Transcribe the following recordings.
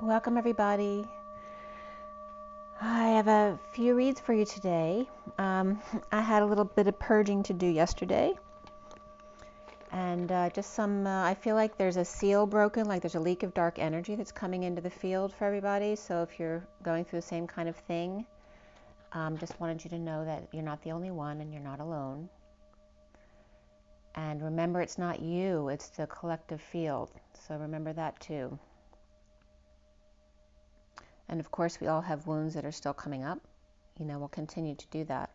Welcome everybody. I have a few reads for you today. I had a little bit of purging to do yesterday, and just some, I feel like there's a seal broken, like there's a leak of dark energy that's coming into the field for everybody. So if you're going through the same kind of thing, just wanted you to know that you're not the only one and you're not alone. And remember, it's not you, it's the collective field. So remember that too. And of course, we all have wounds that are still coming up. We'll continue to do that.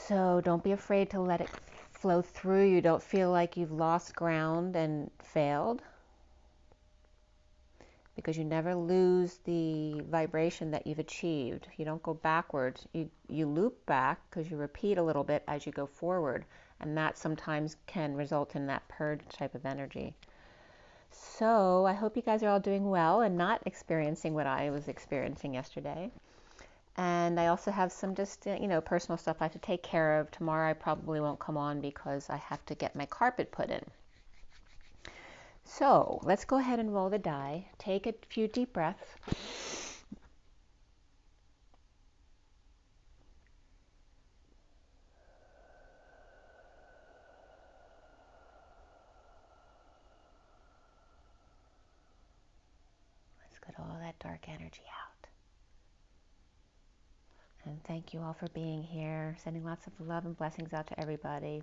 So don't be afraid to let it flow through you. Don't feel like you've lost ground and failed, because you never lose the vibration that you've achieved. You don't go backwards. You loop back because you repeat a little bit as you go forward, and that sometimes can result in that purge type of energy. So I hope you guys are all doing well and not experiencing what I was experiencing yesterday. And I also have some just, personal stuff I have to take care of. Tomorrow I probably won't come on because I have to get my carpet put in. So let's go ahead and roll the die. Take a few deep breaths. Let's get all that dark energy out. And thank you all for being here. Sending lots of love and blessings out to everybody.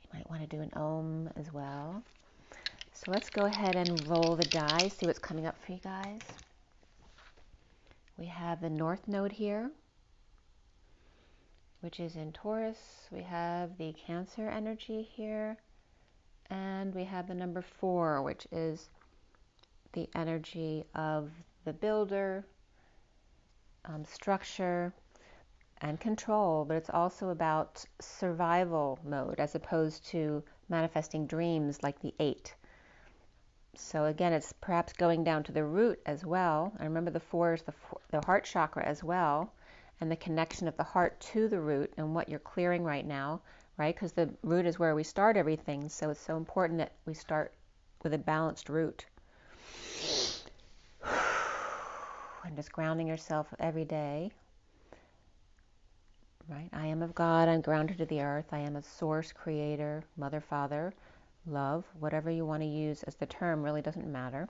You might want to do an Om as well. So let's go ahead and roll the die, see what's coming up for you guys. We have the North Node here, which is in Taurus. We have the Cancer energy here, and we have the number 4, which is the energy of the builder, structure, and control, but it's also about survival mode as opposed to manifesting dreams like the 8. So again, it's perhaps going down to the root as well. And remember, the 4 is the heart chakra as well, and the connection of the heart to the root and what you're clearing right now, right? Because the root is where we start everything. So it's so important that we start with a balanced root. And just grounding yourself every day, right? I am of God. I'm grounded to the earth. I am a source, creator, mother, father, love, whatever you want to use as the term really doesn't matter.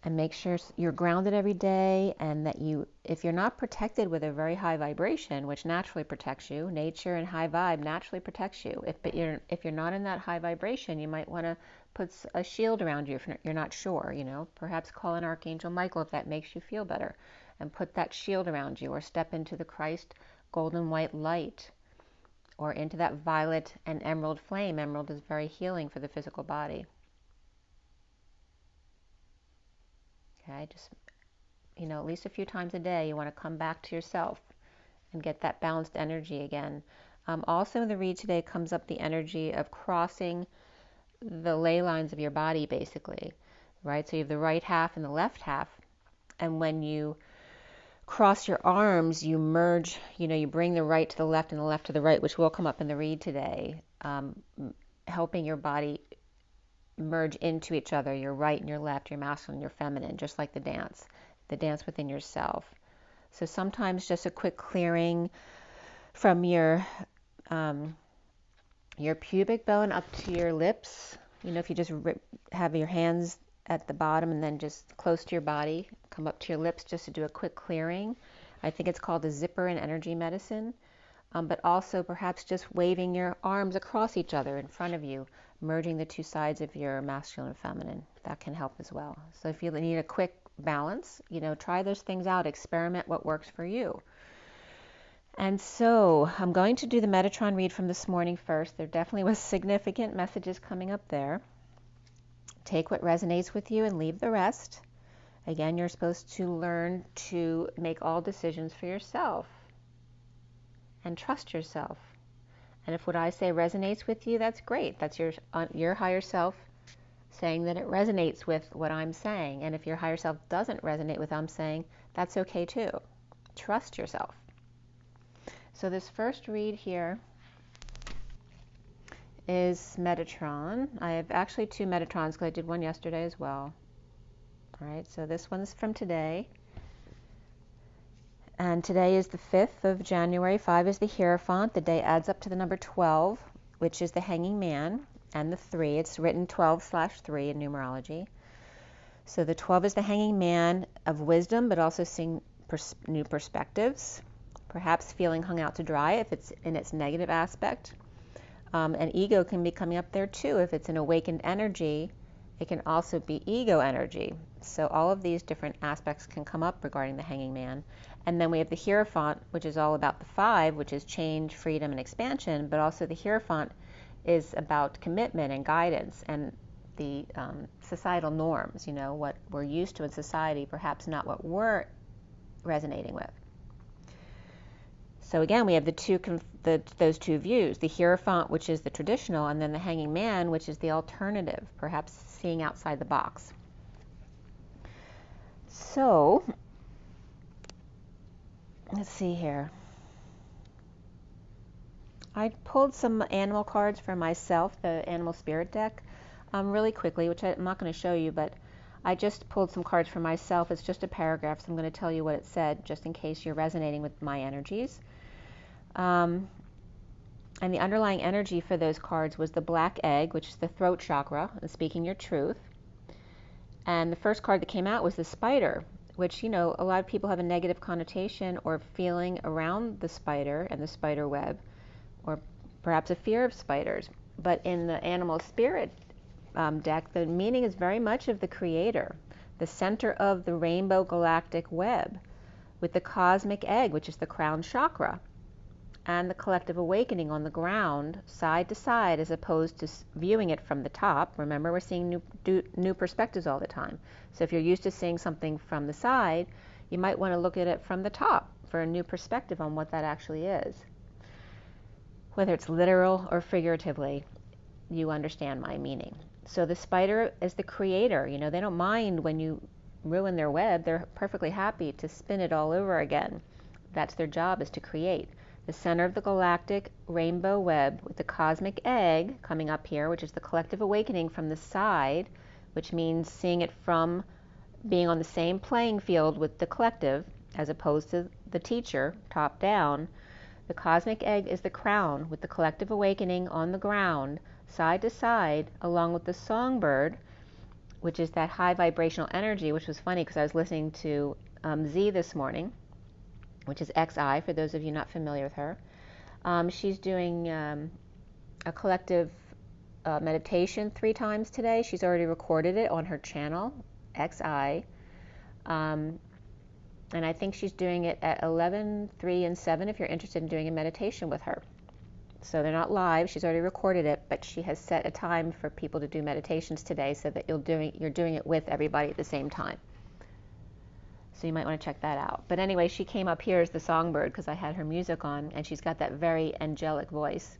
And make sure you're grounded every day, and that if you're not protected with a very high vibration, which naturally protects you, nature and high vibe naturally protects you. If you're not in that high vibration, you might want to put a shield around you if you're not sure, perhaps call in Archangel Michael if that makes you feel better, and put that shield around you, or step into the Christ golden white light, or into that violet and emerald flame. Emerald is very healing for the physical body. Okay, just, at least a few times a day, you want to come back to yourself and get that balanced energy again. Also in the read today comes up the energy of crossing the ley lines of your body, basically, right? So you have the right half and the left half, and when you cross your arms, you merge, you bring the right to the left and the left to the right, which will come up in the read today, helping your body merge into each other, your right and your left, your masculine and your feminine, just like the dance within yourself. So sometimes just a quick clearing from your pubic bone up to your lips. If you just have your hands at the bottom and then just close to your body, come up to your lips just to do a quick clearing. I think it's called a zipper in energy medicine. But also perhaps just waving your arms across each other in front of you, merging the two sides of your masculine and feminine. That can help as well. So if you need a quick balance, try those things out, experiment what works for you. And so I'm going to do the Metatron read from this morning first. There definitely was significant messages coming up there. Take what resonates with you and leave the rest. Again, you're supposed to learn to make all decisions for yourself and trust yourself. And if what I say resonates with you, that's great. That's your higher self saying that it resonates with what I'm saying. And if your higher self doesn't resonate with what I'm saying, that's okay too. Trust yourself. So this first read here is Metatron. I have actually 2 Metatrons because I did one yesterday as well. All right, so this one's from today. And today is the 5th of January. 5 is the Hierophant. The day adds up to the number 12, which is the Hanging Man, and the 3. It's written 12/3 in numerology. So the 12 is the Hanging Man of wisdom, but also seeing new perspectives, perhaps feeling hung out to dry if it's in its negative aspect. And ego can be coming up there too. If it's an awakened energy, it can also be ego energy. So all of these different aspects can come up regarding the Hanging Man. And then we have the Hierophant, which is all about the 5, which is change, freedom, and expansion. But also the Hierophant is about commitment and guidance and the societal norms, you know, what we're used to in society, perhaps not what we're resonating with. So again, we have those 2 views, the Hierophant, which is the traditional, and then the Hanging Man, which is the alternative, perhaps seeing outside the box. So, let's see here. I pulled some animal cards for myself, the Animal Spirit deck, really quickly, which I'm not going to show you, but I just pulled some cards for myself. It's just a paragraph, so I'm going to tell you what it said, just in case you're resonating with my energies. And the underlying energy for those cards was the Black Egg, which is the throat chakra, and speaking your truth. And the first card that came out was the Spider, which, you know, a lot of people have a negative connotation or feeling around the spider and the spider web, or perhaps a fear of spiders. But in the Animal Spirit deck, the meaning is very much of the creator, the center of the rainbow galactic web, with the cosmic egg, which is the crown chakra, and the collective awakening on the ground, side to side, as opposed to viewing it from the top. Remember, we're seeing new perspectives all the time. So if you're used to seeing something from the side, you might want to look at it from the top for a new perspective on what that actually is. Whether it's literal or figuratively, you understand my meaning. So the spider is the creator. You know, they don't mind when you ruin their web. They're perfectly happy to spin it all over again. That's their job, is to create. The center of the galactic rainbow web with the cosmic egg coming up here, which is the collective awakening from the side, which means seeing it from being on the same playing field with the collective as opposed to the teacher, top down. The cosmic egg is the crown with the collective awakening on the ground, side to side, along with the songbird, which is that high vibrational energy, which was funny because I was listening to Z this morning, which is XI, for those of you not familiar with her. She's doing a collective meditation 3 times today. She's already recorded it on her channel, XI. And I think she's doing it at 11, 3, and 7 if you're interested in doing a meditation with her. So they're not live. She's already recorded it, but she has set a time for people to do meditations today so that you're doing it with everybody at the same time. So you might want to check that out. But anyway, she came up here as the songbird because I had her music on, and she's got that very angelic voice.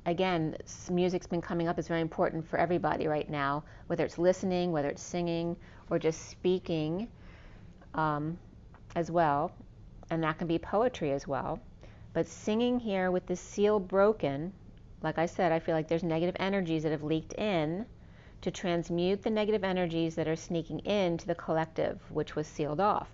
Again, music's been coming up as very important for everybody right now, whether it's listening, whether it's singing, or just speaking as well. And that can be poetry as well. But singing here with the seal broken, like I said, I feel like there's negative energies that have leaked in, to transmute the negative energies that are sneaking into the collective, which was sealed off.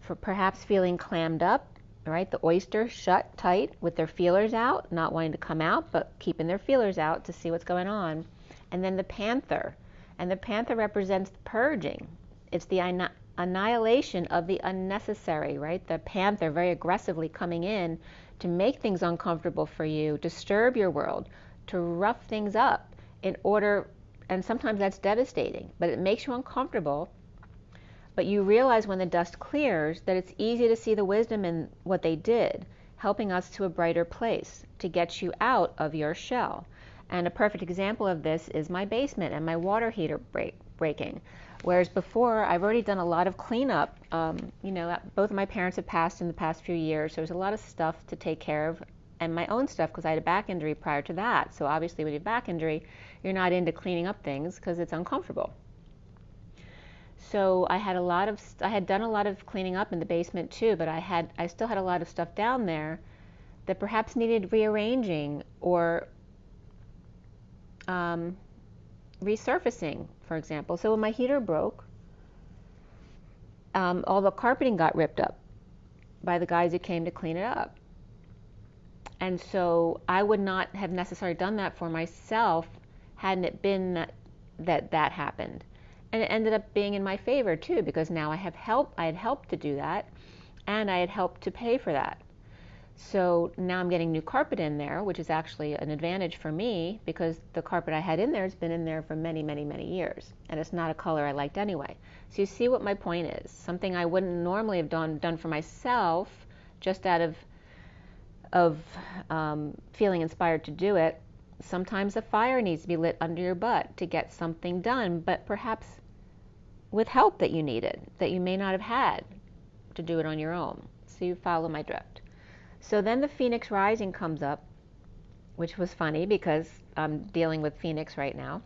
For perhaps feeling clammed up, right? The oyster shut tight with their feelers out, not wanting to come out, but keeping their feelers out to see what's going on. And then the panther. And the panther represents the purging. It's the annihilation of the unnecessary, right? The panther very aggressively coming in to make things uncomfortable for you, disturb your world, to rough things up in order. And sometimes that's devastating, but it makes you uncomfortable. But you realize when the dust clears that it's easy to see the wisdom in what they did, helping us to a brighter place, to get you out of your shell. And a perfect example of this is my basement and my water heater breaking. Whereas before, I've already done a lot of cleanup. You know, both of my parents have passed in the past few years, so there's a lot of stuff to take care of and my own stuff because I had a back injury prior to that. So obviously with your back injury, you're not into cleaning up things because it's uncomfortable. So I had done a lot of cleaning up in the basement too, but I still had a lot of stuff down there that perhaps needed rearranging or resurfacing, for example. So when my heater broke, all the carpeting got ripped up by the guys who came to clean it up. And so I would not have necessarily done that for myself hadn't it been that happened. And it ended up being in my favor too, because now I had helped to do that, and I had helped to pay for that. So now I'm getting new carpet in there, which is actually an advantage for me because the carpet I had in there has been in there for many, many, many years. And it's not a color I liked anyway. So you see what my point is. Something I wouldn't normally have done for myself just out of feeling inspired to do it. Sometimes a fire needs to be lit under your butt to get something done, but perhaps with help that you needed, that you may not have had to do it on your own. So you follow my drift. So then the Phoenix Rising comes up, which was funny because I'm dealing with Phoenix right now,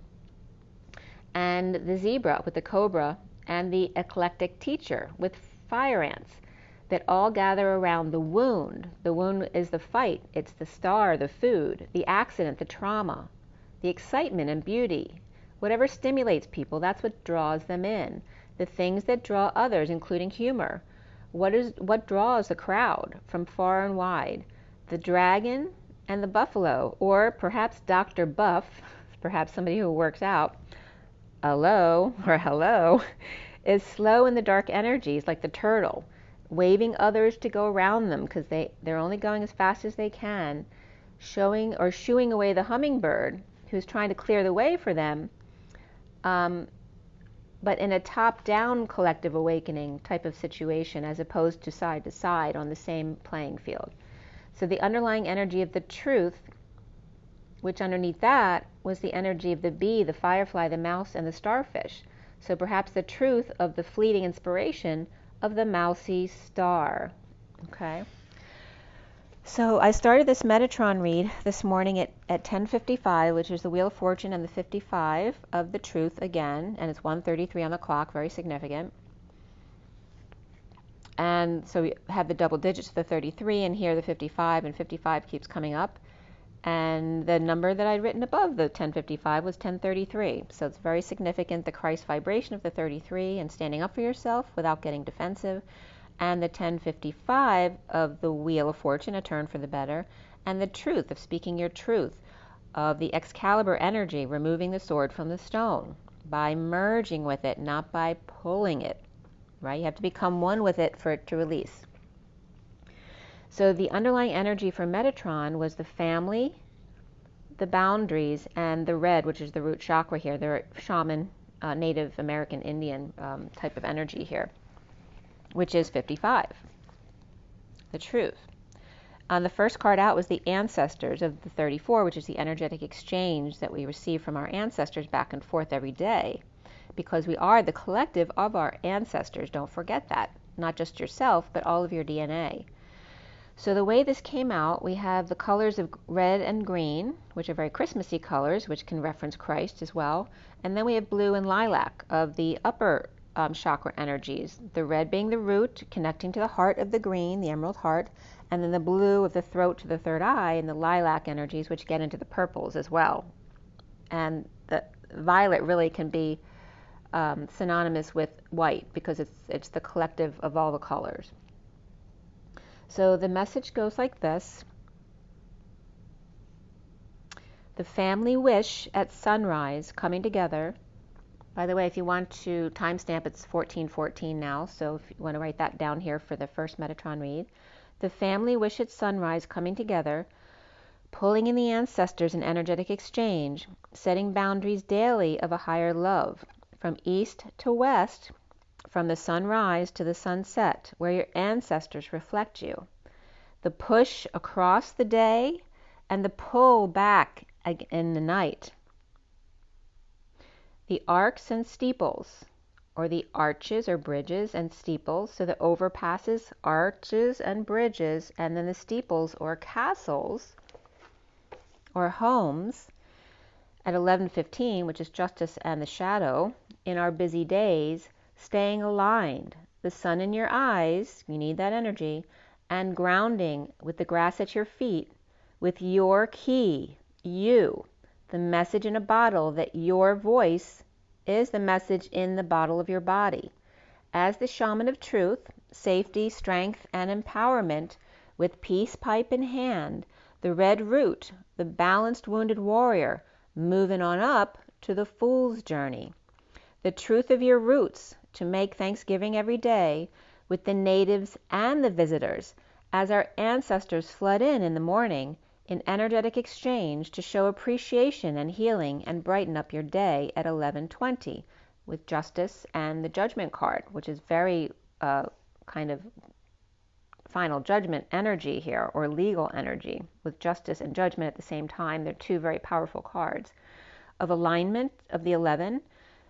and the Zebra with the Cobra, and the Eclectic Teacher with Fire Ants that all gather around the wound. The wound is the fight, it's the star, the food, the accident, the trauma, the excitement and beauty. Whatever stimulates people, that's what draws them in. The things that draw others, including humor. What draws the crowd from far and wide? The dragon and the buffalo, or perhaps Dr. Buff, perhaps somebody who works out, hello, is slow in the dark energies like the turtle, waving others to go around them because they're only going as fast as they can, shooing away the hummingbird who's trying to clear the way for them, but in a top-down collective awakening type of situation as opposed to side on the same playing field. So the underlying energy of the truth, which underneath that was the energy of the bee, the firefly, the mouse, and the starfish. So perhaps the truth of the fleeting inspiration of the mousy star. Okay. So I started this Metatron read this morning at 10:55, which is the Wheel of Fortune and the 55 of the Truth again, and it's 1:33 on the clock, very significant. And so we have the double digits of the 33, and here the 55, and 55 keeps coming up. And the number that I'd written above the 10:55 was 10:33. So it's very significant, the Christ vibration of the 33 and standing up for yourself without getting defensive. And the 10:55 of the Wheel of Fortune, a turn for the better, and the truth of speaking your truth, of the Excalibur energy, removing the sword from the stone by merging with it, not by pulling it, right? You have to become one with it for it to release. So the underlying energy for Metatron was the family, the boundaries, and the red, which is the root chakra here, the shaman, Native American Indian type of energy here, which is 55, the truth. The first card out was the ancestors of the 34, which is the energetic exchange that we receive from our ancestors back and forth every day, because we are the collective of our ancestors. Don't forget that. Not just yourself, but all of your DNA. So the way this came out, we have the colors of red and green, which are very Christmassy colors, which can reference Christ as well. And then we have blue and lilac of the upper chakra energies, the red being the root, connecting to the heart of the green, the emerald heart, and then the blue of the throat to the third eye, and the lilac energies, which get into the purples as well. And the violet really can be synonymous with white because it's the collective of all the colors. So the message goes like this. The family wish at sunrise coming together. By the way, if you want to timestamp, it's 14:14 now, so if you want to write that down here for the first Metatron read. The family wish at sunrise coming together, pulling in the ancestors in energetic exchange, setting boundaries daily of a higher love, from east to west, from the sunrise to the sunset, where your ancestors reflect you. The push across the day and the pull back in the night. The arcs and steeples or the arches or bridges and steeples. So the overpasses, arches and bridges, and then the steeples or castles or homes at 11:15, which is justice and the shadow, in our busy days, staying aligned, the sun in your eyes, you need that energy, and grounding with the grass at your feet, with your key, you, the message in a bottle, that your voice is the message in the bottle of your body. As the shaman of truth, safety, strength, and empowerment, with peace pipe in hand, the red root, the balanced wounded warrior, moving on up to the fool's journey. The truth of your roots, to make Thanksgiving every day, with the natives and the visitors, as our ancestors flood in the morning, in energetic exchange to show appreciation and healing and brighten up your day at 11:20 with justice and the judgment card, which is very kind of final judgment energy here, or legal energy, with justice and judgment at the same time. They're two very powerful cards of alignment of the 11,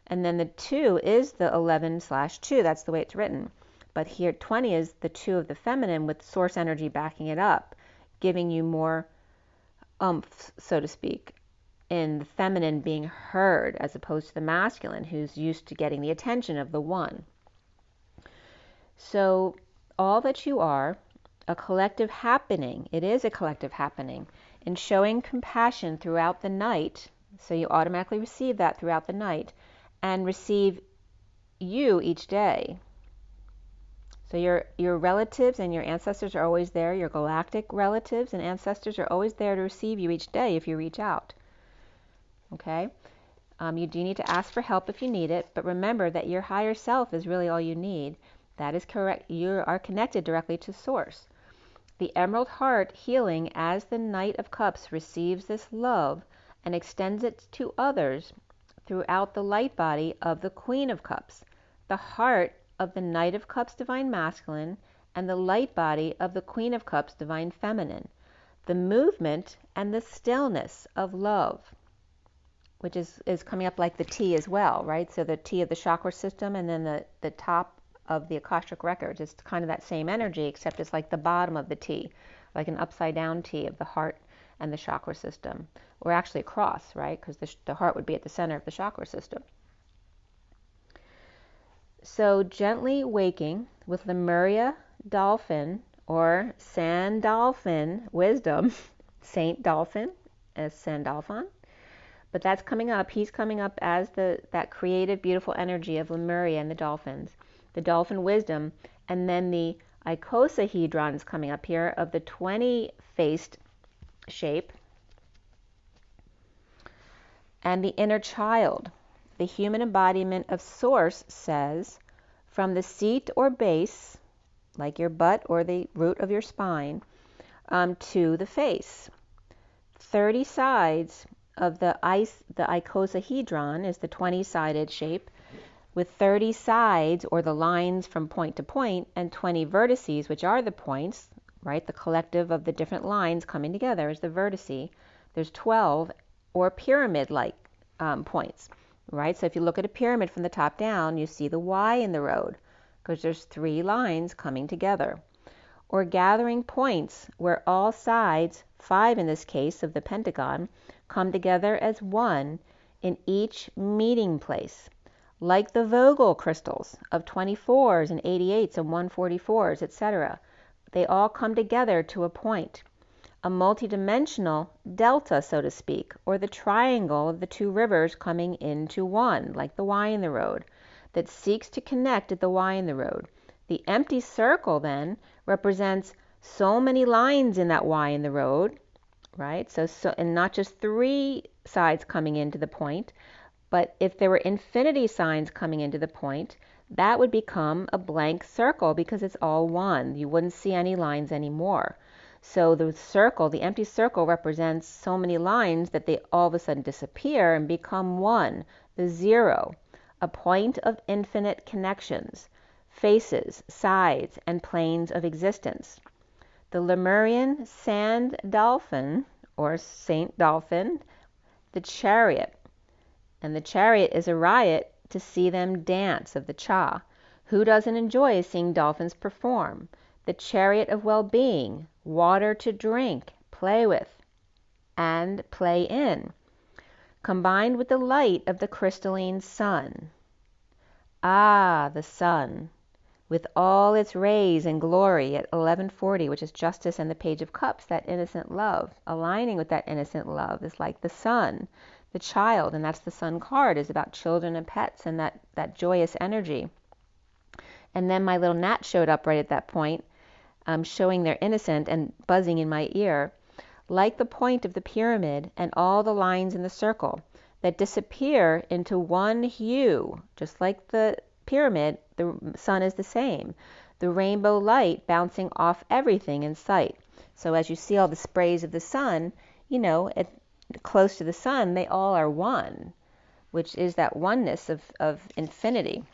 and then the 2 is the 11/2. That's the way it's written. But here 20 is the 2 of the feminine with source energy backing it up, giving you more oomph, so to speak, in the feminine being heard as opposed to the masculine, who's used to getting the attention of the 1. So all that you are, a collective happening, it is a collective happening, in showing compassion throughout the night, so you automatically receive that throughout the night, and receive you each day. So your relatives and your ancestors are always there. Your galactic relatives and ancestors are always there to receive you each day if you reach out. Okay? You do need to ask for help if you need it, but remember that your higher self is really all you need. That is correct. You are connected directly to Source. The Emerald Heart healing as the Knight of Cups receives this love and extends it to others throughout the light body of the Queen of Cups, the heart of the Knight of Cups Divine Masculine, and the light body of the Queen of Cups Divine Feminine. The movement and the stillness of love, which is coming up like the T as well, right? So the T of the chakra system, and then the top of the Akashic Records. It's kind of that same energy, except it's like the bottom of the T, like an upside down T of the heart and the chakra system. Or actually a cross, right? Because the heart would be at the center of the chakra system. So gently waking with Lemuria Dolphin, or Sand Dolphin wisdom, Saint Dolphin as Sandalphon. But that's coming up. He's coming up as that creative, beautiful energy of Lemuria and the dolphins. The dolphin wisdom, and then the icosahedron is coming up here of the 20-faced shape, and the inner child. The human embodiment of Source says, from the seat or base, like your butt or the root of your spine, to the face. 30 sides of the icosahedron is the 20-sided shape, with 30 sides, or the lines from point to point, and 20 vertices, which are the points, right? The collective of the different lines coming together is the vertice. There's 12, or pyramid-like points, right? So if you look at a pyramid from the top down, you see the Y in the road, because there's 3 lines coming together. Or gathering points where all sides, 5 in this case of the pentagon, come together as one in each meeting place. Like the Vogel crystals of 24s and 88s and 144s, etc. They all come together to a point. A multidimensional delta, so to speak, or the triangle of the 2 rivers coming into one, like the Y in the road, that seeks to connect at the Y in the road. The empty circle, then, represents so many lines in that Y in the road, right? So and not just 3 sides coming into the point, but if there were infinity signs coming into the point, that would become a blank circle because it's all one. You wouldn't see any lines anymore. So the circle, the empty circle, represents so many lines that they all of a sudden disappear and become one, the 0, a point of infinite connections, faces, sides, and planes of existence. The Lemurian sand dolphin, or Saint Dolphin, the chariot. And the chariot is a riot to see them dance of the cha. Who doesn't enjoy seeing dolphins perform? The chariot of well-being, water to drink, play with, and play in, combined with the light of the crystalline sun. Ah, the sun, with all its rays and glory at 1140, which is justice and the Page of Cups, that innocent love. Aligning with that innocent love is like the sun, the child, and that's the sun card, is about children and pets and that joyous energy. And then my little gnat showed up right at that point, showing they're innocent and buzzing in my ear, like the point of the pyramid and all the lines in the circle that disappear into one hue, just like the pyramid. The sun is the same. The rainbow light bouncing off everything in sight. So as you see all the sprays of the sun, close to the sun, they all are one, which is that oneness of infinity.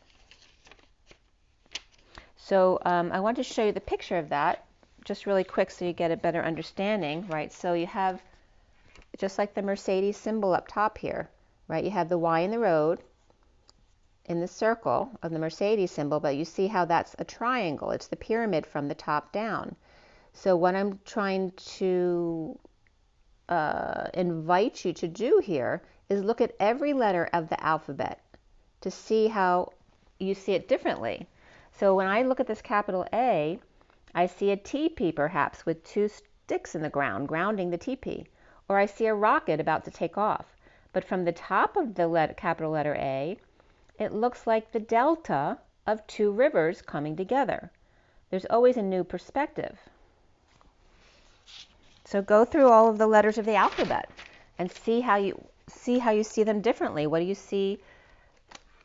So I want to show you the picture of that just really quick so you get a better understanding, right? So you have, just like the Mercedes symbol up top here, right? You have the Y in the road in the circle of the Mercedes symbol, but you see how that's a triangle. It's the pyramid from the top down. So what I'm trying to invite you to do here is look at every letter of the alphabet to see how you see it differently. So when I look at this capital A, I see a teepee perhaps with two sticks in the ground, grounding the teepee. Or I see a rocket about to take off. But from the top of the capital letter A, it looks like the delta of two rivers coming together. There's always a new perspective. So go through all of the letters of the alphabet and see how you see them differently. What do you see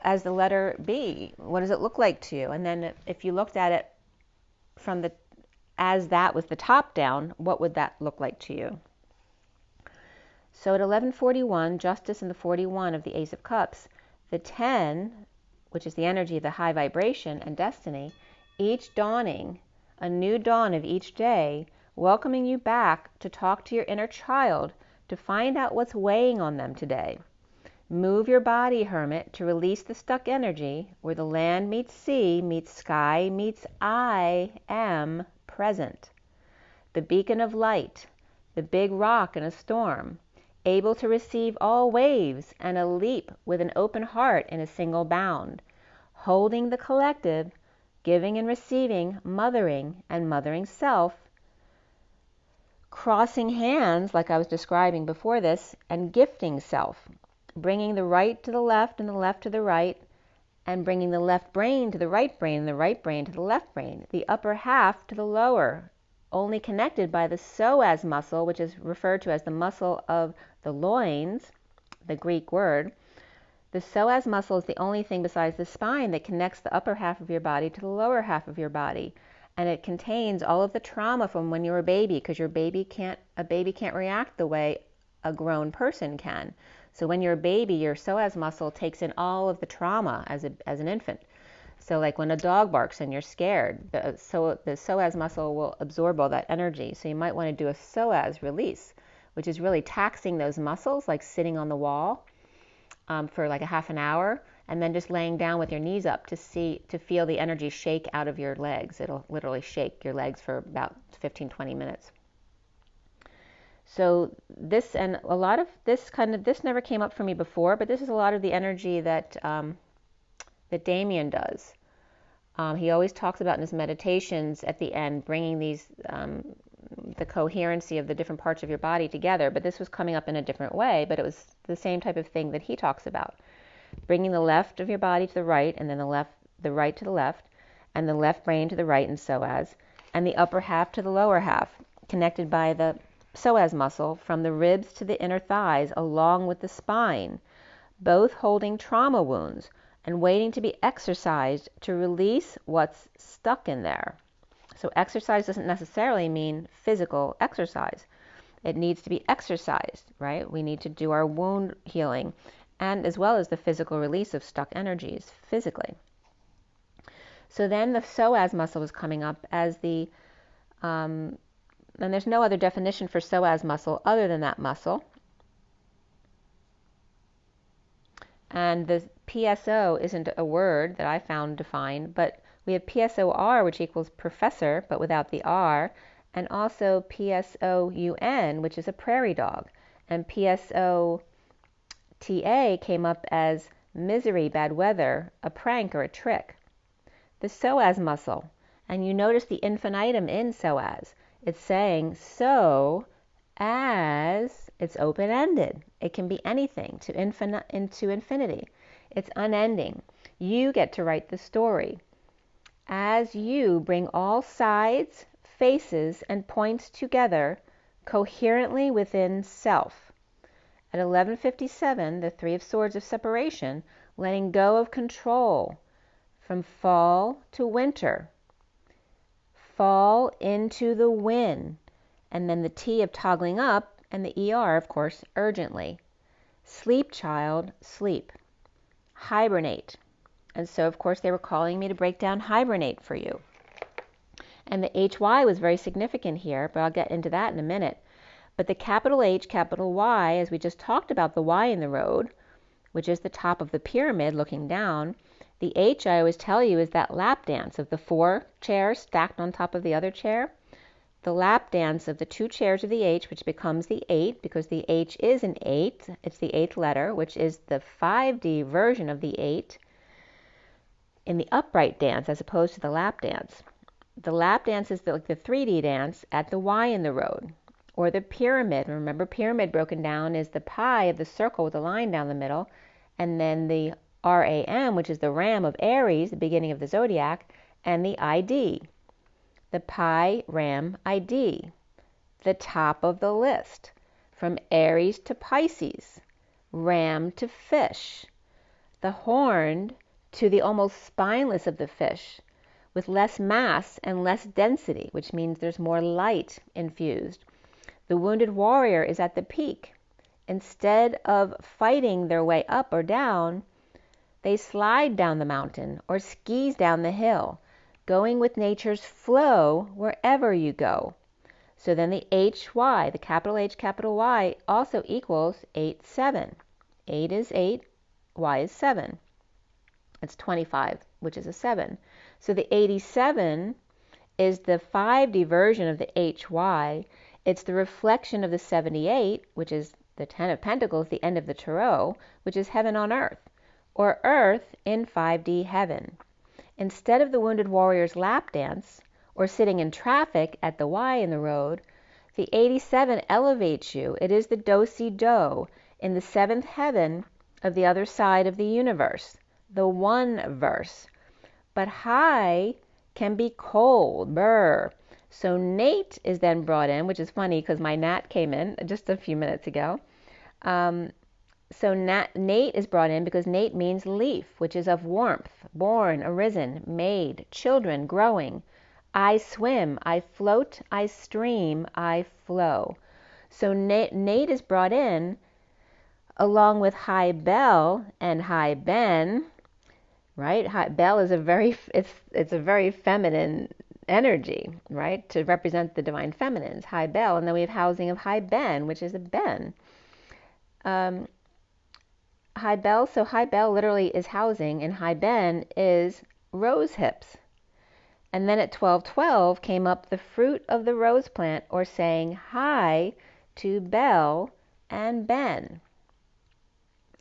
as the letter B? What does it look like to you? And then if you looked at it from as that was the top down, what would that look like to you? So at 1141, justice in the 41 of the Ace of Cups, the 10, which is the energy of the high vibration and destiny, each dawning, a new dawn of each day, welcoming you back to talk to your inner child to find out what's weighing on them today. Move your body, hermit, to release the stuck energy where the land meets sea, meets sky, meets I am present. The beacon of light, the big rock in a storm, able to receive all waves and a leap with an open heart in a single bound, holding the collective, giving and receiving, mothering and mothering self, crossing hands like I was describing before this, and gifting self, bringing the right to the left and the left to the right, and bringing the left brain to the right brain and the right brain to the left brain, the upper half to the lower, only connected by the psoas muscle, which is referred to as the muscle of the loins, the Greek word. The psoas muscle is the only thing besides the spine that connects the upper half of your body to the lower half of your body. And it contains all of the trauma from when you were a baby, because a baby can't react the way a grown person can. So when you're a baby, your psoas muscle takes in all of the trauma as an infant. So like when a dog barks and you're scared, the psoas muscle will absorb all that energy. So you might want to do a psoas release, which is really taxing those muscles, like sitting on the wall for like a half an hour, and then just laying down with your knees up to feel the energy shake out of your legs. It'll literally shake your legs for about 15-20 minutes. So this, and a lot of this this never came up for me before, but this is a lot of the energy that Damien does. He always talks about in his meditations at the end, bringing these, the coherency of the different parts of your body together. But this was coming up in a different way, but it was the same type of thing that he talks about. Bringing the left of your body to the right, and then the right to the left, and the left brain to the right in psoas, and the upper half to the lower half, connected by the psoas muscle from the ribs to the inner thighs along with the spine, both holding trauma wounds and waiting to be exercised to release what's stuck in there. So exercise doesn't necessarily mean physical exercise. It needs to be exercised, right? We need to do our wound healing, and as well as the physical release of stuck energies physically. So then the psoas muscle was coming up as the, and there's no other definition for psoas muscle other than that muscle. And the PSO isn't a word that I found defined, but we have PSOR, which equals professor, but without the R, and also PSOUN, which is a prairie dog. And PSOTA came up as misery, bad weather, a prank, or a trick. The psoas muscle, and you notice the infinitum in psoas. It's saying so as it's open-ended. It can be anything into infinity. It's unending. You get to write the story. As you bring all sides, faces, and points together coherently within self. At 1157, the Three of Swords of separation, letting go of control from fall to winter. Fall into the wind. And then the T of toggling up, and the ER, of course, urgently. Sleep, child, sleep. Hibernate. And so, of course, they were calling me to break down hibernate for you. And the HY was very significant here, but I'll get into that in a minute. But the capital H, capital Y, as we just talked about the Y in the road, which is the top of the pyramid looking down, the H, I always tell you, is that lap dance of the 4 chairs stacked on top of the other chair. The lap dance of the 2 chairs of the H, which becomes the 8, because the H is an 8. It's the 8th letter, which is the 5D version of the 8 in the upright dance as opposed to the lap dance. The lap dance is like the 3D dance at the Y in the road, or the pyramid. Remember, pyramid broken down is the pi of the circle with a line down the middle, and then the RAM, which is the ram of Aries, the beginning of the zodiac, and the ID. The Pi Ram ID, the top of the list, from Aries to Pisces, Ram to fish, the horned to the almost spineless of the fish, with less mass and less density, which means there's more light infused. The wounded warrior is at the peak. Instead of fighting their way up or down, they slide down the mountain or skis down the hill, going with nature's flow wherever you go. So then the HY, the capital H, capital Y, also equals 8, 7. 8 is 8, Y is 7. It's 25, which is a 7. So the 87 is the 5D version of the HY. It's the reflection of the 78, which is the 10 of Pentacles, the end of the Tarot, which is heaven on earth, or earth in 5D heaven. Instead of the wounded warrior's lap dance, or sitting in traffic at the Y in the road, the 87 elevates you. It is the do-si-do in the 7th heaven of the other side of the universe, the one verse. But high can be cold, brr. So Nate is then brought in, which is funny because my Nat came in just a few minutes ago. So Nate is brought in because Nate means leaf, which is of warmth, born, arisen, made, children, growing. I swim, I float, I stream, I flow. So Nate is brought in along with High Bell and High Ben, right? High Bell is it's a very feminine energy, right? To represent the divine feminines, High Bell, and then we have housing of High Ben, which is a Ben. High Bell, so High Bell literally is housing, and High Ben is rose hips. And then at 1212 came up the fruit of the rose plant, or saying hi to Bell and Ben.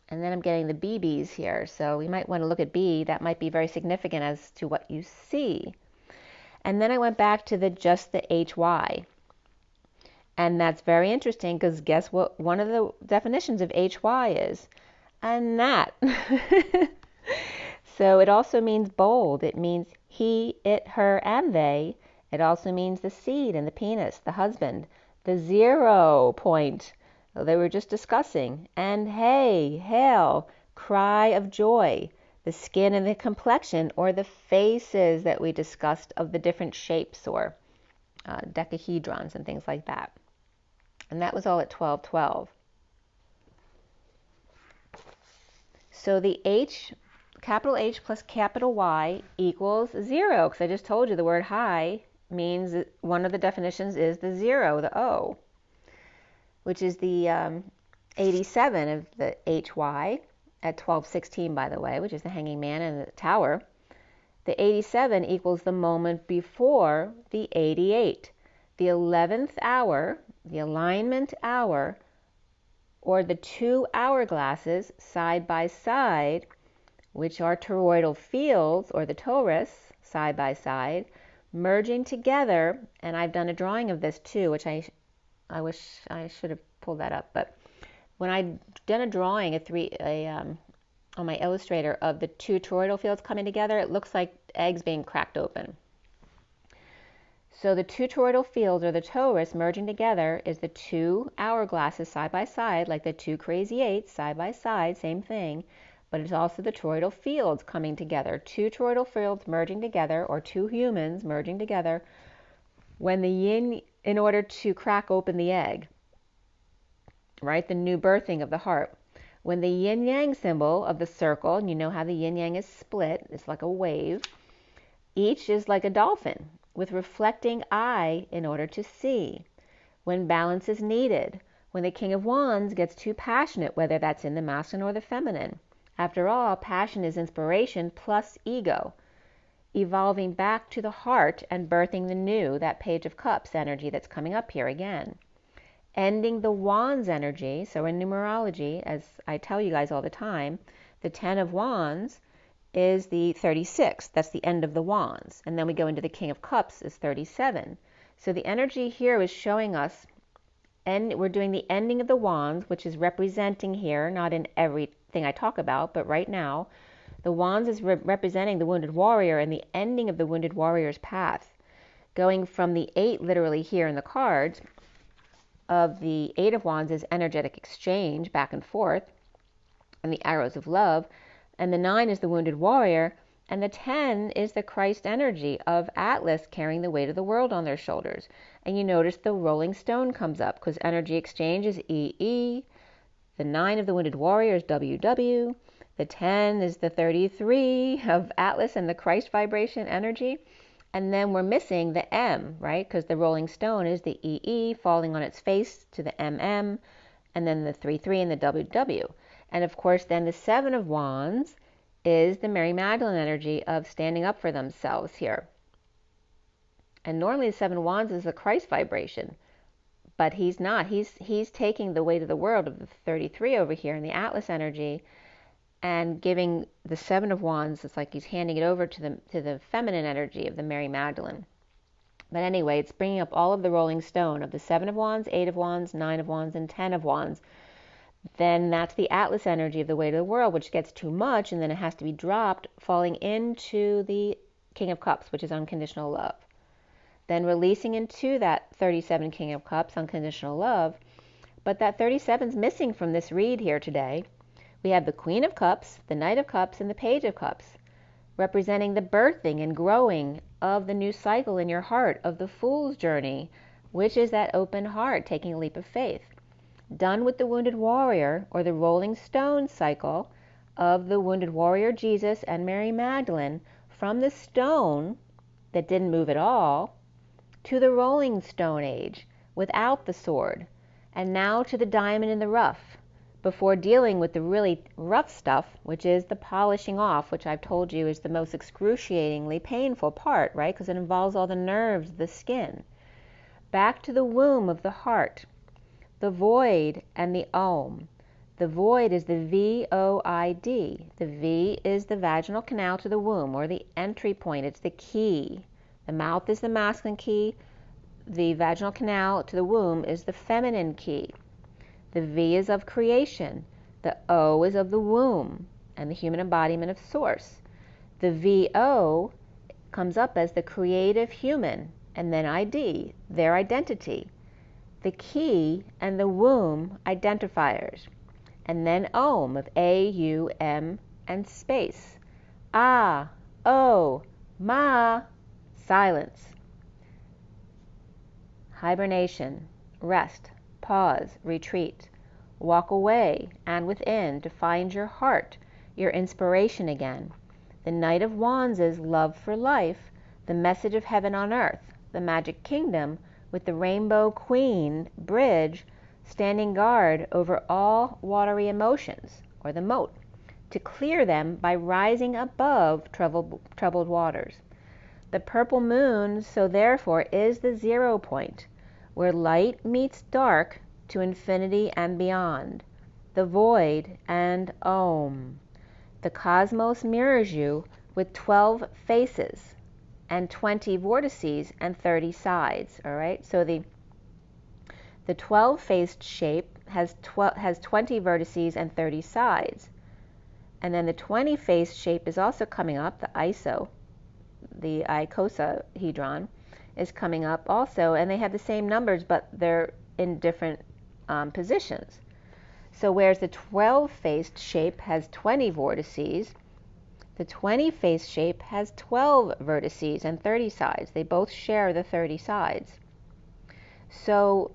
And then I'm getting the BBs here, so we might want to look at B. That might be very significant as to what you see. And then I went back to just the HY. And that's very interesting because guess what one of the definitions of HY is? A gnat. So it also means bold. It means he, it, her, and they. It also means the seed and the penis, the husband, the 0 point they were just discussing, and hey, hail, cry of joy, the skin and the complexion, or the faces that we discussed of the different shapes or decahedrons and things like that. And that was all at 1212. So the H, capital H plus capital Y equals 0, because I just told you the word high means one of the definitions is the 0, the O, which is the 87 of the HY, at 12:16, by the way, which is the hanging man and the tower. The 87 equals the moment before the 88, the 11th hour, the alignment hour, or the two hourglasses side by side, which are toroidal fields, or the torus, side by side, merging together. And I've done a drawing of this too, which I wish I should have pulled that up. But when I've done a drawing on my Illustrator of the two toroidal fields coming together, it looks like eggs being cracked open. So the two toroidal fields, or the torus, merging together is the two hourglasses side by side, like the two crazy eights side by side, same thing. But it's also the toroidal fields coming together, two toroidal fields merging together, or two humans merging together, when the yin, in order to crack open the egg, right, the new birthing of the heart. When the yin-yang symbol of the circle, and you know how the yin-yang is split, it's like a wave, each is like a dolphin with reflecting eye in order to see. When balance is needed, when the King of Wands gets too passionate, whether that's in the masculine or the feminine. After all, passion is inspiration plus ego, evolving back to the heart and birthing the new, that Page of Cups energy that's coming up here again. Ending the Wands energy. So in numerology, as I tell you guys all the time, the 10 of Wands is the 36. That's the end of the Wands. And then we go into the King of Cups is 37. So the energy here is showing us, and we're doing the ending of the Wands, which is representing here, not in everything I talk about, but right now, the Wands is representing the wounded warrior and the ending of the wounded warrior's path. Going from the 8, literally here in the cards, of the 8 of Wands is energetic exchange back and forth, and the arrows of love, and the 9 is the wounded warrior, and the 10 is the Christ energy of Atlas carrying the weight of the world on their shoulders. And you notice the rolling stone comes up because energy exchange is EE, the 9 of the wounded warrior is WW, the 10 is the 33 of Atlas and the Christ vibration energy. And then we're missing the M, right? Because the rolling stone is the EE falling on its face to the MM, and then the 33 and the WW. And of course, then the 7 of Wands is the Mary Magdalene energy of standing up for themselves here. And normally the 7 of Wands is the Christ vibration, but he's not. He's taking the weight of the world of the 33 over here in the Atlas energy, and giving the 7 of Wands, it's like he's handing it over to the feminine energy of the Mary Magdalene. But anyway, it's bringing up all of the rolling stone of the 7 of Wands, 8 of Wands, 9 of Wands, and 10 of Wands. Then that's the Atlas energy of the weight of the world, which gets too much, and then it has to be dropped, falling into the King of Cups, which is unconditional love. Then releasing into that 37 King of Cups, unconditional love. But that 37 is missing from this read here today. We have the Queen of Cups, the Knight of Cups, and the Page of Cups, representing the birthing and growing of the new cycle in your heart, of the Fool's journey, which is that open heart, taking a leap of faith. Done with the wounded warrior, or the rolling stone cycle of the wounded warrior Jesus and Mary Magdalene, from the stone that didn't move at all, to the rolling stone age, without the sword, and now to the diamond in the rough, before dealing with the really rough stuff, which is the polishing off, which I've told you is the most excruciatingly painful part, right? Because it involves all the nerves, the skin. Back to the womb of the heart, the void and the Om. The void is the V-O-I-D. The V is the vaginal canal to the womb, or the entry point. It's the key. The mouth is the masculine key. The vaginal canal to the womb is the feminine key. The V is of creation. The O is of the womb and the human embodiment of source. The VO comes up as the creative human, and then ID, their identity. The key and the womb identifiers. And then Om of A, U, M, and space. Ah, O, Ma, silence. Hibernation, rest, pause, retreat, walk away and within to find your heart, your inspiration again. The Knight of Wands is love for life, the message of heaven on earth, the magic kingdom with the rainbow queen bridge standing guard over all watery emotions, or the moat. to clear them by rising above troubled waters. The purple moon, so therefore, is the 0 point, where light meets dark to infinity and beyond, the void and Om. The cosmos mirrors you with 12 faces and 20 vortices and 30 sides. All right, so the 12-faced shape has 20 vertices and 30 sides. And then the 20-faced shape is also coming up, the icosahedron is coming up also, and they have the same numbers, but they're in different positions. So whereas the 12-faced shape has 20 vortices, the 20-faced shape has 12 vertices and 30 sides. They both share the 30 sides. So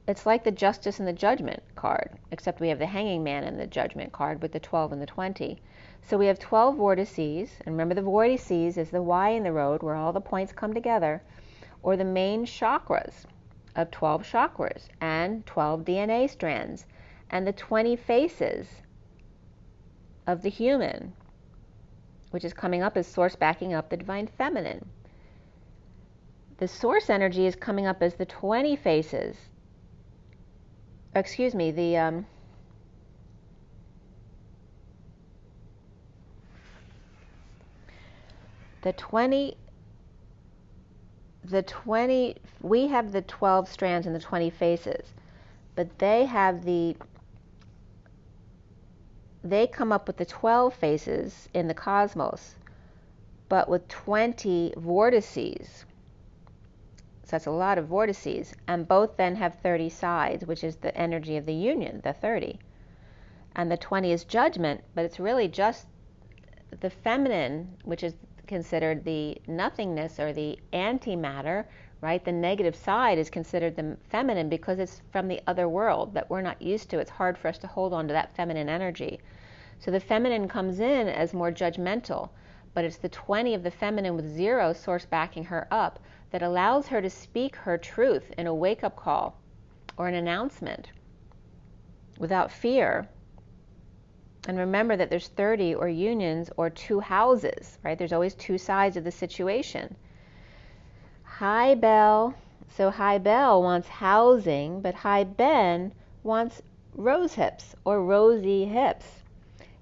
it's like the Justice and the Judgment card, except we have the Hanging Man and the Judgment card with the 12 and the 20. So we have 12 vortices, and remember the vortices is the Y in the road where all the points come together, or the main chakras of 12 chakras and 12 DNA strands, and the 20 faces of the human, which is coming up as source backing up the divine feminine. The source energy is coming up as the 20 faces. Excuse me, the 20, we have the 12 strands and the 20 faces, but they come up with the 12 faces in the cosmos, but with 20 vortices. So that's a lot of vortices, and both then have 30 sides, which is the energy of the union, the 30. And the 20 is judgment, but it's really just the feminine, which is considered the nothingness or the antimatter, right? The negative side is considered the feminine because it's from the other world that we're not used to. It's hard for us to hold on to that feminine energy. So the feminine comes in as more judgmental, but it's the 20 of the feminine with 0 source backing her up that allows her to speak her truth in a wake-up call or an announcement without fear. And remember that there's 30 or unions or 2 houses, right? There's always 2 sides of the situation. Hi, Belle. So Hi Belle wants housing, but Hi Ben wants rose hips or rosy hips.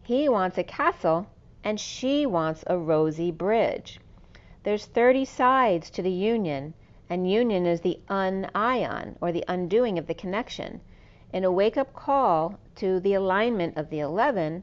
He wants a castle, and she wants a rosy bridge. There's 30 sides to the union, and union is the un-ion, or the undoing of the connection. In a wake-up call to the alignment of the 11,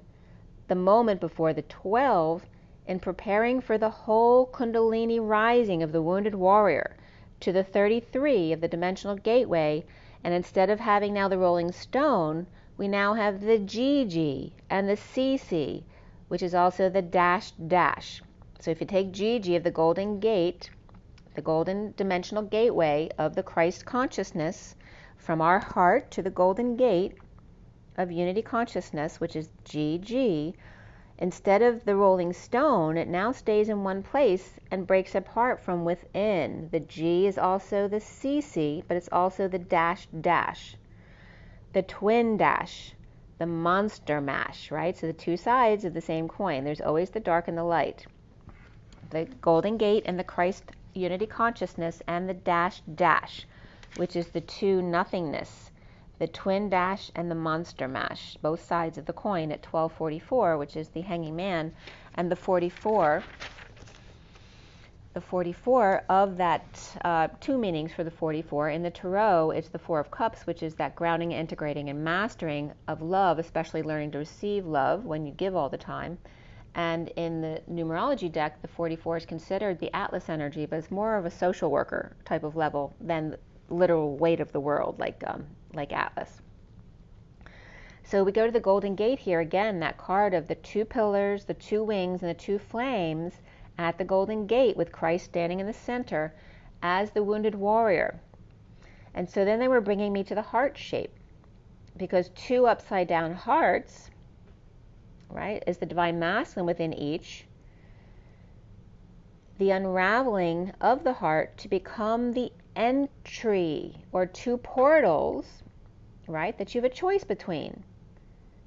the moment before the 12, in preparing for the whole Kundalini rising of the wounded warrior to the 33 of the dimensional gateway, and instead of having now the rolling stone, we now have the GG and the CC, which is also the dash dash. So if you take GG of the golden gate, the golden dimensional gateway of the Christ consciousness, from our heart to the golden gate of unity consciousness, which is GG, instead of the rolling stone, it now stays in one place and breaks apart from within. The G is also the CC, but it's also the dash dash, the twin dash, the monster mash, right? So the 2 sides of the same coin. There's always the dark and the light. The golden gate and the Christ unity consciousness, and the dash dash, which is the 2 nothingness, the twin dash and the monster mash, both sides of the coin at 1244, which is the hanging man, and the 44 of that 2 meanings for the 44. In the Tarot, it's the 4 of Cups, which is that grounding, integrating, and mastering of love, especially learning to receive love when you give all the time. And in the numerology deck, the 44 is considered the Atlas energy, but it's more of a social worker type of level than literal weight of the world, like Atlas. So we go to the Golden Gate here again, that card of the 2 pillars, the 2 wings, and the 2 flames at the Golden Gate with Christ standing in the center as the wounded warrior. And so then they were bringing me to the heart shape, because 2 upside down hearts, right, is the divine masculine within each, the unraveling of the heart to become the entry, or 2 portals, right, that you have a choice between.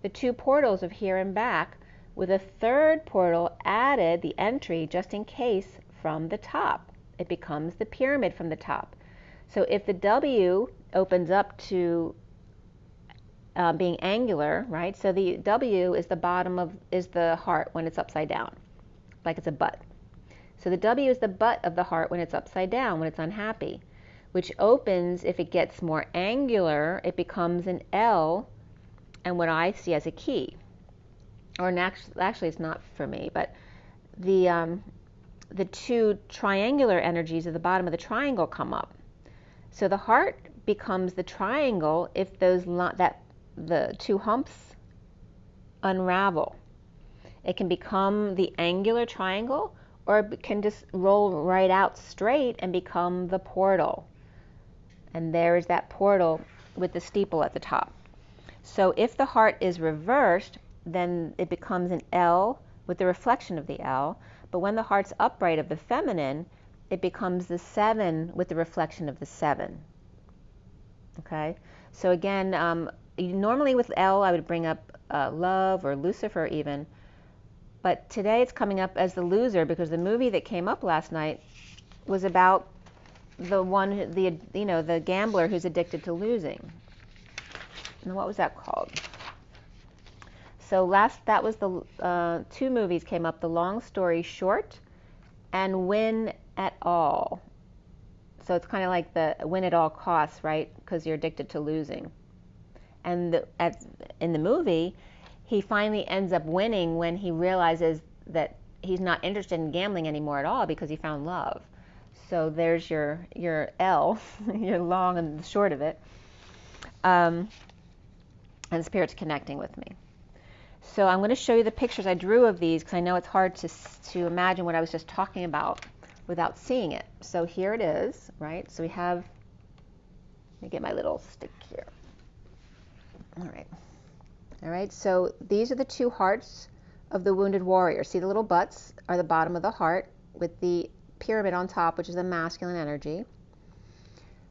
The 2 portals of here and back, with a third portal added, the entry just in case, from the top. It becomes the pyramid from the top. So if the W opens up to being angular, right? So the W is the bottom of, is the heart when it's upside down, like it's a butt. So the W is the butt of the heart when it's upside down, when it's unhappy, which opens, if it gets more angular, it becomes an L and what I see as a key. Or actually it's not for me, but the two triangular energies at the bottom of the triangle come up. So the heart becomes the triangle if the two humps unravel. It can become the angular triangle, or it can just roll right out straight and become the portal. And there is that portal with the steeple at the top. So if the heart is reversed, then it becomes an L with the reflection of the L. But when the heart's upright of the feminine, it becomes the 7 with the reflection of the 7. Okay? So again, normally with L, I would bring up love or Lucifer even. But today it's coming up as the loser because the movie that came up last night was about the gambler who's addicted to losing. And what was that called? So that was the two movies came up, The Long Story Short and Win at All. So it's kind of like the win at all costs, right? Because you're addicted to losing. And in the movie, he finally ends up winning when he realizes that he's not interested in gambling anymore at all because he found love. So there's your L, your long and the short of it. And Spirit's connecting with me. So I'm going to show you the pictures I drew of these because I know it's hard to imagine what I was just talking about without seeing it. So here it is, right? So we have, let me get my little stick here. All right, so these are the two hearts of the wounded warrior. See the little butts are the bottom of the heart with the pyramid on top, which is the masculine energy.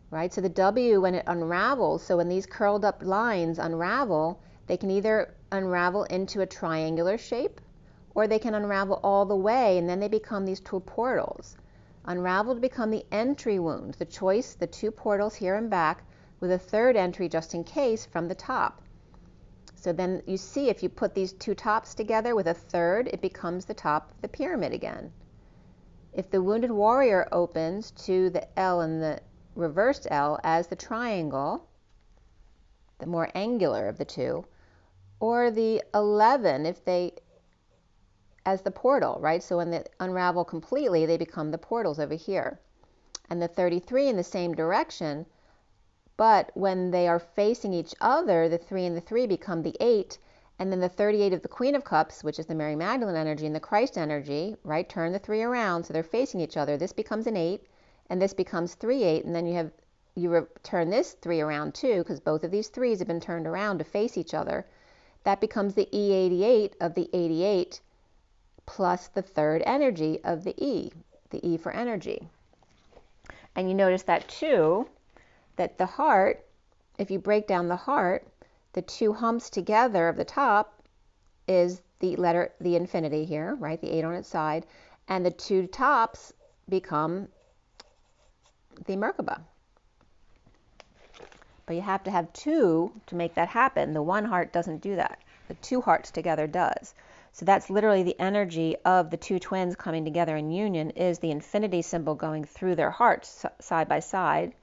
Right, so the W, when it unravels, so when these curled up lines unravel, they can either unravel into a triangular shape or they can unravel all the way and then they become these two portals. Unraveled become the entry wounds, the choice, the two portals here and back with a third entry just in case from the top. So then you see if you put these two tops together with a third, it becomes the top of the pyramid again. If the wounded warrior opens to the L and the reversed L as the triangle, the more angular of the two, or the 11 if they as the portal, right? So when they unravel completely, they become the portals over here. And the 33 in the same direction, but when they are facing each other, the 3 and the 3 become the 8, and then the 38 of the Queen of Cups, which is the Mary Magdalene energy, and the Christ energy, right? Turn the 3 around, so they're facing each other. This becomes an 8, and this becomes 3, 8, and then you turn this 3 around too, because both of these 3s have been turned around to face each other. That becomes the E88 of the 88, plus the third energy of the E for energy. And you notice that too, that the heart, if you break down the heart, the two humps together of the top is the infinity here, right? The 8 on its side, and the two tops become the Merkaba. But you have to have two to make that happen. The one heart doesn't do that. The two hearts together does. So that's literally the energy of the two twins coming together in union is the infinity symbol going through their hearts side by side,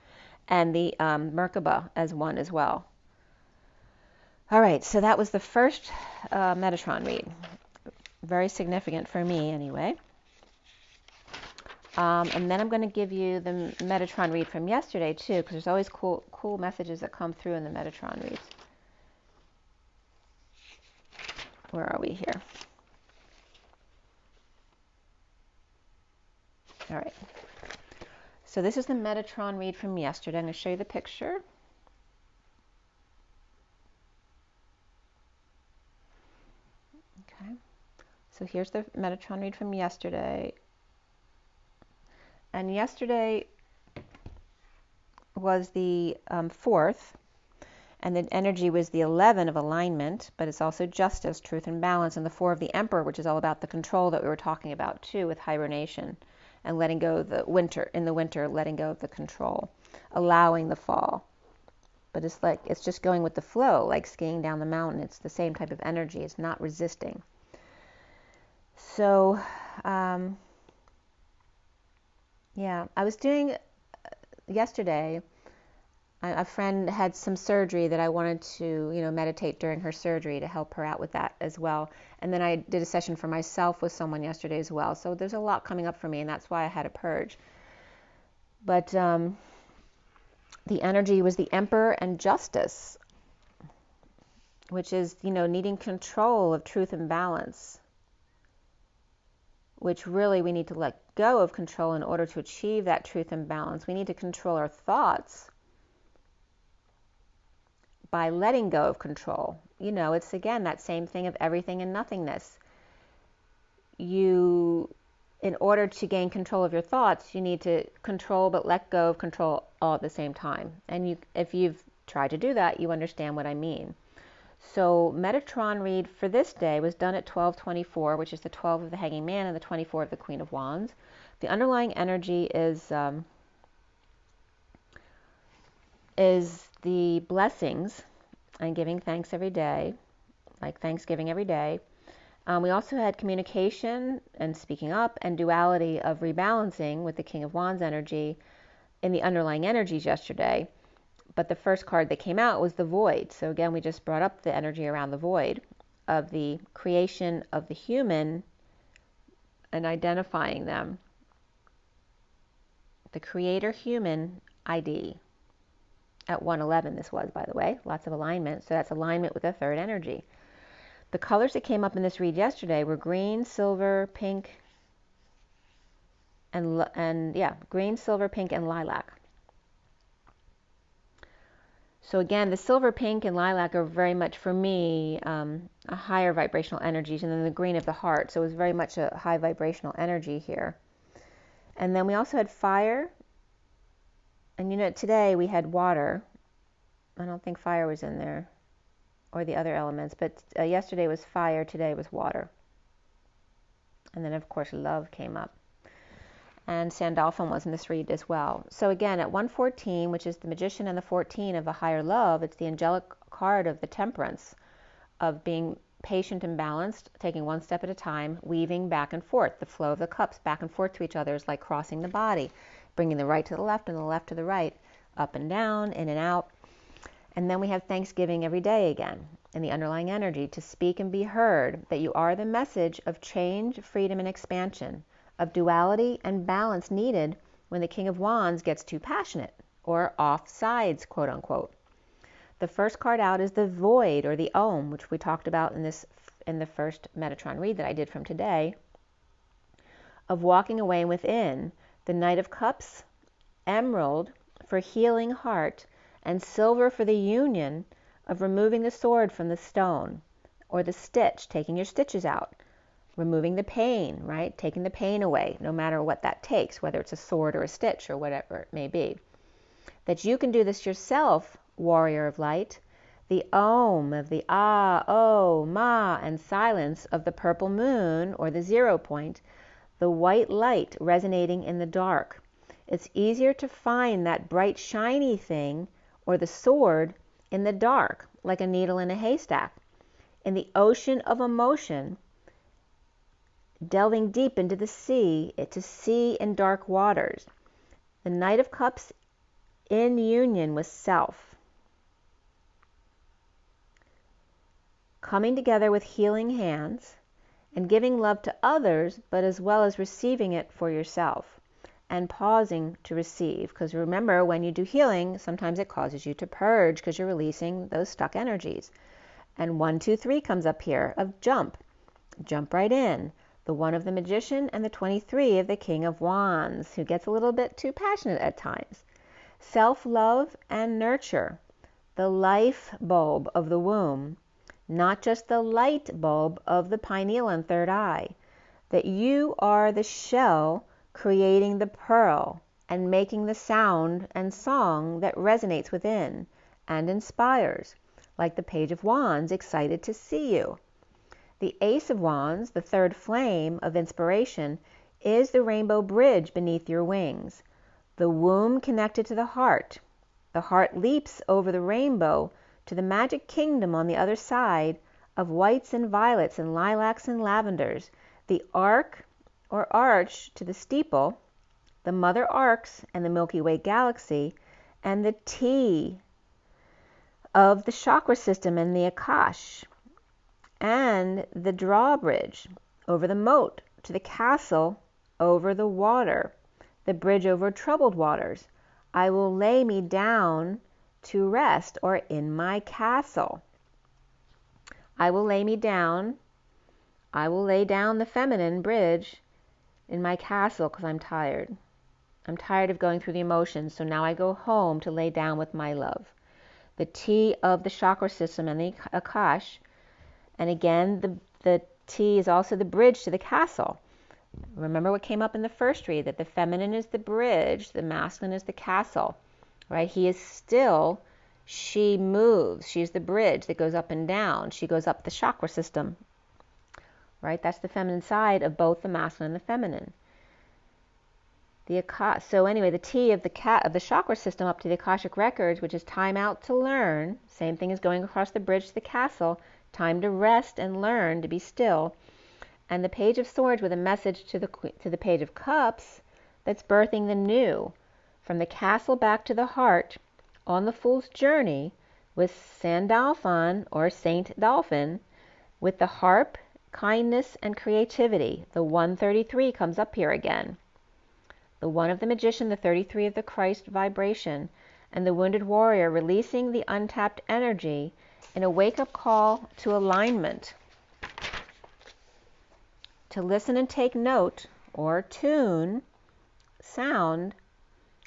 and the Merkaba as one as well. All right, so that was the first Metatron read. Very significant for me anyway. And then I'm going to give you the Metatron read from yesterday too, because there's always cool messages that come through in the Metatron reads. Where are we here? All right. So this is the Metatron read from yesterday. I'm going to show you the picture. Okay. So here's the Metatron read from yesterday. And yesterday was the 4th. And the energy was the 11 of alignment, but it's also justice, truth, and balance, and the 4 of the Emperor, which is all about the control that we were talking about too with hibernation and letting go of the winter, letting go of the control, allowing the fall. But it's like, it's just going with the flow, like skiing down the mountain. It's the same type of energy. It's not resisting. So, yeah, I was doing yesterday, a friend had some surgery that I wanted to, meditate during her surgery to help her out with that as well. And then I did a session for myself with someone yesterday as well. So there's a lot coming up for me, and that's why I had a purge. But the energy was the Emperor and justice, which is, needing control of truth and balance, which really we need to let go of control in order to achieve that truth and balance. We need to control our thoughts by letting go of control. It's again that same thing of everything and nothingness. In order to gain control of your thoughts, you need to control but let go of control all at the same time. And if you've tried to do that, you understand what I mean. So Metatron Read for this day was done at 12:24, which is the 12 of the Hanging Man and the 24 of the Queen of Wands. The underlying energy is the blessings and giving thanks every day, like Thanksgiving every day. We also had communication and speaking up and duality of rebalancing with the King of Wands energy in the underlying energies yesterday. But the first card that came out was the void. So again, we just brought up the energy around the void of the creation of the human and identifying them. The creator human ID. At 111 this was, by the way, lots of alignment. So that's alignment with the third energy. The colors that came up in this read yesterday were green, silver, pink, green, silver, pink, and lilac. So again, the silver, pink, and lilac are very much, for me, a higher vibrational energies, and then the green of the heart. So it was very much a high vibrational energy here. And then we also had fire. And today we had water. I don't think fire was in there, or the other elements, but yesterday was fire, today was water. And then of course love came up. And Sandalphon was in this read as well. So again, at 114, which is the Magician and the 14 of a higher love, it's the angelic card of the temperance, of being patient and balanced, taking one step at a time, weaving back and forth. The flow of the cups back and forth to each other is like crossing the body, bringing the right to the left and the left to the right, up and down, in and out. And then we have Thanksgiving every day again, in the underlying energy, to speak and be heard, that you are the message of change, freedom, and expansion, of duality and balance needed when the King of Wands gets too passionate, or off sides, quote unquote. The first card out is the void, or the Om, which we talked about in the first Metatron read that I did from today, of walking away within. The Knight of Cups, emerald for healing heart, and silver for the union of removing the sword from the stone, or the stitch, taking your stitches out, removing the pain, right? Taking the pain away, no matter what that takes, whether it's a sword or a stitch or whatever it may be. That you can do this yourself, warrior of light. The Om of the Ah, Oh, Ma, and silence of the purple moon, or the 0 point, the white light resonating in the dark. It's easier to find that bright shiny thing, or the sword, in the dark, like a needle in a haystack. In the ocean of emotion, delving deep into the sea, to see in dark waters. The Knight of Cups in union with self. Coming together with healing hands and giving love to others, but as well as receiving it for yourself and pausing to receive. Because remember, when you do healing, sometimes it causes you to purge because you're releasing those stuck energies. And 1, 2, 3 comes up here of jump. Jump right in. The 1 of the Magician and the 23 of the King of Wands, who gets a little bit too passionate at times. Self-love and nurture. The life bulb of the womb, not just the light bulb of the pineal and third eye. That you are the shell creating the pearl and making the sound and song that resonates within, and inspires, like the Page of Wands, excited to see you. The Ace of Wands, the third flame of inspiration, is the rainbow bridge beneath your wings, the womb connected to the heart. The heart leaps over the rainbow to the magic kingdom on the other side of whites and violets and lilacs and lavenders, the arc or arch to the steeple, the mother arcs and the Milky Way galaxy, and the T of the chakra system and the Akash, and the drawbridge over the moat to the castle over the water, the bridge over troubled waters. I will lay me down to rest, or in my castle. I will lay me down. I will lay down the feminine bridge in my castle because I'm tired. I'm tired of going through the emotions, so now I go home to lay down with my love. The T of the chakra system and the Akash. And again, the T is also the bridge to the castle. Remember what came up in the first read, that the feminine is the bridge, the masculine is the castle, right? He is still, she moves. She's the bridge that goes up and down. She goes up the chakra system, right? That's the feminine side of both the masculine and the feminine. So anyway, the T of the chakra system up to the Akashic records, which is time out to learn. Same thing as going across the bridge to the castle. Time to rest and learn to be still. And the Page of Swords with a message to the Page of Cups that's birthing the new. From the castle back to the heart, on the Fool's Journey with Sandalphon or Saint Dolphin, with the harp, kindness, and creativity. The 133 comes up here again. The 1 of the Magician, the 33 of the Christ vibration, and the Wounded Warrior releasing the untapped energy in a wake-up call to alignment. To listen and take note, or tune, sound,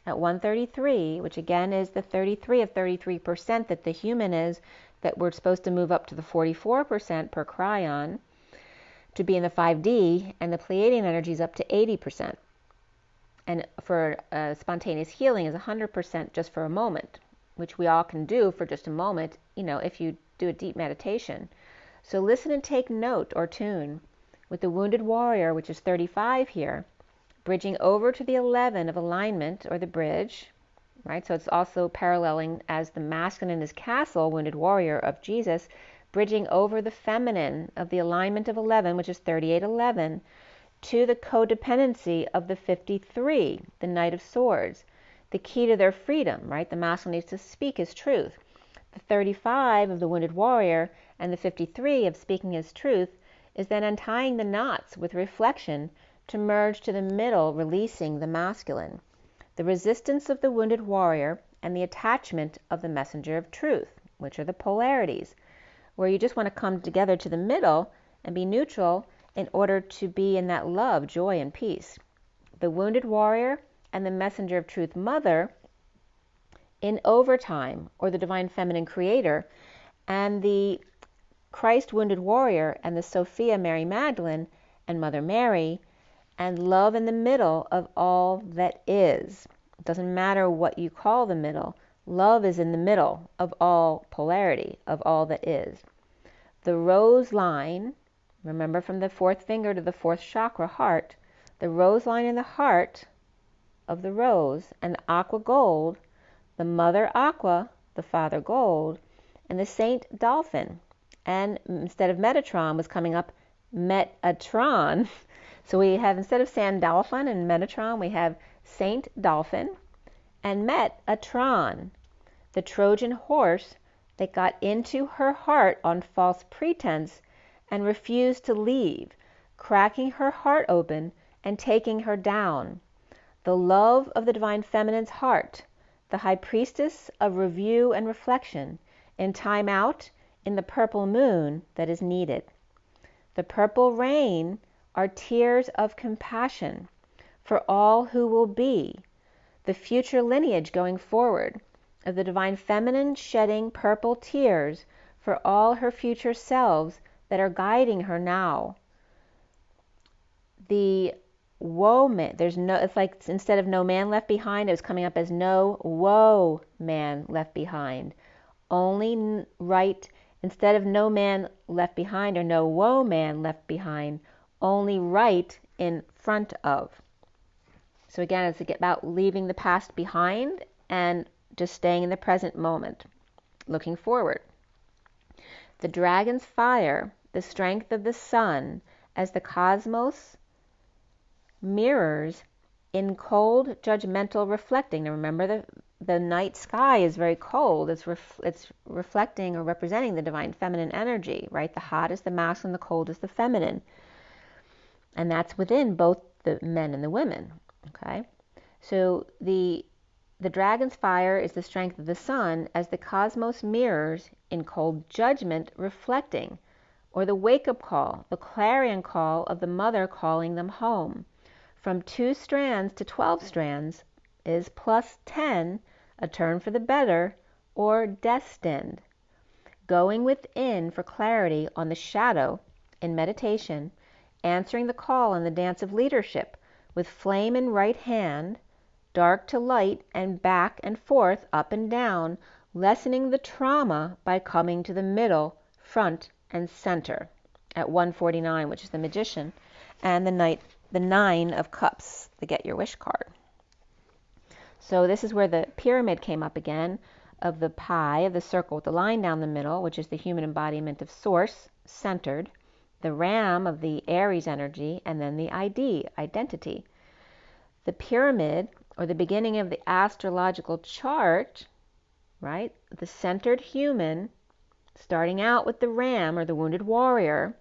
at 133, which again is the 33 of 33% that the human is, that we're supposed to move up to the 44% per cryon, to be in the 5D, and the Pleiadian energy is up to 80%. And for spontaneous healing is 100% just for a moment, which we all can do for just a moment, if you do a deep meditation. So listen and take note, or tune, with the Wounded Warrior, which is 35 here, bridging over to the 11 of alignment, or the bridge, right? So it's also paralleling as the masculine is castle, Wounded Warrior of Jesus, bridging over the feminine of the alignment of 11, which is 3811, to the codependency of the 53, the Knight of Swords, the key to their freedom, right? The masculine needs to speak his truth. The 35 of the Wounded Warrior and the 53 of speaking his truth is then untying the knots with reflection to merge to the middle, releasing the masculine. The resistance of the Wounded Warrior and the attachment of the Messenger of Truth, which are the polarities, where you just want to come together to the middle and be neutral in order to be in that love, joy, and peace. The Wounded Warrior and the Messenger of Truth Mother in overtime, or the Divine Feminine Creator, and the Christ Wounded Warrior and the Sophia Mary Magdalene and Mother Mary, and love in the middle of all that is. It doesn't matter what you call the middle. Love is in the middle of all polarity, of all that is. The rose line, remember from the 4th finger to the 4th chakra, heart, the rose line in the heart of the rose, and the aqua gold, the mother aqua, the father gold, and the Saint Dolphin. And instead of Metatron was coming up Metatron. So we have, instead of Sandalphon and Metatron, we have Saint Dolphin and Metatron, the Trojan horse that got into her heart on false pretense and refused to leave, cracking her heart open and taking her down. The love of the Divine Feminine's heart, the High Priestess of review and reflection, in time out, in the purple moon that is needed. The purple rain are tears of compassion for all who will be, the future lineage going forward, of the Divine Feminine shedding purple tears for all her future selves that are guiding her now. The woe man, it's like instead of no man left behind, it was coming up as no woe man left behind. only right, instead of no man left behind or no woe man left behind, only right in front of. So again, it's about leaving the past behind and just staying in the present moment, looking forward. The dragon's fire, the strength of the sun, as the cosmos mirrors in cold, judgmental reflecting. Now remember, the night sky is very cold. It's reflecting or representing the divine feminine energy, right? The hot is the masculine, the cold is the feminine. And that's within both the men and the women, okay? So the dragon's fire is the strength of the sun as the cosmos mirrors in cold judgment reflecting, or the wake-up call, the clarion call of the mother calling them home. From 2 strands to 12 strands is plus 10, a turn for the better, or destined. Going within for clarity on the shadow in meditation, answering the call in the dance of leadership with flame in right hand, dark to light and back and forth, up and down, lessening the trauma by coming to the middle, front, and center at 149, which is the magician, and the 9 of cups, the get your wish card. So this is where the pyramid came up again, of the pie, of the circle with the line down the middle, which is the human embodiment of source, centered, the ram of the Aries energy, and then the identity. The pyramid, or the beginning of the astrological chart, right? The centered human, starting out with the ram or the wounded warrior,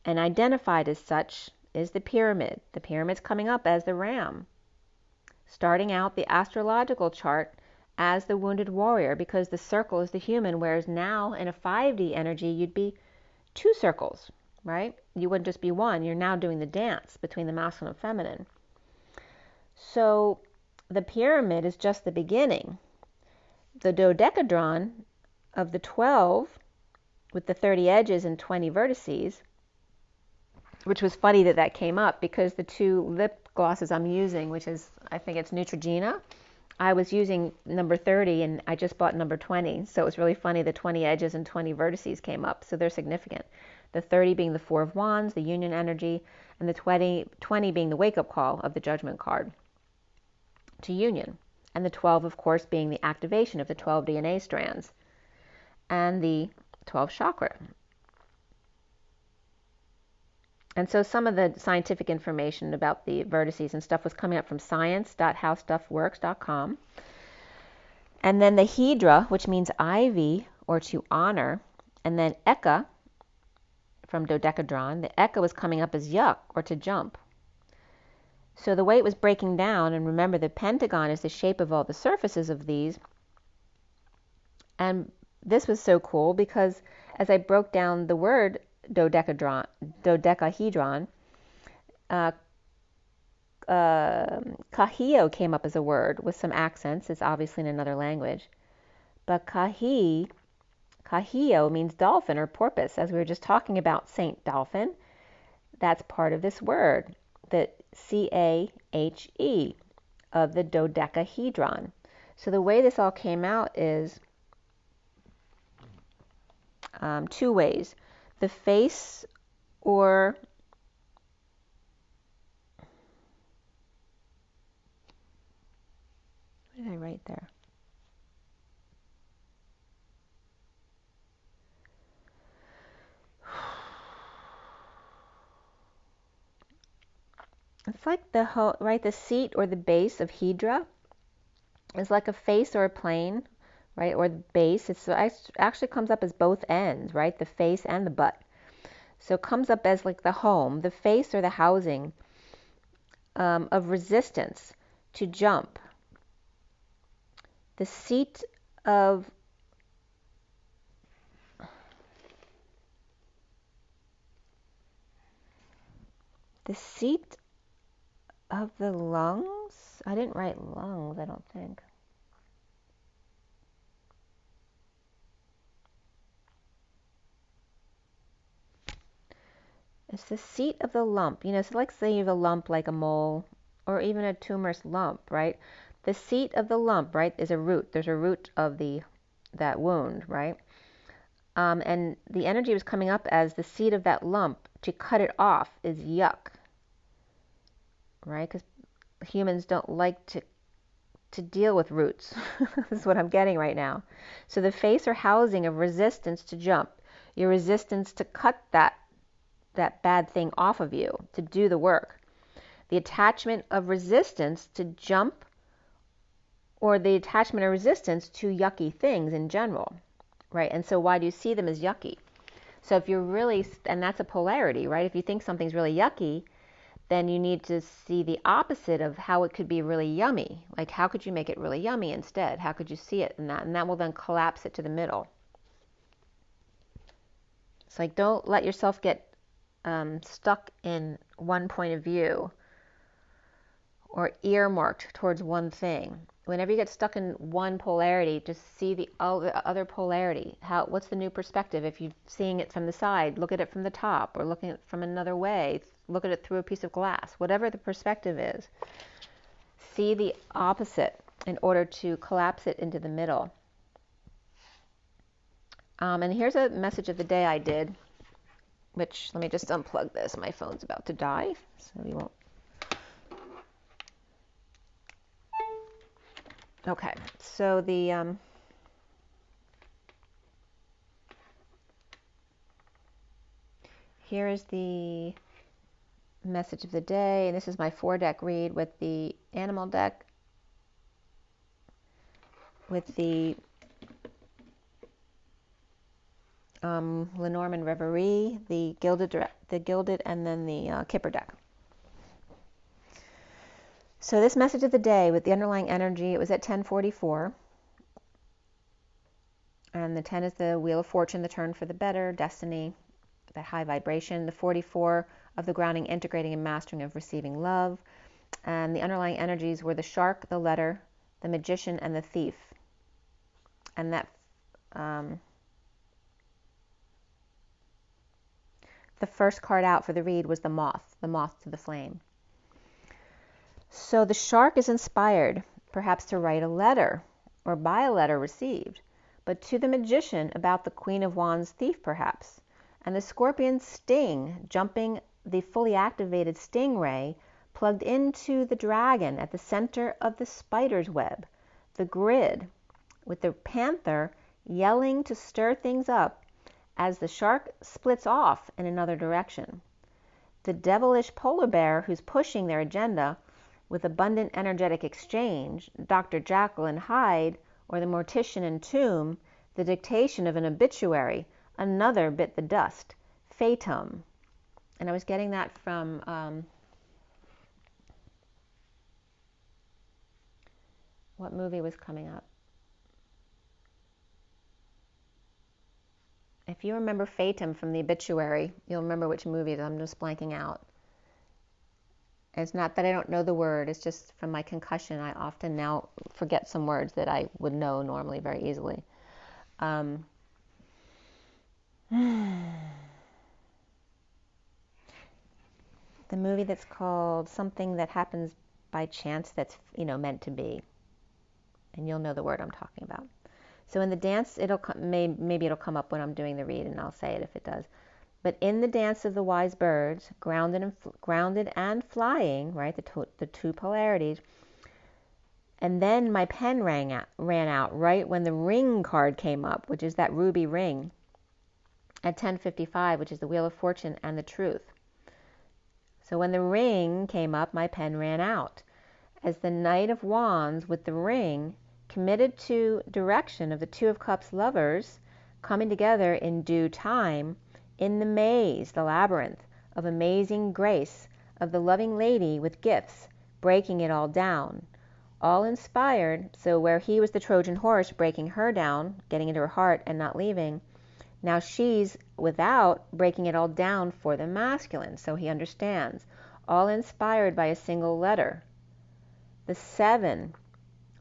and identified as such, is the pyramid. The pyramid's coming up as the ram, starting out the astrological chart as the wounded warrior, because the circle is the human, whereas now in a 5D energy, you'd be 2 circles, right? You wouldn't just be one. You're now doing the dance between the masculine and feminine. So the pyramid is just the beginning. The dodecahedron of the 12 with the 30 edges and 20 vertices, which was funny that came up because the 2 lip glosses I'm using, which is, I think it's Neutrogena, I was using number 30 and I just bought number 20. So it was really funny the 20 edges and 20 vertices came up. So they're significant. The 30 being the 4 of Wands, the union energy, and the 20 being the wake-up call of the judgment card to union. And the 12, of course, being the activation of the 12 DNA strands and the 12 chakra. And so some of the scientific information about the vertices and stuff was coming up from science.howstuffworks.com. And then the Hydra, which means ivy or to honor, and then Eka from dodecahedron. The Eka was coming up as yuck or to jump. So the way it was breaking down, and remember the pentagon is the shape of all the surfaces of these. And this was so cool because as I broke down the word dodecahedron, kahio came up as a word with some accents. It's obviously in another language. But kahio means dolphin or porpoise, as we were just talking about Saint Dolphin. That's part of this word, the CAHE of the dodecahedron. So the way this all came out is 2 ways. The face, or what did I write there? It's like the seat or the base of Hydra is like a face or a plane, right? Or the base. It actually comes up as both ends, right? The face and the butt. So it comes up as like the home, the face or the housing of resistance to jump. The seat of the lungs. I didn't write lungs, I don't think. It's the seat of the lump. So like say you have a lump like a mole or even a tumorous lump, right? The seat of the lump, right, is a root. There's a root of the that wound, right? And the energy was coming up as the seed of that lump. To cut it off is yuck, right? Because humans don't like to deal with roots. This is what I'm getting right now. So the face or housing of resistance to jump, your resistance to cut that bad thing off of you, to do the work. The attachment of resistance to jump, or the attachment of resistance to yucky things in general, right? And so why do you see them as yucky? So if you're really, and that's a polarity, right? If you think something's really yucky, then you need to see the opposite of how it could be really yummy. Like, how could you make it really yummy instead? How could you see it in that? And that will then collapse it to the middle. It's like, don't let yourself get stuck in one point of view or earmarked towards one thing. Whenever you get stuck in one polarity, just see the other polarity. What's the new perspective? If you're seeing it from the side, look at it from the top, or looking at it from another way. Look at it through a piece of glass. Whatever the perspective is, see the opposite in order to collapse it into the middle. And here's a message of the day I did, which, let me just unplug this. My phone's about to die, so we won't. Okay, so the here is the message of the day, and this is my 4-deck read with the animal deck, with the LENORMAND REVERIE, the gilded, and then the KIPPER deck. So this message of the day with the underlying energy, it was at 10:44. And the 10 is the wheel of fortune, the turn for the better, destiny, that high vibration. The 44 of the grounding, integrating, and mastering of receiving love. And the underlying energies were the shark, the letter, the magician, and the thief. And that the first card out for the read was the moth to the flame. So the shark is inspired, perhaps to write a letter or by a letter received, but to the magician about the Queen of Wands thief, perhaps. And the scorpion's sting, jumping the fully activated stingray, plugged into the dragon at the center of the spider's web. The grid, with the panther yelling to stir things up as the shark splits off in another direction. The devilish polar bear who's pushing their agenda with abundant energetic exchange, Dr. Jekyll and Hyde, or the mortician in Tomb, the dictation of an obituary, another bit the dust, fatum. And I was getting that from, what movie was coming up? If you remember fatum from the obituary, you'll remember which movie it is. I'm just blanking out. It's not that I don't know the word, it's just from my concussion, I often now forget some words that I would know normally very easily. The movie that's called Something That Happens by Chance That's, meant to be. And you'll know the word I'm talking about. So in the dance, maybe it'll come up when I'm doing the read, and I'll say it if it does. But in the dance of the wise birds, grounded and flying, right, the two polarities, and then my pen ran out right when the ring card came up, which is that ruby ring, at 10:55, which is the wheel of fortune and the truth. So when the ring came up, my pen ran out. As the Knight of Wands with the ring, committed to direction of the Two of Cups lovers, coming together in due time, in the maze, the labyrinth of amazing grace of the loving lady with gifts, breaking it all down, all inspired. So where he was the Trojan horse, breaking her down, getting into her heart and not leaving, now she's without, breaking it all down for the masculine. So he understands, all inspired by a single letter. The 7,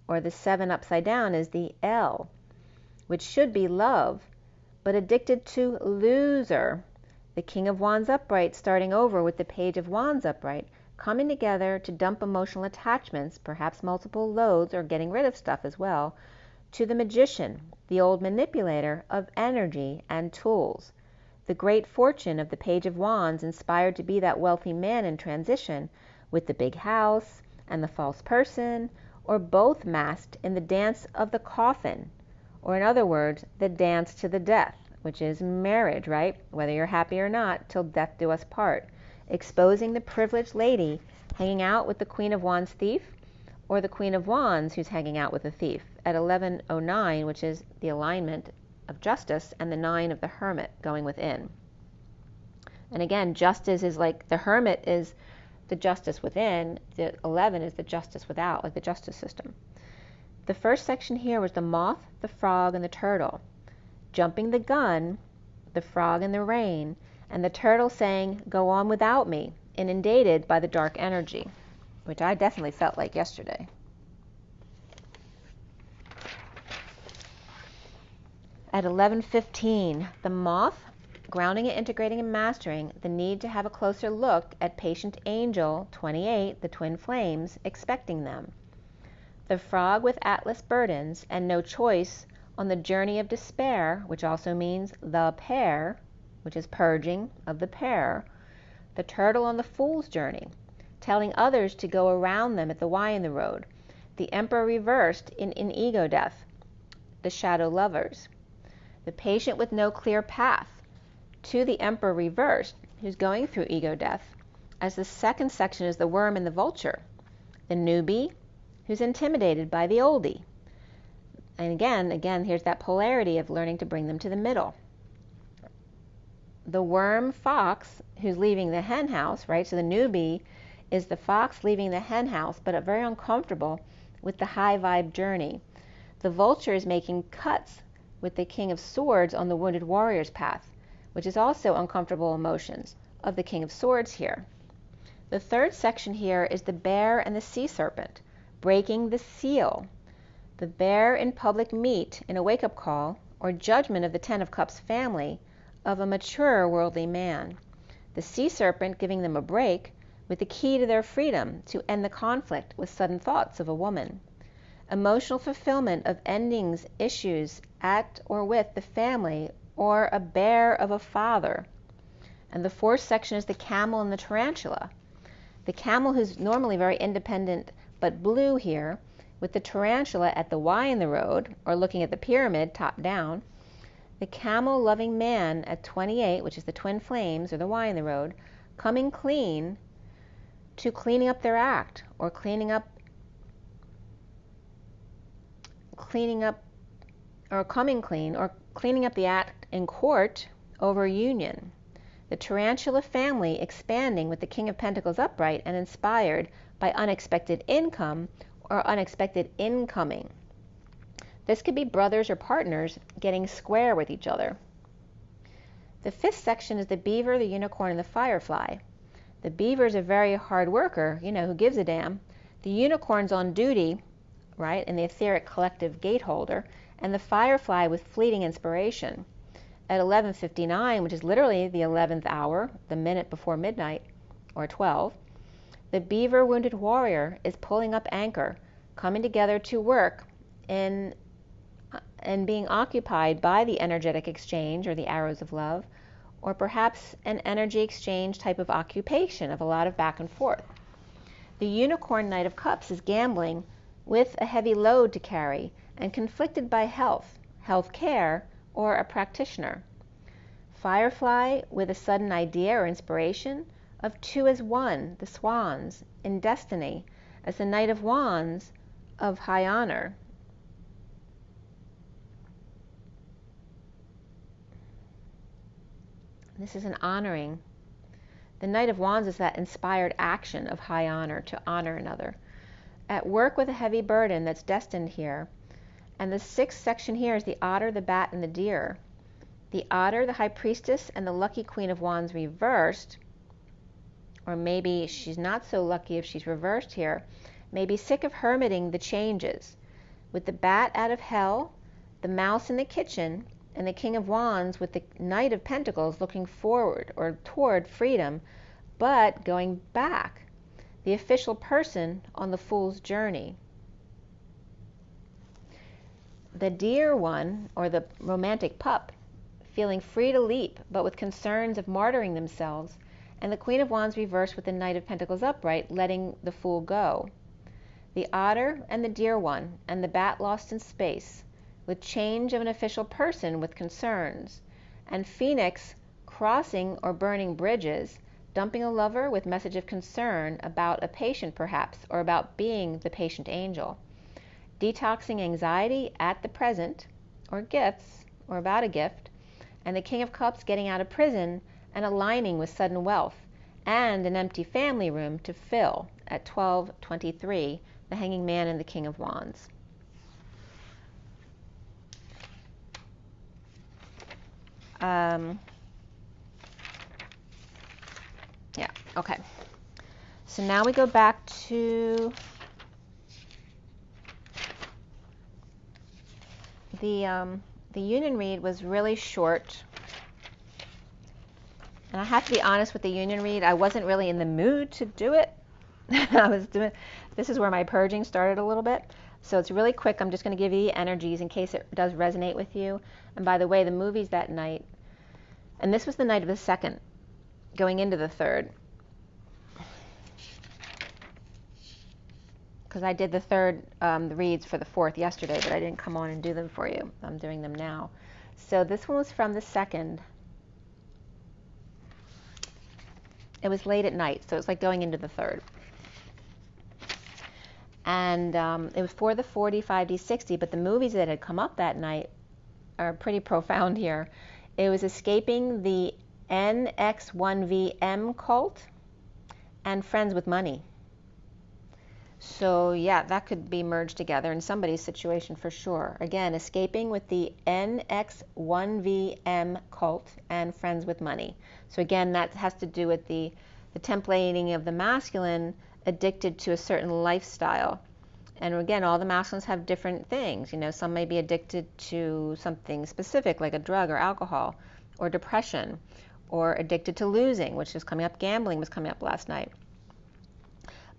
or the 7 upside down, is the L, which should be love, but addicted to loser. The King of Wands upright starting over with the Page of Wands upright, coming together to dump emotional attachments, perhaps multiple loads, or getting rid of stuff as well, to the magician, the old manipulator of energy and tools. The great fortune of the Page of Wands inspired to be that wealthy man in transition, with the big house and the false person, or both masked in the dance of the coffin, or in other words, the dance to the death, which is marriage, right? Whether you're happy or not, till death do us part. Exposing the privileged lady hanging out with the Queen of Wands thief, or the Queen of Wands who's hanging out with a thief, at 1109, which is the alignment of justice, and the 9 of the hermit going within. And again, justice is like, the hermit is the justice within, the 11 is the justice without, like the justice system. The first section here was the moth, the frog, and the turtle. Jumping the gun, the frog in the rain, and the turtle saying, "Go on without me," inundated by the dark energy, which I definitely felt like yesterday. At 11:15, the moth, grounding and integrating and mastering the need to have a closer look at patient angel 28, the twin flames, expecting them. The frog with atlas burdens and no choice on the journey of despair, which also means the pair, which is purging of the pair. The turtle on the fool's journey, telling others to go around them at the Y in the road. The emperor reversed in ego death, the shadow lovers. The patient with no clear path, to the emperor reversed, who's going through ego death, as the second section is the worm and the vulture. The newbie, who's intimidated by the oldie. And again, here's that polarity of learning to bring them to the middle. The worm fox, who's leaving the hen house, right? So the newbie is the fox leaving the hen house, but very uncomfortable with the high vibe journey. The vulture is making cuts with the King of Swords on the wounded warrior's path, which is also uncomfortable emotions of the King of Swords here. The third section here is the bear and the sea serpent, breaking the seal. The bear in public meet in a wake-up call or judgment of the Ten of Cups family of a mature worldly man. The sea serpent giving them a break with the key to their freedom to end the conflict with sudden thoughts of a woman. Emotional fulfillment of endings, issues at or with the family, or a bear of a father. And the fourth section is the camel and the tarantula. The camel, who's normally very independent but blue here, with the tarantula at the Y in the road, or looking at the pyramid top down. The camel loving man at 28, which is the twin flames, or the Y in the road, coming clean to cleaning up their act, or cleaning up, or coming clean, or cleaning up the act in court over union. The tarantula family expanding with the King of Pentacles upright and inspired by unexpected income or unexpected incoming. This could be brothers or partners getting square with each other. The fifth section is the beaver, the unicorn, and the firefly. The beaver is a very hard worker, who gives a damn. The unicorn's on duty, right, in the etheric collective gateholder, and the firefly with fleeting inspiration. At 11:59, which is literally the 11th hour, the minute before midnight, or 12, the beaver wounded warrior is pulling up anchor, coming together to work and being occupied by the energetic exchange or the arrows of love, or perhaps an energy exchange type of occupation of a lot of back and forth. The unicorn Knight of Cups is gambling with a heavy load to carry and conflicted by health care, or a practitioner. Firefly with a sudden idea or inspiration of two as one, the swans, in destiny, as the Knight of Wands of high honor. This is an honoring. The Knight of Wands is that inspired action of high honor, to honor another. At work with a heavy burden that's destined here. And the sixth section here is the otter, the bat, and the deer. The otter, the high priestess, and the lucky Queen of Wands reversed, or maybe she's not so lucky if she's reversed here, may be sick of hermiting the changes. With the bat out of hell, the mouse in the kitchen, and the King of Wands with the Knight of Pentacles looking forward or toward freedom, but going back. The official person on the fool's journey. The dear one, or the romantic pup, feeling free to leap, but with concerns of martyring themselves, and the Queen of Wands reversed with the Knight of Pentacles upright, letting the Fool go. The otter and the dear one, and the bat lost in space, with change of an official person with concerns, and Phoenix crossing or burning bridges, dumping a lover with message of concern about a patient perhaps, or about being the patient angel. Detoxing anxiety at the present, or gifts, or about a gift, and the King of Cups getting out of prison and aligning with sudden wealth, and an empty family room to fill at 12:23, the Hanging Man and the King of Wands. Yeah, okay. So now we go back to the union read was really short. And I have to be honest with the union read, I wasn't really in the mood to do it. This is where my purging started a little bit. So it's really quick. I'm just going to give you the energies in case it does resonate with you. And by the way, the movies that night, and this was the night of the 2nd, going into the 3rd. Because I did the 3rd, the reads for the 4th yesterday, but I didn't come on and do them for you. I'm doing them now. So this one was from the 2nd. It was late at night, so it's like going into the 3rd. And it was for the 40, 5D, 60, but the movies that had come up that night are pretty profound here. It was Escaping the NX1VM Cult and Friends with Money. So yeah, that could be merged together in somebody's situation for sure. Again, escaping with the NX1VM Cult and Friends with Money. So again, that has to do with the templating of the masculine addicted to a certain lifestyle. And again, all the masculines have different things. You know, some may be addicted to something specific like a drug or alcohol or depression, or addicted to losing, which is coming up. Gambling was coming up last night.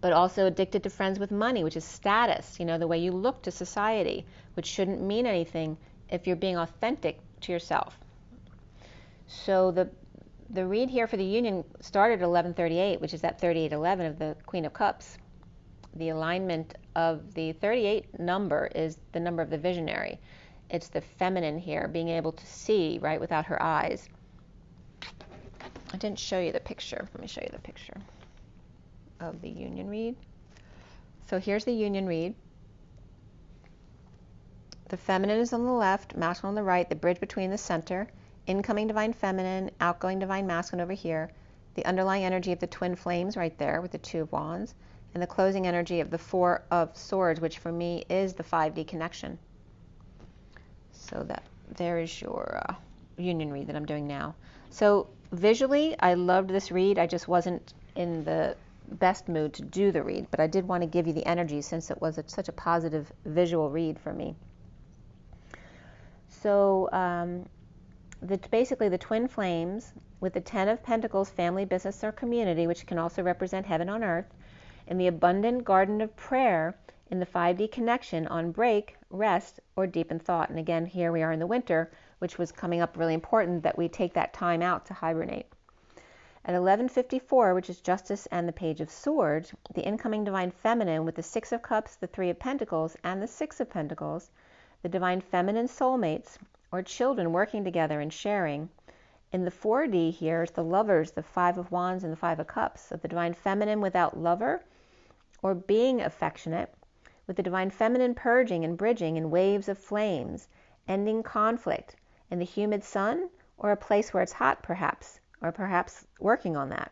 But also addicted to friends with money, which is status, you know, the way you look to society, which shouldn't mean anything if you're being authentic to yourself. So the read here for the union started at 11:38, which is that 38:11 of the Queen of Cups. The alignment of the 38 number is the number of the visionary. It's the feminine here, being able to see, right, without her eyes. I didn't show you the picture. Let me show you the picture of the union read. So here's the union read. The feminine is on the left, masculine on the right, the bridge between the center, incoming divine feminine, outgoing divine masculine over here, the underlying energy of the twin flames right there with the 2 of Wands, and the closing energy of the 4 of Swords, which for me is the 5D connection. So that there is your union read that I'm doing now. So visually, I loved this read. I just wasn't in the best mood to do the read, but I did want to give you the energy since it was such a positive visual read for me. So basically the twin flames with the 10 of Pentacles, family, business, or community, which can also represent heaven on earth, in the abundant garden of prayer in the 5D connection on break, rest, or deepen thought. And again, here we are in the winter, which was coming up really important that we take that time out to hibernate. At 11:54, which is Justice and the Page of Swords, the incoming Divine Feminine with the 6 of Cups, the 3 of Pentacles, and the 6 of Pentacles, the Divine Feminine soulmates, or children working together and sharing. In the 4D here is the lovers, the 5 of Wands and the 5 of Cups, of the Divine Feminine without lover, or being affectionate, with the Divine Feminine purging and bridging in waves of flames, ending conflict, in the humid sun, or a place where it's hot perhaps, or perhaps working on that.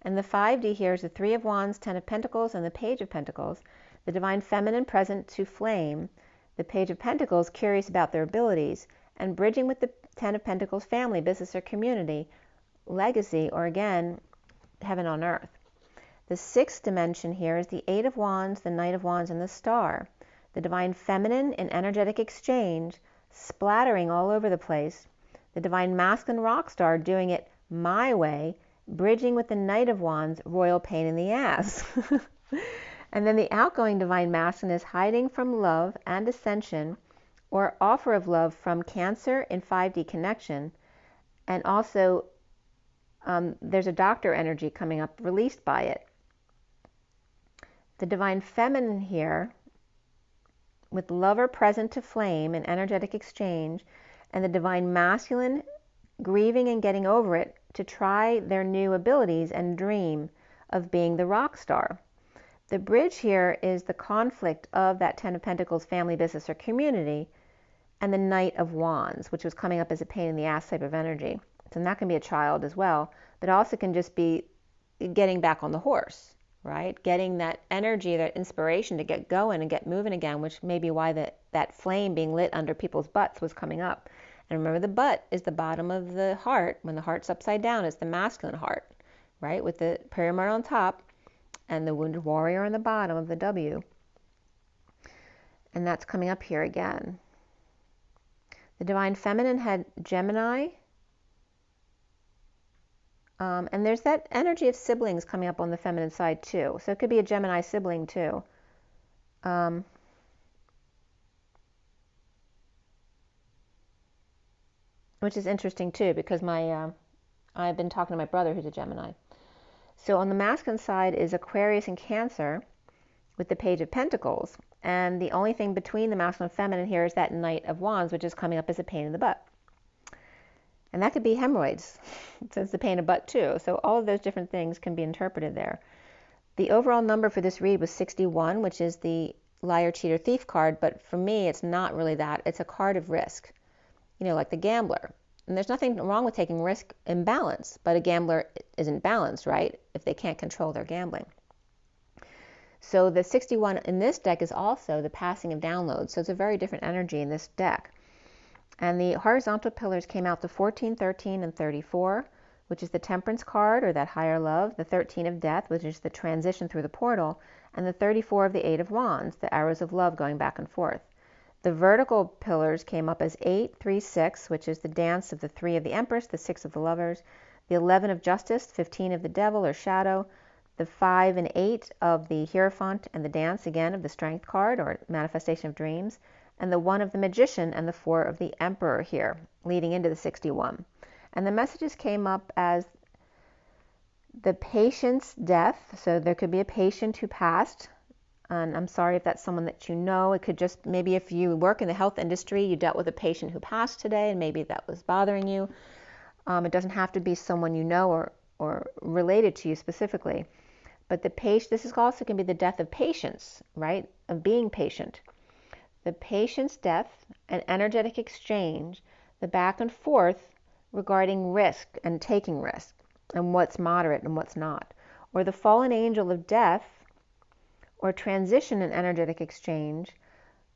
And the 5D here is the 3 of Wands, 10 of Pentacles, and the Page of Pentacles, the Divine Feminine present to flame, the Page of Pentacles curious about their abilities, and bridging with the 10 of Pentacles family, business, or community, legacy, or again, heaven on earth. The 6th dimension here is the 8 of Wands, the Knight of Wands, and the Star, the Divine Feminine in energetic exchange, splattering all over the place, the Divine Masculine rock star doing it my way, bridging with the Knight of Wands, royal pain in the ass. And then the outgoing Divine Masculine is hiding from love and ascension or offer of love from Cancer in 5D connection. And also, there's a doctor energy coming up released by it. The divine feminine here, with lover present to flame and energetic exchange, and the divine masculine grieving and getting over it to try their new abilities and dream of being the rock star. The bridge here is the conflict of that Ten of Pentacles family, business, or community, and the Knight of Wands, which was coming up as a pain in the ass type of energy. So that can be a child as well, but also can just be getting back on the horse, right? Getting that energy, that inspiration to get going and get moving again, which may be why that flame being lit under people's butts was coming up. And remember, the butt is the bottom of the heart. When the heart's upside down, it's the masculine heart, right? With the pyramid on top and the wounded warrior on the bottom of the W. And that's coming up here again. The divine feminine had Gemini. And there's that energy of siblings coming up on the feminine side too. So it could be a Gemini sibling too. Which is interesting too, because I've been talking to my brother who's a Gemini. So on the masculine side is Aquarius and Cancer with the Page of Pentacles. And the only thing between the masculine and feminine here is that Knight of Wands, which is coming up as a pain in the butt. And that could be hemorrhoids, so it's a pain in the butt too. So all of those different things can be interpreted there. The overall number for this read was 61, which is the liar, cheater, thief card. But for me, it's not really that. It's a card of risk, like the gambler. And there's nothing wrong with taking risk in balance, but a gambler isn't balanced, right, if they can't control their gambling. So the 61 in this deck is also the passing of downloads. So it's a very different energy in this deck. And the horizontal pillars came out to 14, 13, and 34, which is the Temperance card, or that higher love, the 13 of Death, which is the transition through the portal, and the 34 of the Eight of Wands, the arrows of love going back and forth. The vertical pillars came up as 8, 3, 6, which is the dance of the 3 of the Empress, the 6 of the Lovers, the 11 of Justice, 15 of the Devil or Shadow, the 5 and 8 of the Hierophant, and the dance again of the Strength card, or manifestation of dreams, and the 1 of the Magician, and the 4 of the Emperor here, leading into the 61. And the messages came up as the patient's death. So there could be a patient who passed. And I'm sorry if that's someone that you know. It could just, maybe if you work in the health industry, you dealt with a patient who passed today, and maybe that was bothering you. It doesn't have to be someone you know or related to you specifically. But the patient, this is also can be the death of patience, right? Of being patient. The patient's death, an energetic exchange, the back and forth regarding risk and taking risk, and what's moderate and what's not. Or the fallen angel of death, or transition and energetic exchange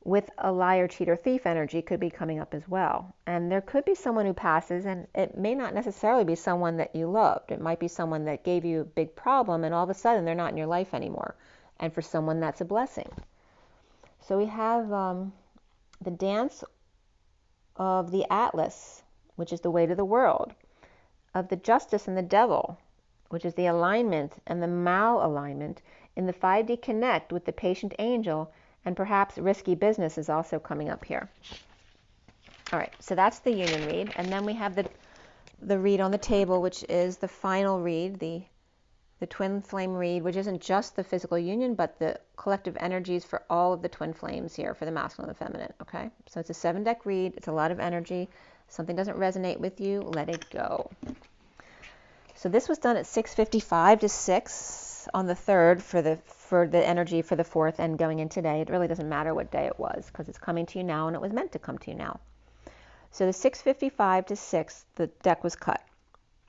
with a liar, cheater, thief energy could be coming up as well. And there could be someone who passes, and it may not necessarily be someone that you loved. It might be someone that gave you a big problem, and all of a sudden they're not in your life anymore. And for someone, that's a blessing. So we have the dance of the Atlas, which is the weight of the world, of the Justice and the Devil, which is the alignment and the malalignment, in the 5D connect with the patient angel, and perhaps risky business is also coming up here. All right, so that's the union read. And then we have the read on the table, which is the final read, the twin flame read, which isn't just the physical union, but the collective energies for all of the twin flames here for the masculine and the feminine, okay? So it's a 7-deck read. It's a lot of energy. If something doesn't resonate with you, let it go. So this was done at 6:55 to 6 on the 3rd for the energy for the 4th and going in today. It really doesn't matter what day it was, because it's coming to you now, and it was meant to come to you now. So the 6:55 to 6, the deck was cut,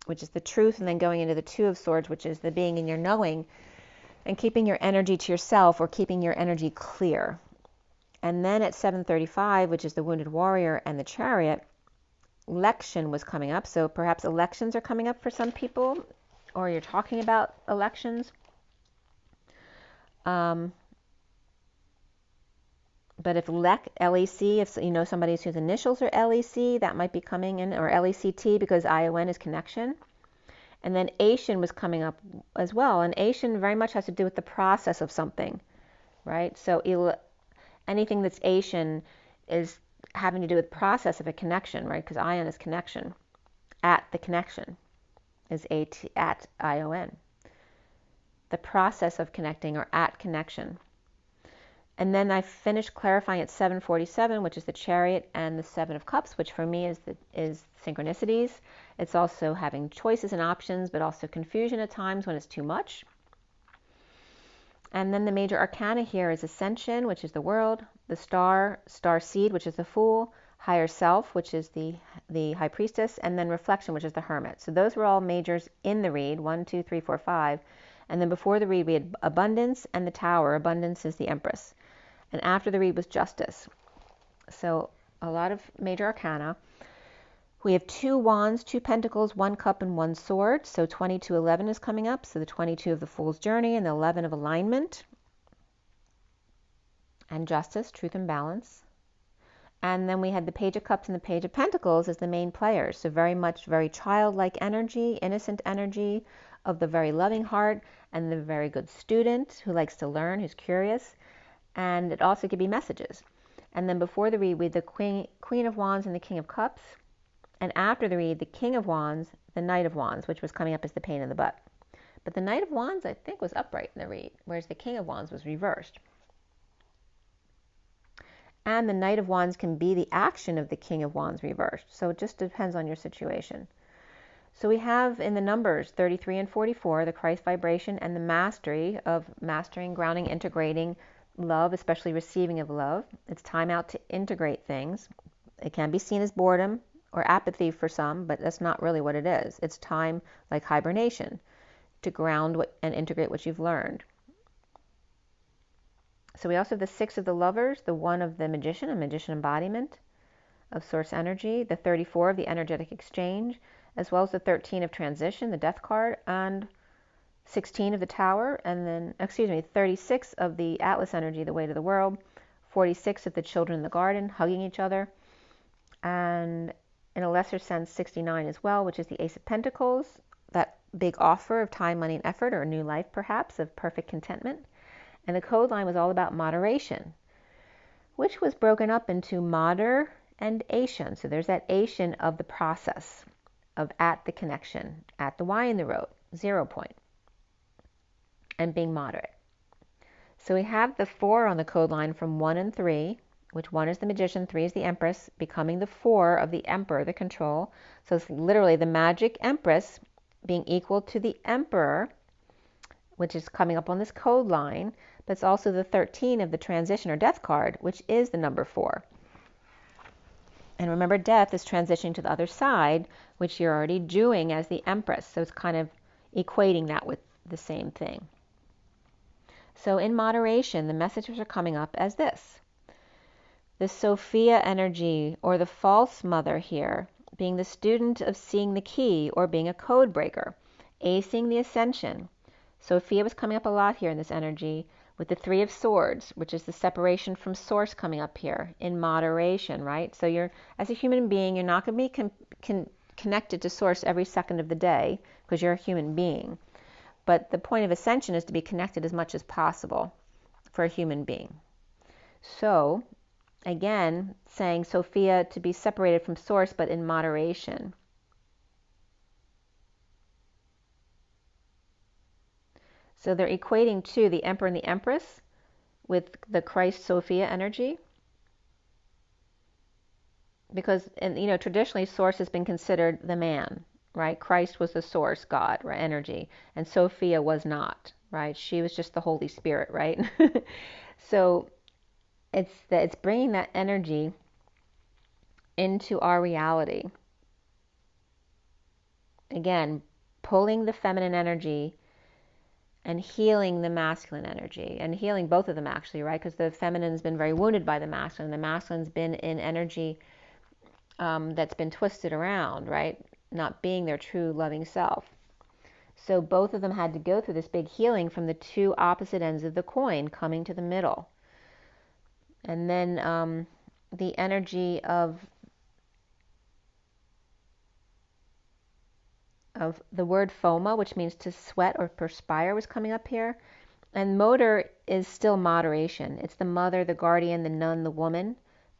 which is the truth, and then going into the 2 of Swords, which is the being in your knowing and keeping your energy to yourself, or keeping your energy clear. And then at 7:35, which is the Wounded Warrior and the Chariot, election was coming up. So perhaps elections are coming up for some people, or you're talking about elections. But if LEC, if you know somebody whose initials are LEC, that might be coming in, or LECT, because ION is connection. And then Asian was coming up as well. And Asian very much has to do with the process of something, right? So anything that's Asian is having to do with process of a connection, right? Because ion is connection. At the connection is at ION. The process of connecting, or at connection. And then I finished clarifying at 747, which is the Chariot, and the Seven of Cups, which for me is synchronicities. It's also having choices and options, but also confusion at times when it's too much. And then the major arcana here is Ascension, which is the world, the Starseed, which is the Fool, Higher Self, which is the High Priestess, and then Reflection, which is the Hermit. So those were all majors in the read, 1, 2, 3, 4, 5. And then before the read, we had Abundance and the Tower. Abundance is the Empress. And after the read was Justice. So a lot of major arcana. We have 2 wands, 2 pentacles, 1 cup, and 1 sword. So 2211 is coming up. So the 22 of the Fool's Journey and the 11 of Alignment. And Justice, Truth and Balance. And then we had the Page of Cups and the Page of Pentacles as the main players. So very childlike energy, innocent energy of the very loving heart and the very good student who likes to learn, who's curious. And it also could be messages. And then before the read, we had the Queen of Wands and the King of Cups. And after the read, the King of Wands, the Knight of Wands, which was coming up as the pain in the butt. But the Knight of Wands, I think, was upright in the read, whereas the King of Wands was reversed. And the Knight of Wands can be the action of the King of Wands reversed. So it just depends on your situation. So we have in the numbers 33 and 44, the Christ vibration and the mastery of mastering, grounding, integrating love, especially receiving of love. It's time out to integrate things. It can be seen as boredom or apathy for some, but that's not really what it is. It's time, like hibernation, to ground and integrate what you've learned. So we also have the 6 of the Lovers, the 1 of the Magician, a Magician embodiment of Source energy, the 34 of the Energetic Exchange, as well as the 13 of Transition, the Death card, and 16 of the Tower, and then, 36 of the Atlas energy, the Weight of the World, 46 of the Children in the Garden, hugging each other, and in a lesser sense, 69 as well, which is the Ace of Pentacles, that big offer of time, money, and effort, or a new life, perhaps, of perfect contentment. And the code line was all about moderation, which was broken up into moder and ation. So there's that ation of the process of at the connection, at the Y in the road, 0 point, and being moderate. So we have the 4 on the code line from 1 and 3, which 1 is the Magician, 3 is the Empress, becoming the 4 of the Emperor, the control. So it's literally the magic Empress being equal to the Emperor, which is coming up on this code line, but it's also the 13 of the Transition or Death card, which is the number 4. And remember, death is transitioning to the other side, which you're already doing as the Empress. So it's kind of equating that with the same thing. So in moderation, the messages are coming up as this. The Sophia energy, or the false mother here, being the student of seeing the key or being a code breaker, acing the ascension. Sophia was coming up a lot here in this energy with the 3 of Swords, which is the separation from source coming up here in moderation, right? So you're, as a human being, you're not going to be connected to source every second of the day because you're a human being. But the point of ascension is to be connected as much as possible for a human being. So again, saying Sophia to be separated from source, but in moderation. So they're equating to the Emperor and the Empress with the Christ Sophia energy. Because, traditionally source has been considered the man, right? Christ was the source, God, right? Energy. And Sophia was not, right? She was just the Holy Spirit, right? So it's bringing that energy into our reality. Again, pulling the feminine energy and healing the masculine energy, and healing both of them actually, right? Because the feminine's been very wounded by the masculine. The masculine's been in energy that's been twisted around, right? Not being their true loving self. So both of them had to go through this big healing from the 2 opposite ends of the coin coming to the middle. And then the energy of the word phoma, which means to sweat or perspire, was coming up here. And motor is still moderation. It's the mother, the guardian, the nun, the woman,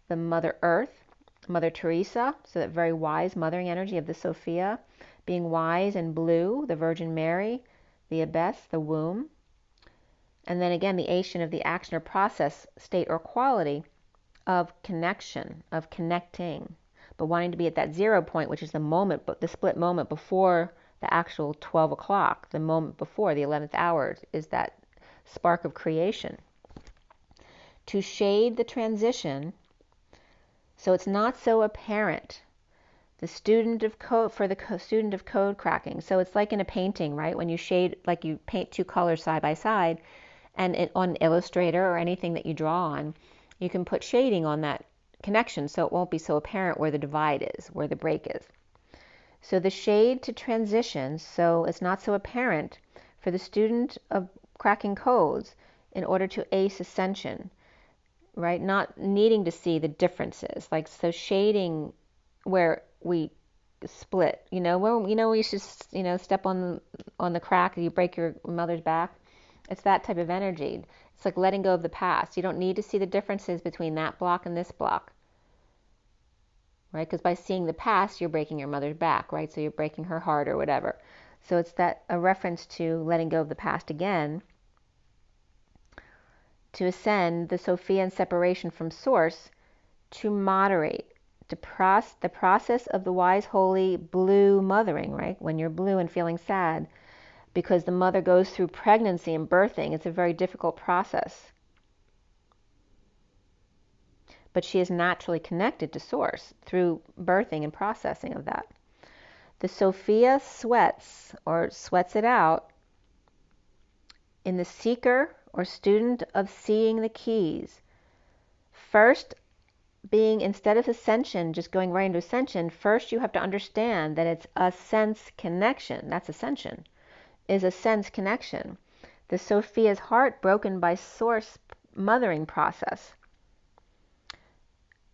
the Mother Earth. Mother Teresa, so that very wise mothering energy of the Sophia, being wise and blue, the Virgin Mary, the abbess, the womb. And then again, the Asian of the action or process, state or quality of connection, of connecting, but wanting to be at that 0 point, which is the moment, but the split moment before the actual 12 o'clock, the moment before the 11th hour is that spark of creation. To shade the transition so it's not so apparent. The student of code, for the student of code cracking. So it's like in a painting, right? When you shade, like you paint two colors side by side, and on Illustrator or anything that you draw on, you can put shading on that connection so it won't be so apparent where the divide is, where the break is. So the shade to transition, so it's not so apparent for the student of cracking codes in order to ace ascension, right? Not needing to see the differences, like so shading where we split, where you should, step on the crack and you break your mother's back. It's that type of energy. It's like letting go of the past. You don't need to see the differences between that block and this block, right? Because by seeing the past, you're breaking your mother's back, right? So you're breaking her heart or whatever. So it's that a reference to letting go of the past again. To ascend the Sophia and separation from source, to moderate the process of the wise, holy, blue mothering, right? When you're blue and feeling sad, because the mother goes through pregnancy and birthing. It's a very difficult process. But she is naturally connected to source through birthing and processing of that. The Sophia sweats, or sweats it out, in the seeker or student of seeing the keys. First, being, instead of ascension, just going right into ascension, first you have to understand that it's a sense connection. That's ascension, is a sense connection. The Sophia's heart broken by source mothering process.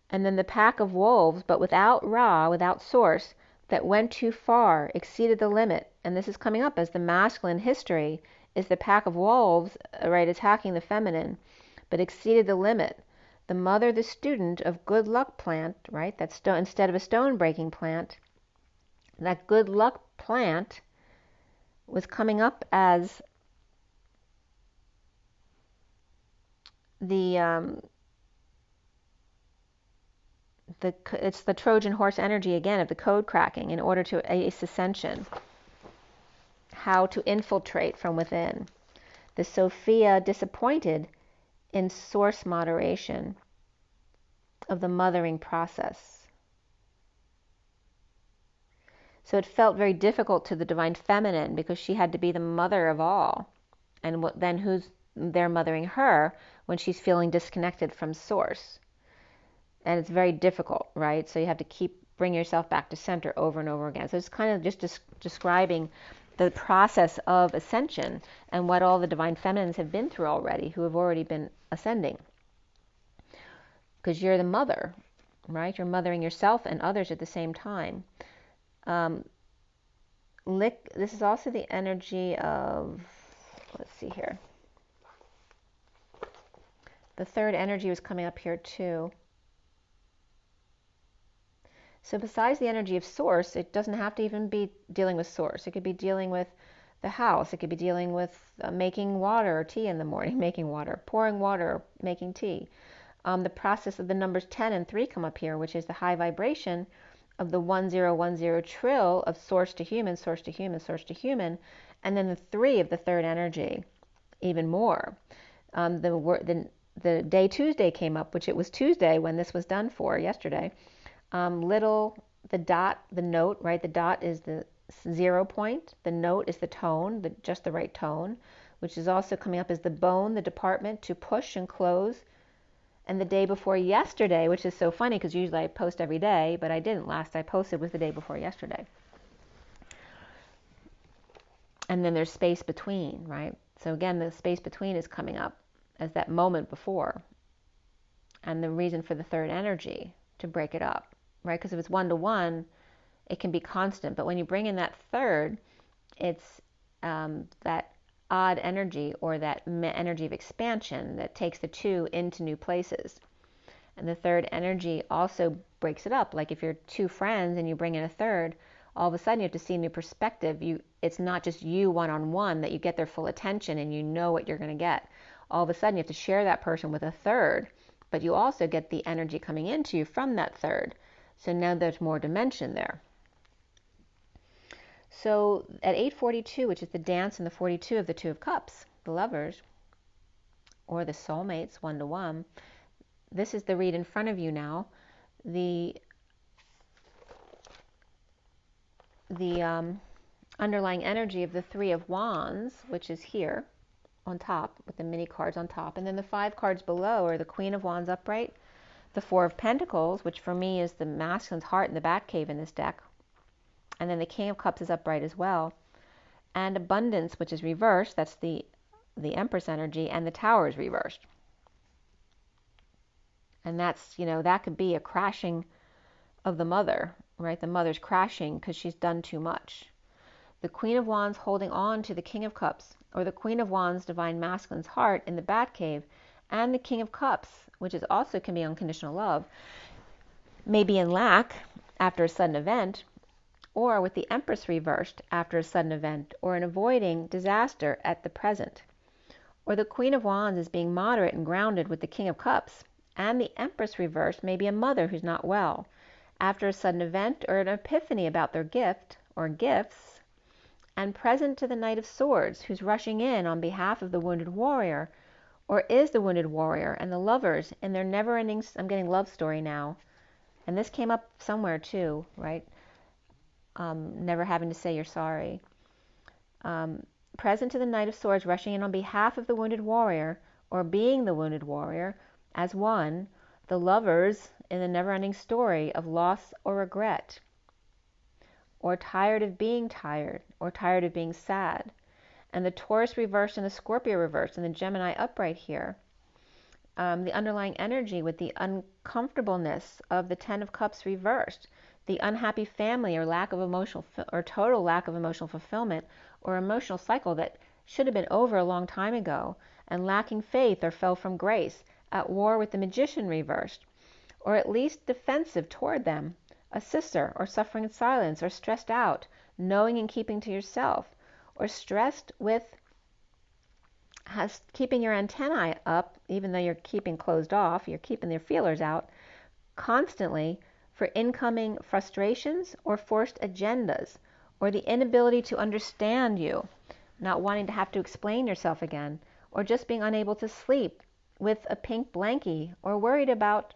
And then the pack of wolves, but without Ra, without source, that went too far, exceeded the limit. And this is coming up as the masculine history is the pack of wolves, right, attacking the feminine, but exceeded the limit. The mother, the student of good luck plant, right, that stone, instead of a stone breaking plant, that good luck plant was coming up as it's the Trojan horse energy again of the code cracking in order to ace ascension. How to infiltrate from within. The Sophia disappointed in source moderation of the mothering process. So it felt very difficult to the divine feminine because she had to be the mother of all. And then who's there mothering her when she's feeling disconnected from source? And it's very difficult, right? So you have to bring yourself back to center over and over again. So it's kind of just describing the process of ascension and what all the divine feminines have been through already, who have already been ascending. Because you're the mother, right? You're mothering yourself and others at the same time. This is also the energy of, let's see here. The third energy was coming up here too. So besides the energy of source, it doesn't have to even be dealing with source. It could be dealing with the house. It could be dealing with making water or tea in the morning, making water, pouring water, making tea. The process of the numbers 10 and 3 come up here, which is the high vibration of the 1010 trill of source to human, source to human, source to human, and then the 3 of the third energy, even more. The day Tuesday came up, which it was Tuesday when this was done for yesterday. The dot, the note, right? The dot is the 0 point. The note is the tone, just the right tone, which is also coming up as the bone, the department to push and close. And the day before yesterday, which is so funny because usually I post every day, but I didn't. Last I posted was the day before yesterday. And then there's space between, right? So again, the space between is coming up as that moment before. And the reason for the third energy to break it up, right? Because if it's 1-to-1, it can be constant. But when you bring in that third, it's that odd energy or that energy of expansion that takes the two into new places. And the third energy also breaks it up. Like if you're two friends and you bring in a third, all of a sudden you have to see a new perspective. It's not just you one-on-one that you get their full attention and you know what you're going to get. All of a sudden you have to share that person with a third, but you also get the energy coming into you from that third. So now there's more dimension there. So at 842, which is the dance in the 42 of the Two of Cups, the lovers, or the soulmates, one-to-one, this is the read in front of you now. The underlying energy of the Three of Wands, which is here on top with the mini cards on top, and then the 5 cards below are the Queen of Wands upright, the Four of Pentacles, which for me is the masculine's heart in the Batcave in this deck, and then the King of Cups is upright as well, and Abundance, which is reversed, that's the Empress energy, and the Tower is reversed. And that's, that could be a crashing of the mother, right? The mother's crashing because she's done too much. The Queen of Wands holding on to the King of Cups, or the Queen of Wands, divine masculine's heart in the Batcave, and the King of Cups, which is also can be unconditional love, may be in lack after a sudden event, or with the Empress reversed after a sudden event, or in avoiding disaster at the present. Or the Queen of Wands is being moderate and grounded with the King of Cups, and the Empress reversed may be a mother who's not well, after a sudden event or an epiphany about their gift or gifts, and present to the Knight of Swords, who's rushing in on behalf of the wounded warrior, or is the wounded warrior, and the lovers in their never-ending, I'm getting love story now, and this came up somewhere too, right? Never having to say you're sorry. Present to the Knight of Swords, rushing in on behalf of the wounded warrior, or being the wounded warrior, as one, the lovers in the never-ending story of loss or regret, or tired of being tired, or tired of being sad. And the Taurus reversed and the Scorpio reversed, and the Gemini upright here. The underlying energy with the uncomfortableness of the Ten of Cups reversed, the unhappy family or lack of emotional or total lack of emotional fulfillment, or emotional cycle that should have been over a long time ago, and lacking faith or fell from grace, at war with the Magician reversed, or at least defensive toward them, a sister, or suffering in silence, or stressed out, knowing and keeping to yourself, or stressed with keeping your antennae up, even though you're keeping closed off, you're keeping your feelers out, constantly for incoming frustrations or forced agendas, or the inability to understand you, not wanting to have to explain yourself again, or just being unable to sleep with a pink blankie, or worried about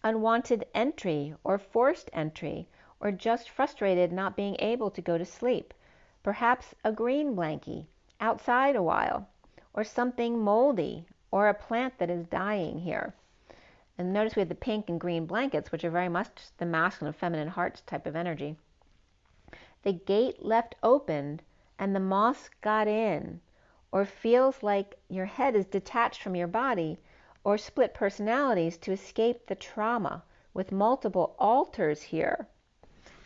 unwanted entry or forced entry, or just frustrated not being able to go to sleep. Perhaps a green blankie outside a while, or something moldy, or a plant that is dying here. And notice we have the pink and green blankets, which are very much the masculine and feminine hearts type of energy. The gate left opened and the moss got in, or feels like your head is detached from your body, or split personalities to escape the trauma, with multiple altars here.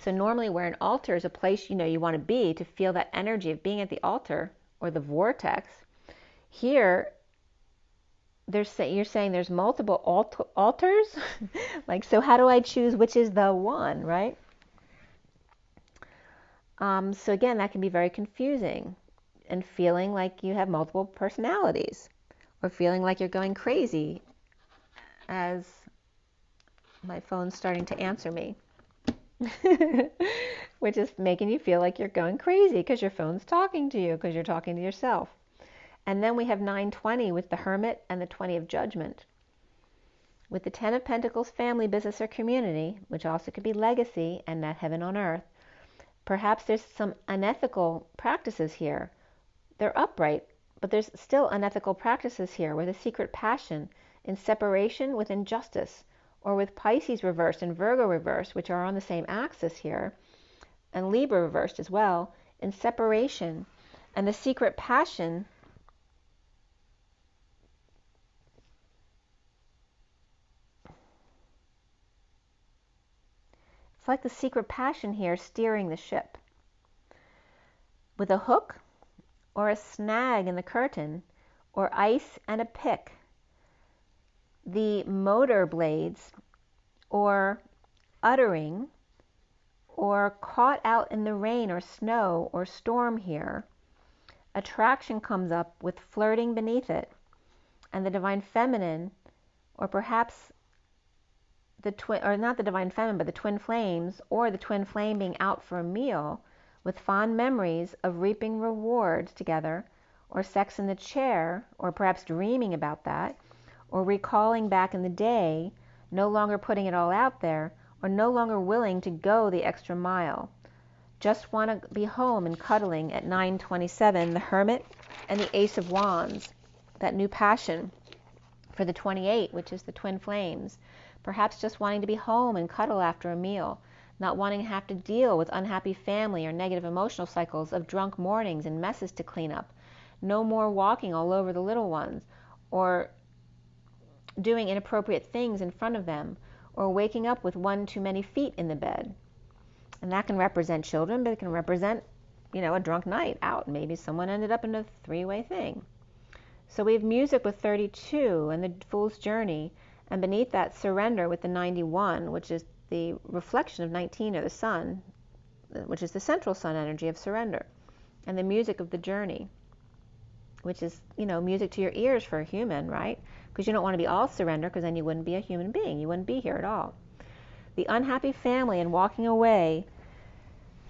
So normally where an altar is a place you want to be to feel that energy of being at the altar or the vortex. Here you're saying there's multiple altars. Like, so how do I choose which is the one, right? So again, that can be very confusing, and feeling like you have multiple personalities, or feeling like you're going crazy, as my phone's starting to answer me. Which is making you feel like you're going crazy because your phone's talking to you, because you're talking to yourself. And then we have 920 with the Hermit and the 20 of Judgment. With the 10 of Pentacles, family, business, or community, which also could be legacy and that heaven on earth. Perhaps there's some unethical practices here. They're upright, but there's still unethical practices here with a secret passion in separation with injustice, or with Pisces reversed and Virgo reversed, which are on the same axis here, and Libra reversed as well, in separation. And the secret passion it's like the secret passion here steering the ship. With a hook or a snag in the curtain, or ice and a pick. the motor blades, or uttering, or caught out in the rain or snow or storm here, attraction comes up with flirting beneath it, and the divine feminine, or perhaps the twin, or not the divine feminine, but the twin flames, or the twin flame being out for a meal with fond memories of reaping rewards together, or sex in the chair, or perhaps dreaming about that, or recalling back in the day, no longer putting it all out there, or no longer willing to go the extra mile. Just want to be home and cuddling at 9:27, the Hermit and the Ace of Wands, that new passion for the 28, which is the twin flames. Perhaps just wanting to be home and cuddle after a meal, not wanting to have to deal with unhappy family or negative emotional cycles of drunk mornings and messes to clean up. No more walking all over the little ones, or doing inappropriate things in front of them, or waking up with one too many feet in the bed. And that can represent children, but it can represent, a drunk night out. Maybe someone ended up in a three-way thing. So we have music with 32 and the Fool's Journey, and beneath that, surrender with the 91, which is the reflection of 19, or the sun, which is the central sun energy of surrender, and the music of the journey, which is, music to your ears for a human, right? Because you don't want to be all surrender, because then you wouldn't be a human being. You wouldn't be here at all. The unhappy family and walking away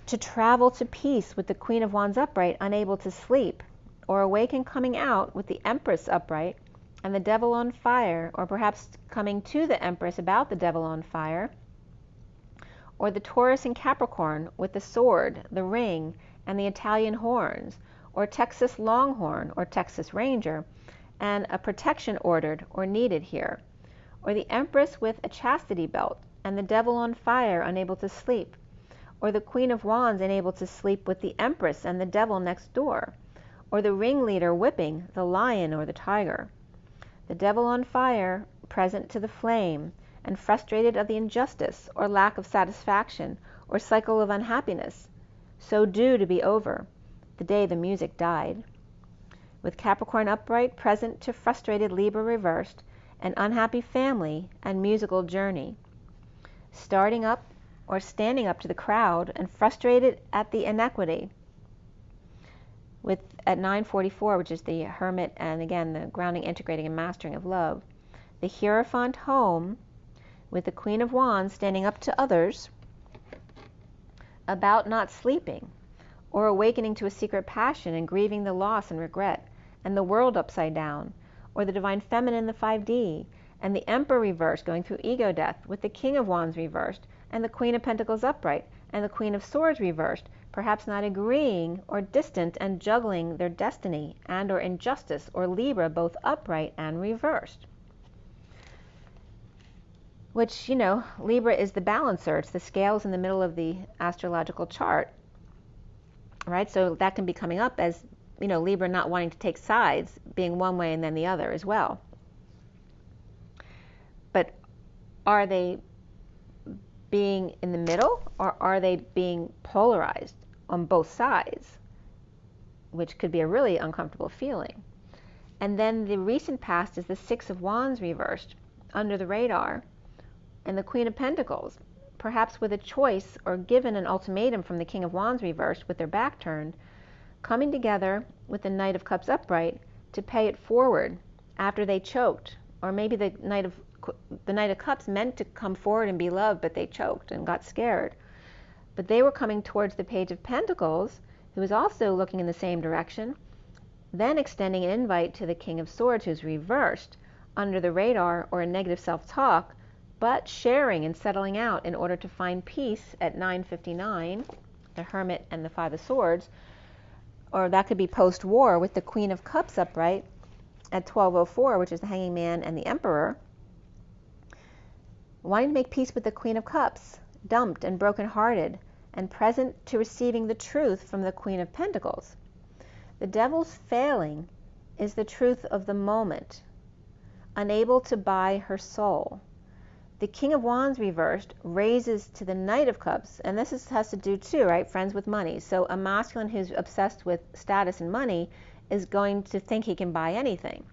to travel to peace with the Queen of Wands upright, unable to sleep, or awake and coming out with the Empress upright and the Devil on fire, or perhaps coming to the Empress about the Devil on fire, or the Taurus and Capricorn with the sword, the ring, and the Italian horns, or Texas Longhorn or Texas Ranger, and a protection ordered or needed here, or the Empress with a chastity belt and the Devil on fire, unable to sleep, or the Queen of Wands unable to sleep with the Empress and the Devil next door, or the ringleader whipping the lion or the tiger. The Devil on fire, present to the flame, and frustrated of the injustice or lack of satisfaction or cycle of unhappiness, so due to be over, the day the music died. With Capricorn upright, present to frustrated Libra reversed, an unhappy family and musical journey. Starting up or standing up to the crowd and frustrated at the inequity, with at 9:44, which is the Hermit, and again the grounding, integrating, and mastering of love. The Hierophant home, with the Queen of Wands standing up to others about not sleeping, or awakening to a secret passion and grieving the loss and regret, and the world upside down, or the Divine Feminine, the 5D, and the Emperor reversed, going through ego death, with the King of Wands reversed, and the Queen of Pentacles upright, and the Queen of Swords reversed, perhaps not agreeing or distant and juggling their destiny and or injustice, or Libra both upright and reversed. Which, Libra is the balancer. It's the scales in the middle of the astrological chart, right? So that can be coming up as, Libra not wanting to take sides, being one way and then the other as well. But are they being in the middle, or are they being polarized on both sides, which could be a really uncomfortable feeling? And then the recent past is the Six of Wands reversed, under the radar, and the Queen of Pentacles, perhaps with a choice or given an ultimatum from the King of Wands reversed with their back turned, coming together with the Knight of Cups upright to pay it forward after they choked, or maybe the Knight of Cups meant to come forward and be loved, but they choked and got scared. But they were coming towards the Page of Pentacles, who was also looking in the same direction, then extending an invite to the King of Swords, who's reversed, under the radar or a negative self-talk, but sharing and settling out in order to find peace at 9:59, the Hermit and the Five of Swords, or that could be post-war with the Queen of Cups upright at 12:04, which is the Hanging Man and the Emperor, wanting to make peace with the Queen of Cups, dumped and broken-hearted, and present to receiving the truth from the Queen of Pentacles. The Devil's failing is the truth of the moment, unable to buy her soul. The King of Wands reversed raises to the Knight of Cups, and this has to do too, right? Friends with money. So a masculine who's obsessed with status and money is going to think he can buy anything.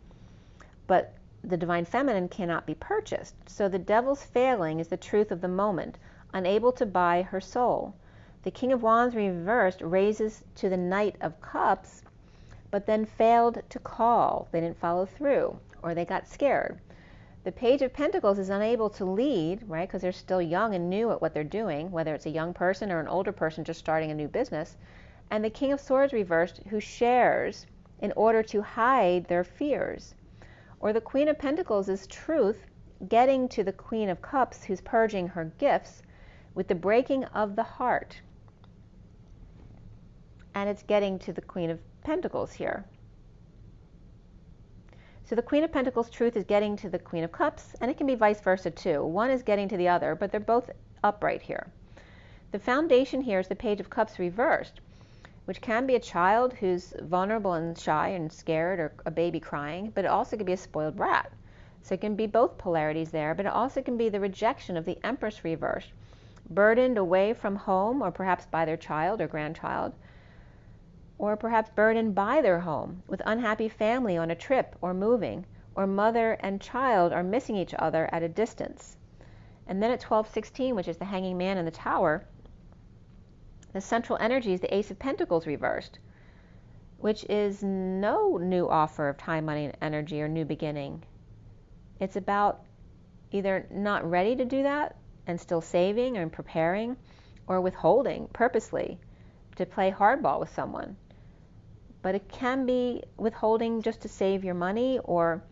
But the divine feminine cannot be purchased. So the devil's failing is the truth of the moment, unable to buy her soul. The King of Wands reversed raises to the Knight of Cups, but then failed to call. They didn't follow through, or they got scared. The Page of Pentacles is unable to lead, right, because they're still young and new at what they're doing, whether it's a young person or an older person just starting a new business. And the King of Swords reversed, who shares in order to hide their fears. Or the Queen of Pentacles is truth getting to the Queen of Cups, who's purging her gifts with the breaking of the heart. And it's getting to the Queen of Pentacles here. So the Queen of Pentacles truth is getting to the Queen of Cups, and it can be vice versa too. One is getting to the other, but they're both upright here. The foundation here is the Page of Cups reversed, which can be a child who's vulnerable and shy and scared, or a baby crying, but it also could be a spoiled brat. So it can be both polarities there, but it also can be the rejection of the Empress reversed, burdened away from home, or perhaps by their child or grandchild, or perhaps burdened by their home, with unhappy family on a trip or moving, or mother and child are missing each other at a distance. And then at 12:16, which is the Hanging Man in the Tower, the central energy is the Ace of Pentacles reversed, which is no new offer of time, money, and energy, or new beginning. It's about either not ready to do that and still saving and preparing, or withholding purposely to play hardball with someone. But it can be withholding just to save your money, or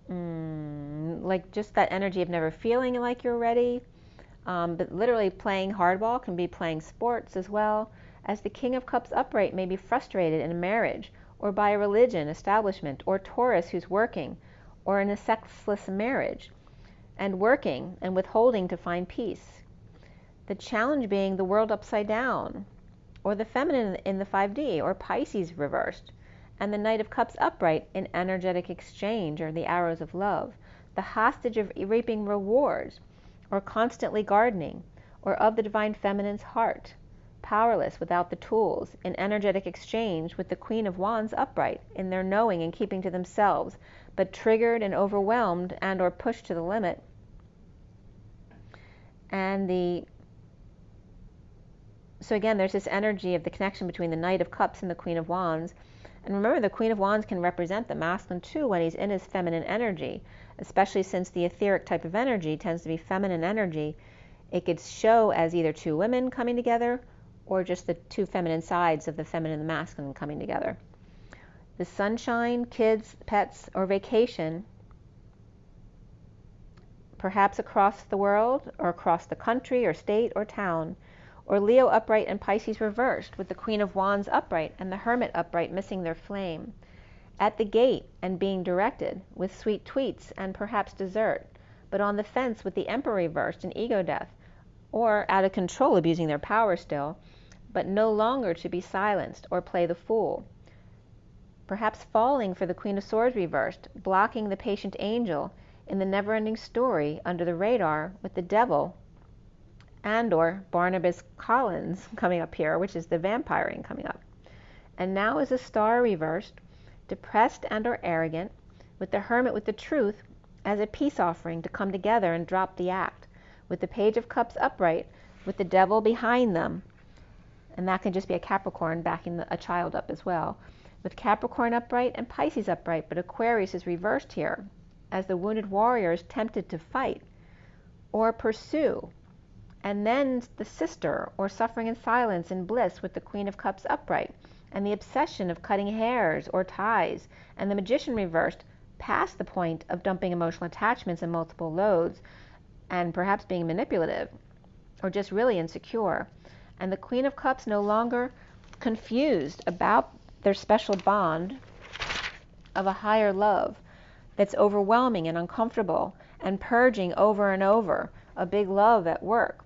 like just that energy of never feeling like you're ready. But literally playing hardball can be playing sports as well, as the King of Cups upright may be frustrated in a marriage, or by a religion, establishment, or Taurus who's working, or in a sexless marriage, and working and withholding to find peace. The challenge being the world upside down, or the feminine in the 5D, or Pisces reversed, and the Knight of Cups upright in energetic exchange, or the arrows of love, the hostage of reaping rewards, or constantly gardening, or of the divine feminine's heart, powerless without the tools, in energetic exchange with the Queen of Wands upright, in their knowing and keeping to themselves, but triggered and overwhelmed and or pushed to the limit. And so again, there's this energy of the connection between the Knight of Cups and the Queen of Wands. And remember, the Queen of Wands can represent the masculine too when he's in his feminine energy, especially since the etheric type of energy tends to be feminine energy. It could show as either two women coming together, or just the two feminine sides of the feminine and the masculine coming together. The sunshine, kids, pets, or vacation, perhaps across the world, or across the country, or state, or town. Or Leo upright and Pisces reversed, with the Queen of Wands upright and the Hermit upright missing their flame. At the gate and being directed, with sweet tweets and perhaps dessert, but on the fence with the Emperor reversed and ego death, or out of control abusing their power still, but no longer to be silenced or play the fool. Perhaps falling for the Queen of Swords reversed, blocking the patient angel in the never-ending story under the radar with the devil, and or Barnabas Collins coming up here, which is the vampiring coming up. And now is a Star reversed, depressed and or arrogant, with the Hermit with the truth as a peace offering to come together and drop the act, with the Page of Cups upright, with the devil behind them. And that can just be a Capricorn backing a child up as well, with Capricorn upright and Pisces upright, but Aquarius is reversed here, as the wounded warrior is tempted to fight or pursue. And then the sister, or suffering in silence and bliss, with the Queen of Cups upright, and the obsession of cutting hairs or ties, and the Magician reversed, past the point of dumping emotional attachments and multiple loads, and perhaps being manipulative, or just really insecure. And the Queen of Cups no longer confused about their special bond of a higher love that's overwhelming and uncomfortable, and purging over and over, a big love at work,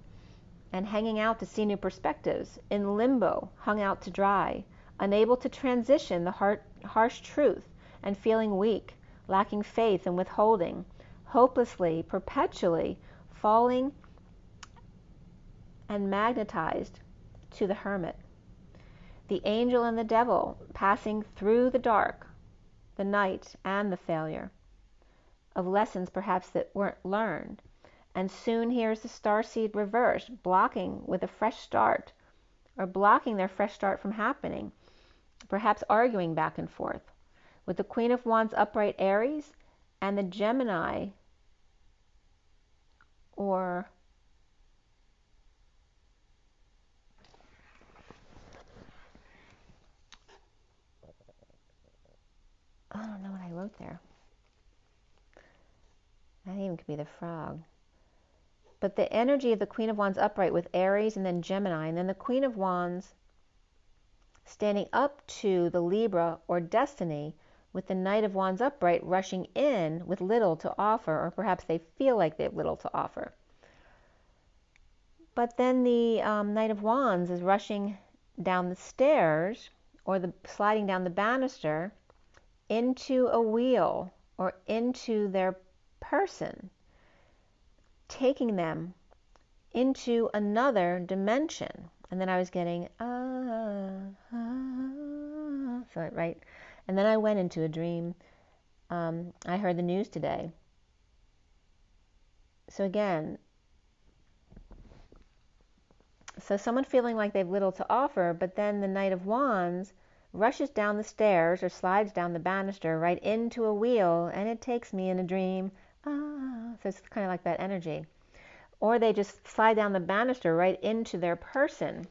and hanging out to see new perspectives, in limbo, hung out to dry, unable to transition the harsh truth, and feeling weak, lacking faith and withholding, hopelessly, perpetually falling and magnetized to the Hermit. The angel and the devil passing through the dark, the night, and the failure. of lessons perhaps that weren't learned. And soon here's the starseed reversed, blocking with a fresh start, or blocking their fresh start from happening, perhaps arguing back and forth. With the Queen of Wands upright Aries and the Gemini, or I don't know what I wrote there. That even could be the frog. But the energy of the Queen of Wands upright with Aries and then Gemini, and then the Queen of Wands standing up to the Libra or Destiny with the Knight of Wands upright rushing in with little to offer, or perhaps they feel like they have little to offer. But then the Knight of Wands is rushing down the stairs, or sliding down the banister into a wheel or into their person, taking them into another dimension. And then I was getting so right, and then I went into a dream. I heard the news today. So again, so someone feeling like they have little to offer, but then the Knight of Wands rushes down the stairs or slides down the banister right into a wheel, and it takes me in a dream. So it's kind of like that energy. Or they just slide down the banister right into their person,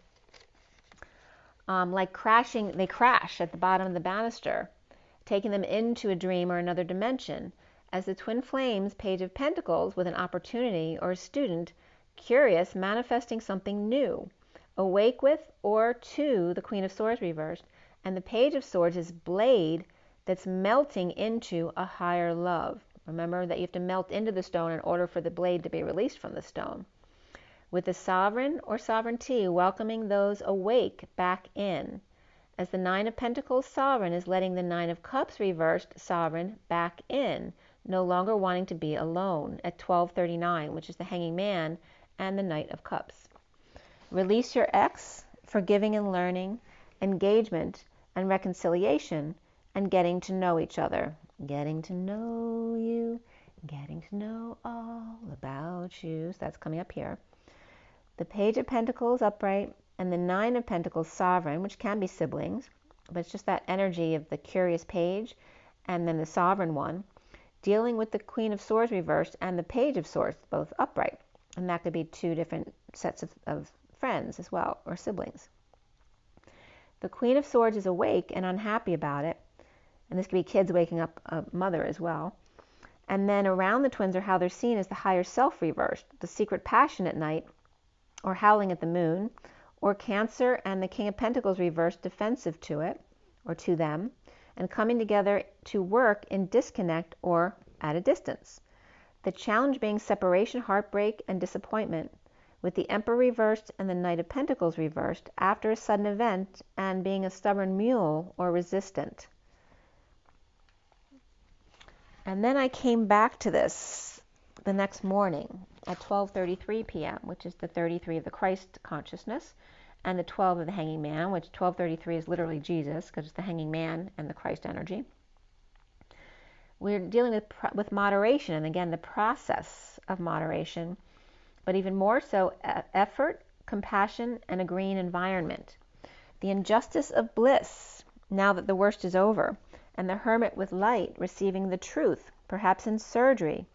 like crashing. They crash at the bottom of the banister, taking them into a dream or another dimension. As the twin flames, Page of Pentacles, with an opportunity or a student, curious, manifesting something new, awake with or to the Queen of Swords reversed, and the Page of Swords is blade that's melting into a higher love. Remember that you have to melt into the stone in order for the blade to be released from the stone. With the Sovereign or Sovereignty welcoming those awake back in, as the Nine of Pentacles Sovereign is letting the Nine of Cups reversed Sovereign back in, no longer wanting to be alone at 12:39, which is the Hanging Man and the Knight of Cups. Release your ex, forgiving and learning, engagement and reconciliation, and getting to know each other. Getting to know you, getting to know all about you. So that's coming up here. The Page of Pentacles upright and the Nine of Pentacles Sovereign, which can be siblings, but it's just that energy of the curious page and then the sovereign one, dealing with the Queen of Swords reversed and the Page of Swords, both upright. And that could be two different sets of friends as well, or siblings. The Queen of Swords is awake and unhappy about it. And this could be kids waking up a mother as well. And then around the twins are how they're seen as the higher self reversed, the secret passion at night, or howling at the moon, or Cancer and the King of Pentacles reversed, defensive to it, or to them, and coming together to work in disconnect or at a distance. The challenge being separation, heartbreak, and disappointment, with the Emperor reversed and the Knight of Pentacles reversed after a sudden event and being a stubborn mule or resistant. And then I came back to this the next morning at 12:33 p.m., which is the 33 of the Christ consciousness, and the 12 of the Hanging Man, which 12:33 is literally Jesus, because it's the Hanging Man and the Christ energy. We're dealing with moderation, and again, the process of moderation, but even more so, effort, compassion, and a green environment. The injustice of bliss, now that the worst is over, and the Hermit with light receiving the truth, perhaps in surgery,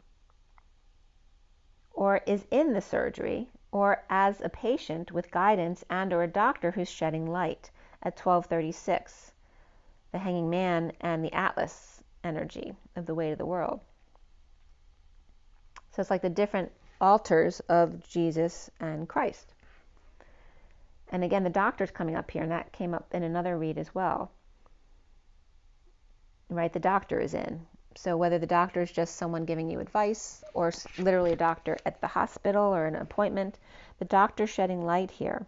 or is in the surgery, or as a patient with guidance and or a doctor who's shedding light at 12:36, the Hanging Man and the Atlas energy of the weight of the world. So it's like the different altars of Jesus and Christ. And again, the doctor's coming up here, and that came up in another read as well. Right, the doctor is in. So whether the doctor is just someone giving you advice or literally a doctor at the hospital or an appointment, the doctor shedding light here.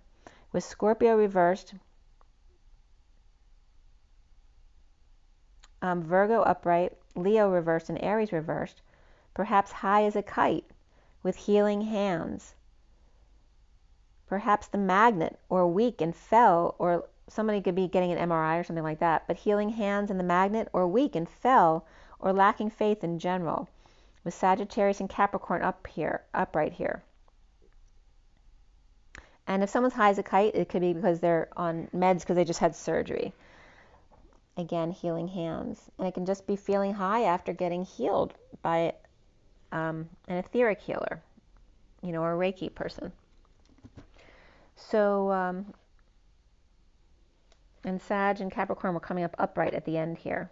With Scorpio reversed, Virgo upright, Leo reversed, and Aries reversed, perhaps high as a kite with healing hands. Perhaps the magnet, or weak and fell, or somebody could be getting an MRI or something like that, but healing hands and the magnet, or weak and fell, or lacking faith in general. with Sagittarius and Capricorn up right here. And if someone's high as a kite, it could be because they're on meds because they just had surgery. Again, healing hands. And it can just be feeling high after getting healed by an etheric healer, or a Reiki person. So, and Sag and Capricorn were coming up upright at the end here.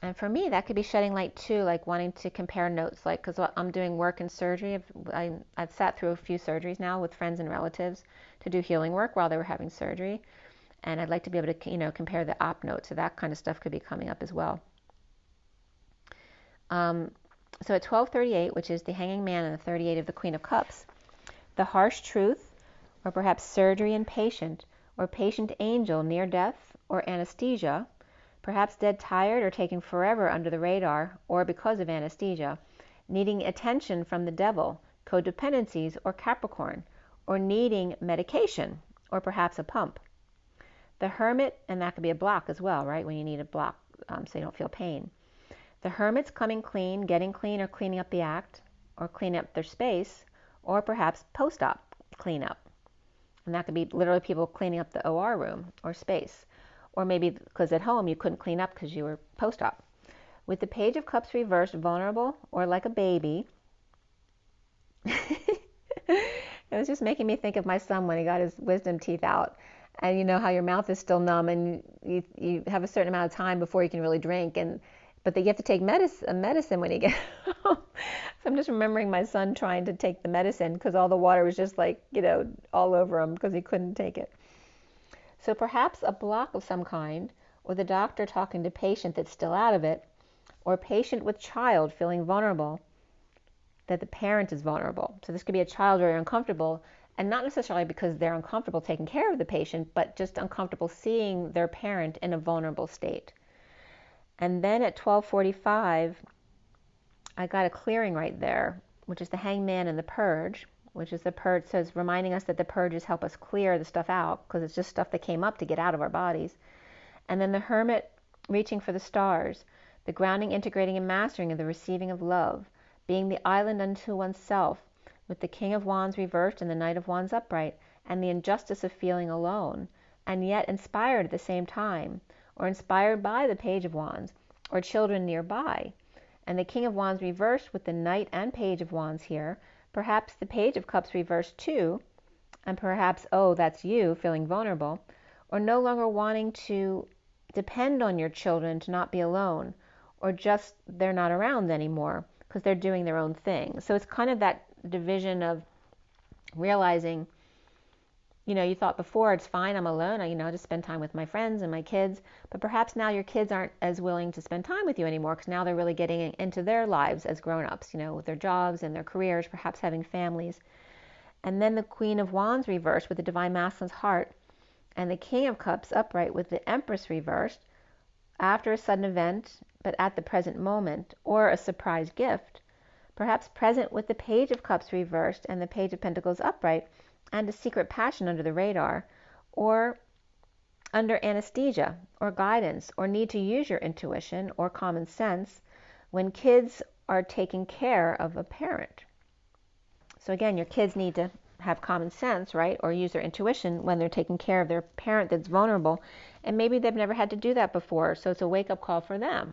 And for me, that could be shedding light too, like wanting to compare notes, like, because I'm doing work in surgery. I've sat through a few surgeries now with friends and relatives to do healing work while they were having surgery. And I'd like to be able to, compare the op notes. So that kind of stuff could be coming up as well. So at 1238, which is the Hanging Man and the 38 of the Queen of Cups, the harsh truth, or perhaps surgery and patient, or patient angel near death, or anesthesia, perhaps dead tired or taking forever under the radar, or because of anesthesia, needing attention from the devil, codependencies, or Capricorn, or needing medication, or perhaps a pump. The Hermit, and that could be a block as well, right, when you need a block so you don't feel pain. The Hermit's coming clean, getting clean, or cleaning up the act, or cleaning up their space, or perhaps post-op cleanup. And that could be literally people cleaning up the OR room or space. Or maybe because at home you couldn't clean up because you were post-op. With the Page of Cups reversed, vulnerable or like a baby. It was just making me think of my son when he got his wisdom teeth out. And you know how your mouth is still numb and you have a certain amount of time before you can really drink. But you have to take medicine when you get home. So I'm just remembering my son trying to take the medicine because all the water was just like, all over him because he couldn't take it. So perhaps a block of some kind, or the doctor talking to patient that's still out of it, or patient with child feeling vulnerable, that the parent is vulnerable. So this could be a child very uncomfortable, and not necessarily because they're uncomfortable taking care of the patient, but just uncomfortable seeing their parent in a vulnerable state. And then at 1245, I got a clearing right there, which is the Hangman and the Purge, which is the purge, says reminding us that the purges help us clear the stuff out because it's just stuff that came up to get out of our bodies. And then the Hermit reaching for the stars, the grounding, integrating, and mastering of the receiving of love, being the island unto oneself, with the King of Wands reversed and the Knight of Wands upright, and the injustice of feeling alone, and yet inspired at the same time, or inspired by the Page of Wands, or children nearby. And the King of Wands reversed with the Knight and Page of Wands here, perhaps the Page of Cups reversed too, and perhaps, oh, that's you feeling vulnerable, or no longer wanting to depend on your children to not be alone, or just they're not around anymore because they're doing their own thing. So it's kind of that division of realizing, you thought before, it's fine, I'm alone, I just spend time with my friends and my kids, but perhaps now your kids aren't as willing to spend time with you anymore because now they're really getting into their lives as grown-ups, with their jobs and their careers, perhaps having families. And then the Queen of Wands reversed with the Divine Masculine's heart, and the King of Cups upright with the Empress reversed after a sudden event, but at the present moment, or a surprise gift, perhaps present with the Page of Cups reversed and the Page of Pentacles upright, and a secret passion under the radar, or under anesthesia, or guidance, or need to use your intuition or common sense when kids are taking care of a parent. So again, your kids need to have common sense, right, or use their intuition when they're taking care of their parent that's vulnerable, and maybe they've never had to do that before, so it's a wake-up call for them.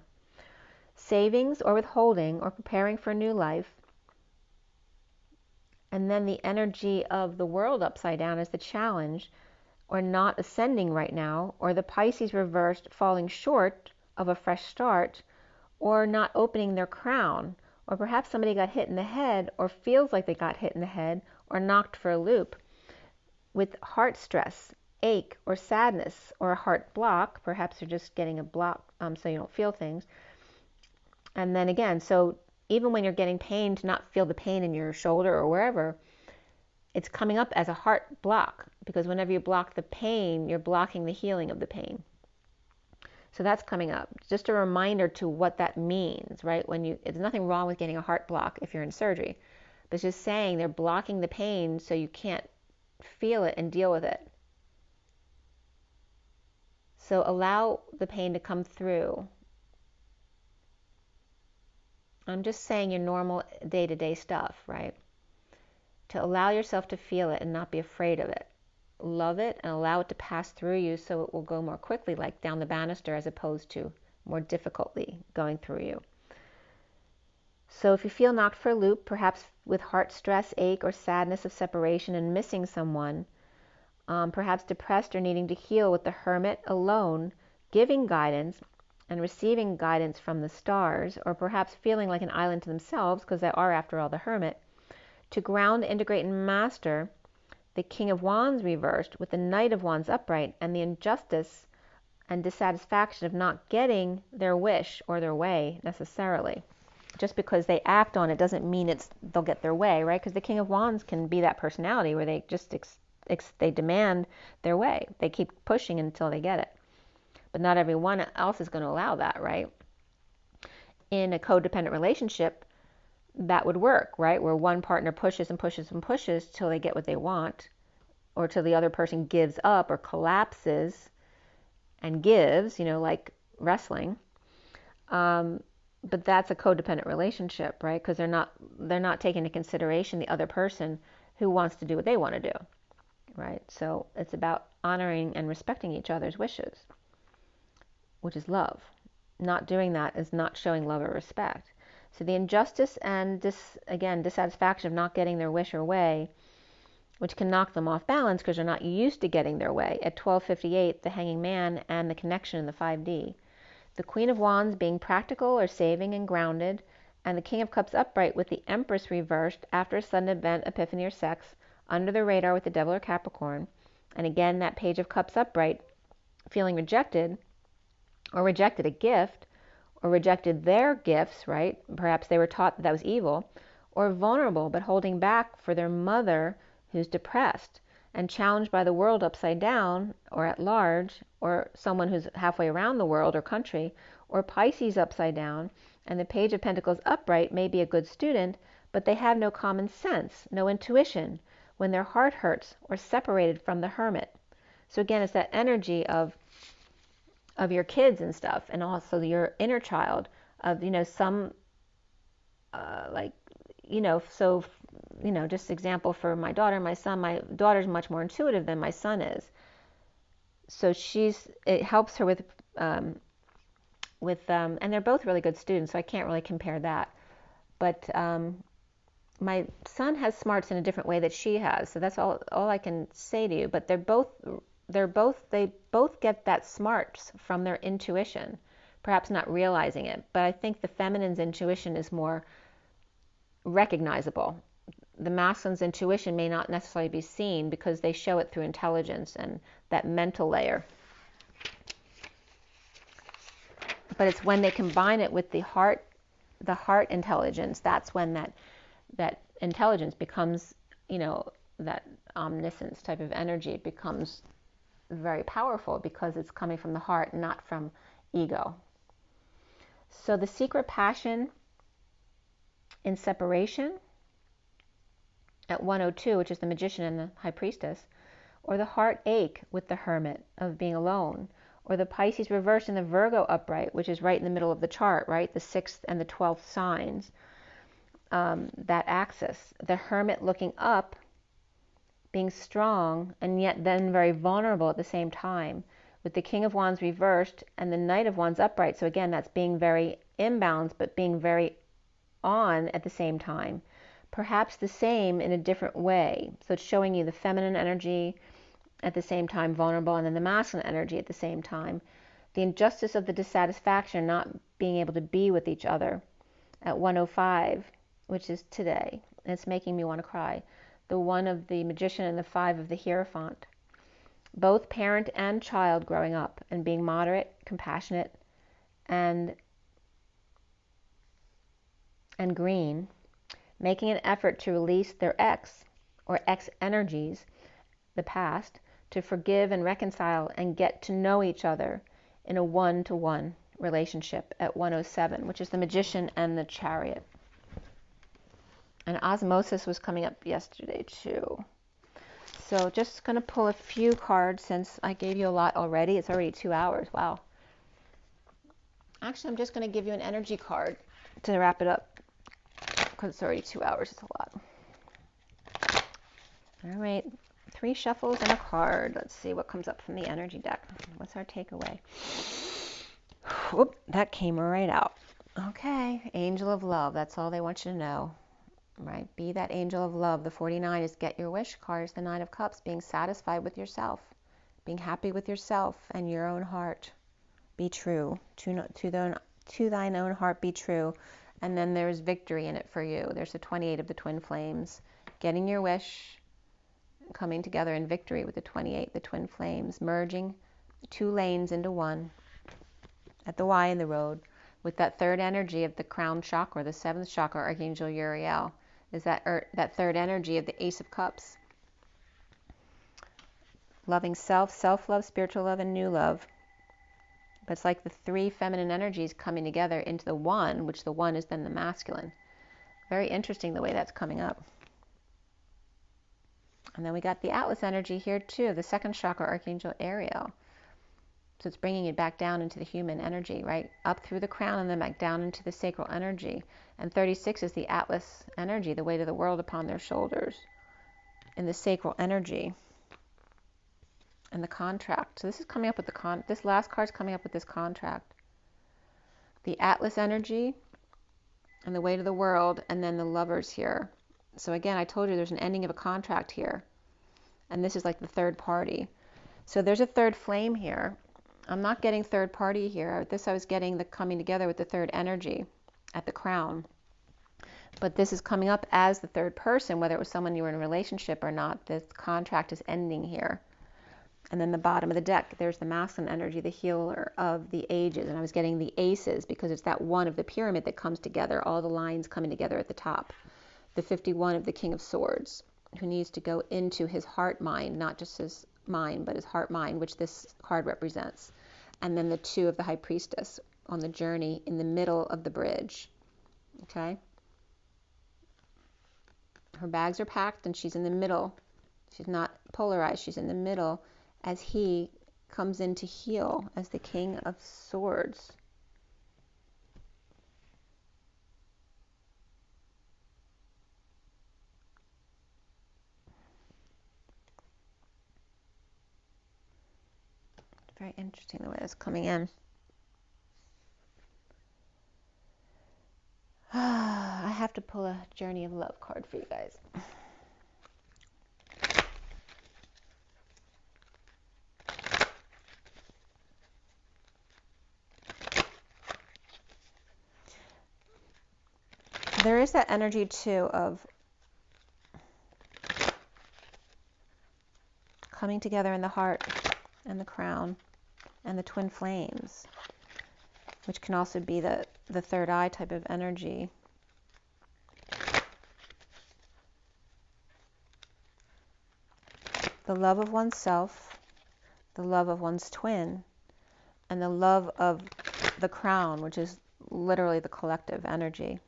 Savings or withholding or preparing for a new life. And then the energy of the world upside down is the challenge, or not ascending right now, or the Pisces reversed falling short of a fresh start, or not opening their crown, or perhaps somebody got hit in the head or feels like they got hit in the head or knocked for a loop with heart stress, ache, or sadness, or a heart block. Perhaps you're just getting a block so you don't feel things. And then again, so even when you're getting pain, to not feel the pain in your shoulder or wherever, it's coming up as a heart block, because whenever you block the pain, you're blocking the healing of the pain. So that's coming up. Just a reminder to what that means, right? There's nothing wrong with getting a heart block if you're in surgery, but it's just saying they're blocking the pain so you can't feel it and deal with it. So allow the pain to come through. I'm just saying your normal day-to-day stuff, right? To allow yourself to feel it and not be afraid of it. Love it and allow it to pass through you so it will go more quickly, like down the banister, as opposed to more difficultly going through you. So if you feel knocked for a loop, perhaps with heart stress, ache, or sadness of separation and missing someone, perhaps depressed or needing to heal with the Hermit alone, giving guidance and receiving guidance from the stars, or perhaps feeling like an island to themselves, because they are, after all, the Hermit, to ground, integrate, and master the King of Wands reversed with the Knight of Wands upright, and the injustice and dissatisfaction of not getting their wish or their way necessarily. Just because they act on it doesn't mean they'll get their way, right? Because the King of Wands can be that personality where they just they demand their way. They keep pushing until they get it. But not everyone else is going to allow that, right? In a codependent relationship, that would work, right? Where one partner pushes and pushes and pushes till they get what they want, or till the other person gives up or collapses and gives, like wrestling. But that's a codependent relationship, right? Because they're not taking into consideration the other person who wants to do what they want to do, right? So it's about honoring and respecting each other's wishes, which is love. Not doing that is not showing love or respect. So the injustice and dissatisfaction of not getting their wish or way, which can knock them off balance because they're not used to getting their way. At 1258, the Hanging Man and the connection in the 5D. The Queen of Wands being practical or saving and grounded, and the King of Cups upright with the Empress reversed after a sudden event, epiphany, or sex, under the radar with the Devil or Capricorn. And again, that Page of Cups upright, feeling rejected, or rejected a gift, or rejected their gifts, right? Perhaps they were taught that was evil, or vulnerable but holding back for their mother who's depressed and challenged by the world upside down or at large, or someone who's halfway around the world or country, or Pisces upside down, and the Page of Pentacles upright may be a good student, but they have no common sense, no intuition, when their heart hurts or separated from the Hermit. So again, it's that energy of your kids and stuff, and also your inner child of, some, just example for my daughter, my son. My daughter's much more intuitive than my son is. So it helps her with, and they're both really good students, so I can't really compare that. But my son has smarts in a different way that she has, so that's all I can say to you. But they both get that smarts from their intuition, perhaps not realizing it. But I think the feminine's intuition is more recognizable. The masculine's intuition may not necessarily be seen because they show it through intelligence and that mental layer. But it's when they combine it with the heart intelligence, that's when that intelligence becomes, that omniscience type of energy becomes very powerful because it's coming from the heart, not from ego. So the secret passion in separation at 102, which is the Magician and the High Priestess, or the heartache with the Hermit of being alone, or the Pisces reversed in the Virgo upright, which is right in the middle of the chart, right? The 6th and the 12th signs, that axis. The Hermit looking up, being strong, and yet then very vulnerable at the same time, with the King of Wands reversed and the Knight of Wands upright. So again, that's being very imbalanced, but being very on at the same time. Perhaps the same in a different way. So it's showing you the feminine energy at the same time vulnerable, and then the masculine energy at the same time. The injustice of the dissatisfaction, not being able to be with each other at 105, which is today. And it's making me want to cry. The 1 of the Magician and the 5 of the Hierophant. Both parent and child growing up and being moderate, compassionate, and green, making an effort to release their ex or ex energies, the past, to forgive and reconcile and get to know each other in a one-to-one relationship at 107, which is the Magician and the Chariot. And osmosis was coming up yesterday too. So just going to pull a few cards since I gave you a lot already. It's already 2 hours. Wow. Actually, I'm just going to give you an energy card to wrap it up because it's already 2 hours. It's a lot. All right. 3 shuffles and a card. Let's see what comes up from the energy deck. What's our takeaway? Whoop, that came right out. Okay. Angel of love. That's all they want you to know. Right? Be that angel of love. The 49 is get your wish card. It's the 9 of cups. Being satisfied with yourself. Being happy with yourself and your own heart. Be true. To thine own heart be true. And then there's victory in it for you. There's the 28 of the twin flames. Getting your wish. Coming together in victory with the 28, the twin flames. Merging 2 lanes into one. At the Y in the road. With that third energy of the crown chakra, the 7th chakra, Archangel Uriel. Is that third energy of the Ace of Cups. Loving self, self-love, spiritual love, and new love. But it's like the 3 feminine energies coming together into the one, which the one is then the masculine. Very interesting the way that's coming up. And then we got the Atlas energy here too, the 2nd chakra, Archangel Ariel. So it's bringing it back down into the human energy, right? Up through the crown and then back down into the sacral energy. And 36 is the Atlas energy, the weight of the world upon their shoulders. In the sacral energy. And the contract. So this is coming up with this last card's coming up with this contract. The Atlas energy and the weight of the world, and then the lovers here. So again, I told you there's an ending of a contract here. And this is like the third party. So there's a third flame here. I'm not getting third party here. This I was getting the coming together with the third energy at the crown. But this is coming up as the third person, whether it was someone you were in a relationship or not. This contract is ending here. And then the bottom of the deck, there's the masculine energy, the healer of the ages. And I was getting the aces because it's that one of the pyramid that comes together, all the lines coming together at the top. The 51 of the King of Swords, who needs to go into his heart mind, not just his mind, but his heart mind, which this card represents. And then the 2 of the High Priestess on the journey in the middle of the bridge. Okay? Her bags are packed and she's in the middle. She's not polarized. She's in the middle as he comes in to heal as the King of Swords. Very interesting the way it's coming in. I have to pull a Journey of Love card for you guys. There is that energy too of coming together in the heart and the crown and the twin flames, which can also be the third eye type of energy. The love of oneself, the love of one's twin, and the love of the crown, which is literally the collective energy.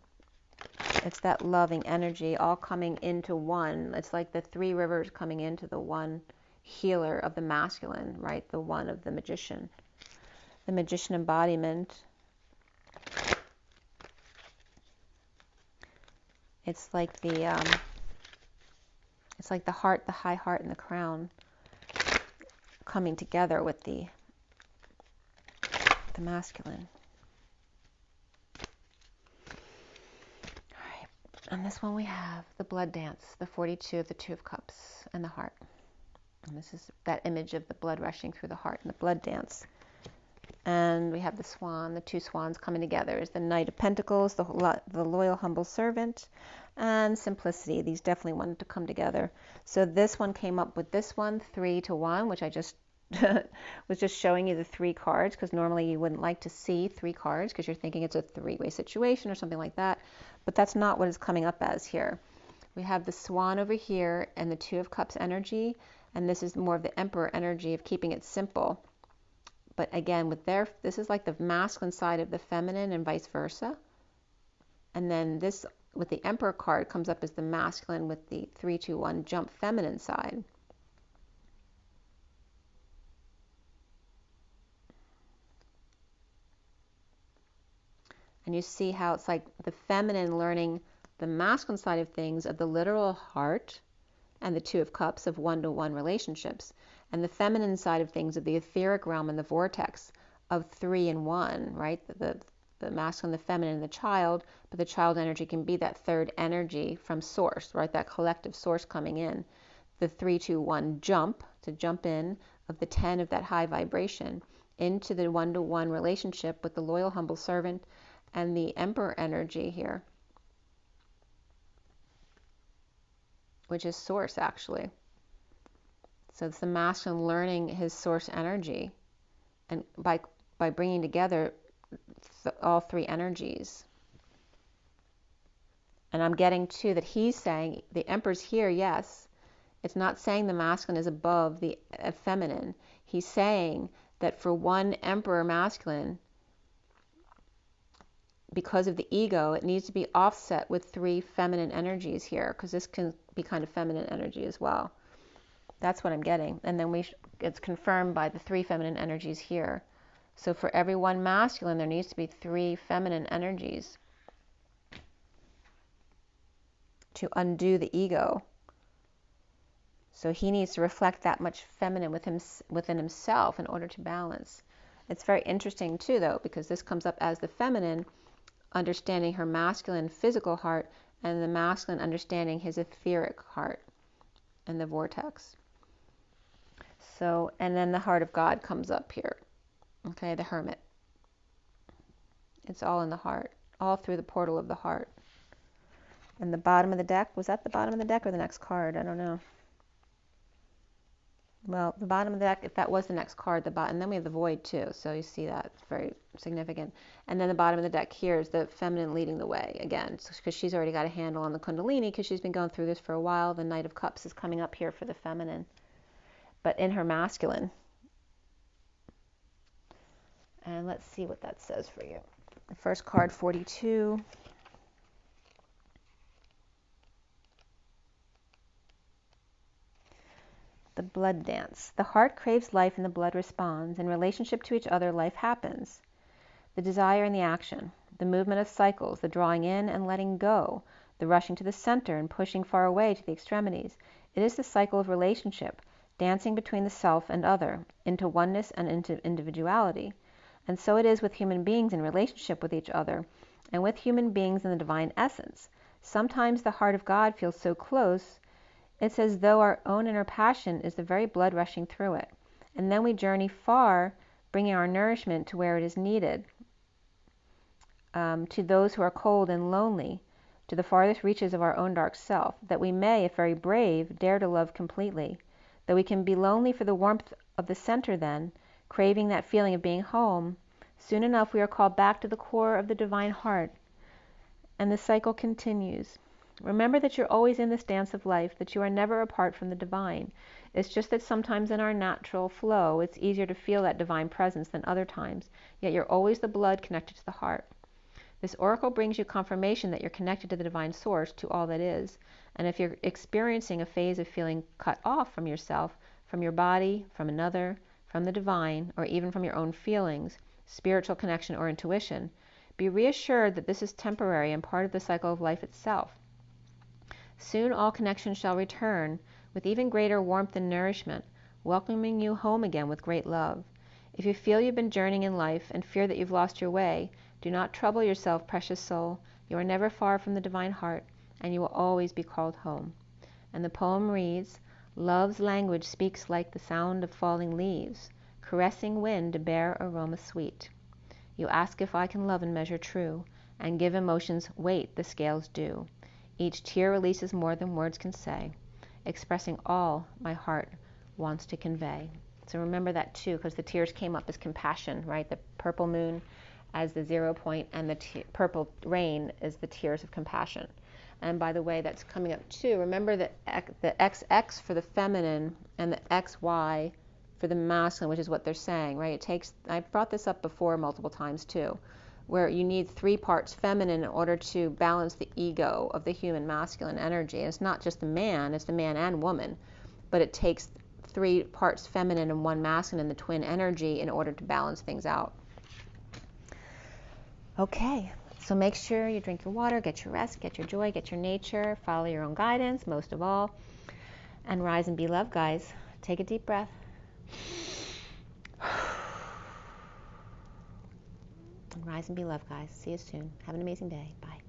It's that loving energy all coming into one. It's like the 3 rivers coming into the one healer of the masculine, right? The one of the magician. The magician embodiment. It's like the heart, the high heart, and the crown coming together with the masculine. All right, and this one we have the blood dance, the 42 of the 2 of cups, and the heart. And this is that image of the blood rushing through the heart and the blood dance. And we have the swan, the 2 swans coming together is the Knight of Pentacles, the loyal, humble servant, and simplicity. These definitely wanted to come together. So this one came up with this one, 3 to 1, which I just was just showing you the 3 cards, because normally you wouldn't like to see 3 cards because you're thinking it's a 3-way situation or something like that. But that's not what it's coming up as here. We have the swan over here and the 2 of cups energy, and this is more of the emperor energy of keeping it simple. But again, with this is like the masculine side of the feminine and vice versa. And then this, with the Emperor card, comes up as the masculine with the 3-2-1 jump feminine side. And you see how it's like the feminine learning the masculine side of things, of the literal heart and the Two of Cups of one-to-one relationships, and the feminine side of things of the etheric realm and the vortex of 3 and 1, right? The masculine, the feminine, and the child, but the child energy can be that third energy from source, right? That collective source coming in. The 3, 2, 1 jump, to jump in, of the 10 of that high vibration into the one-to-one relationship with the loyal, humble servant and the emperor energy here, which is source actually. So it's the masculine learning his source energy, and by bringing together all 3 energies. And I'm getting too that he's saying the emperor's here, yes. It's not saying the masculine is above the feminine. He's saying that for one emperor masculine, because of the ego, it needs to be offset with 3 feminine energies here, because this can be kind of feminine energy as well. That's what I'm getting. And then it's confirmed by the 3 feminine energies here. So for every one masculine, there needs to be 3 feminine energies to undo the ego. So he needs to reflect that much feminine within himself in order to balance. It's very interesting too, though, because this comes up as the feminine understanding her masculine physical heart, and the masculine understanding his etheric heart and the vortex. So, and then the heart of God comes up here. Okay, the hermit. It's all in the heart, all through the portal of the heart. And the bottom of the deck, was that the bottom of the deck or the next card? I don't know. Well, the bottom of the deck, if that was the next card, the bottom, and then we have the void too, so you see that, it's very significant. And then the bottom of the deck here is the feminine leading the way, again, because she's already got a handle on the Kundalini, because she's been going through this for a while. The Knight of Cups is coming up here for the feminine, but in her masculine. And let's see what that says for you. The first card, 42. The blood dance. The heart craves life and the blood responds. In relationship to each other, life happens. The desire and the action. The movement of cycles, the drawing in and letting go. The rushing to the center and pushing far away to the extremities. It is the cycle of relationship, dancing between the self and other, into oneness and into individuality. And so it is with human beings in relationship with each other, and with human beings in the divine essence. Sometimes the heart of God feels so close, it's as though our own inner passion is the very blood rushing through it. And then we journey far, bringing our nourishment to where it is needed, to those who are cold and lonely, to the farthest reaches of our own dark self, that we may, if very brave, dare to love completely. Though we can be lonely for the warmth of the center then, craving that feeling of being home, soon enough we are called back to the core of the divine heart, and the cycle continues. Remember that you're always in this dance of life, that you are never apart from the divine. It's just that sometimes in our natural flow, it's easier to feel that divine presence than other times, yet you're always the blood connected to the heart. This oracle brings you confirmation that you're connected to the divine source, to all that is. And if you're experiencing a phase of feeling cut off from yourself, from your body, from another, from the divine, or even from your own feelings, spiritual connection or intuition, be reassured that this is temporary and part of the cycle of life itself. Soon all connection shall return with even greater warmth and nourishment, welcoming you home again with great love. If you feel you've been journeying in life and fear that you've lost your way, do not trouble yourself, precious soul. You are never far from the divine heart, and you will always be called home. And the poem reads, Love's language speaks like the sound of falling leaves, caressing wind to bear aroma sweet. You ask if I can love in measure true, and give emotions weight the scales do. Each tear releases more than words can say, expressing all my heart wants to convey. So remember that too, because the tears came up as compassion, right? The purple moon as the 0 point, and the purple rain is the tears of compassion. And by the way, that's coming up too. Remember the XX for the feminine and the XY for the masculine, which is what they're saying, right? It takes, I brought this up before multiple times too, where you need 3 parts feminine in order to balance the ego of the human masculine energy. And it's not just the man, it's the man and woman, but it takes 3 parts feminine and 1 masculine in the twin energy in order to balance things out. Okay, So make sure you drink your water, get your rest, get your joy, get your nature, follow your own guidance, most of all, and rise and be loved, guys. Take a deep breath. And rise and be loved, guys. See you soon. Have an amazing day. Bye.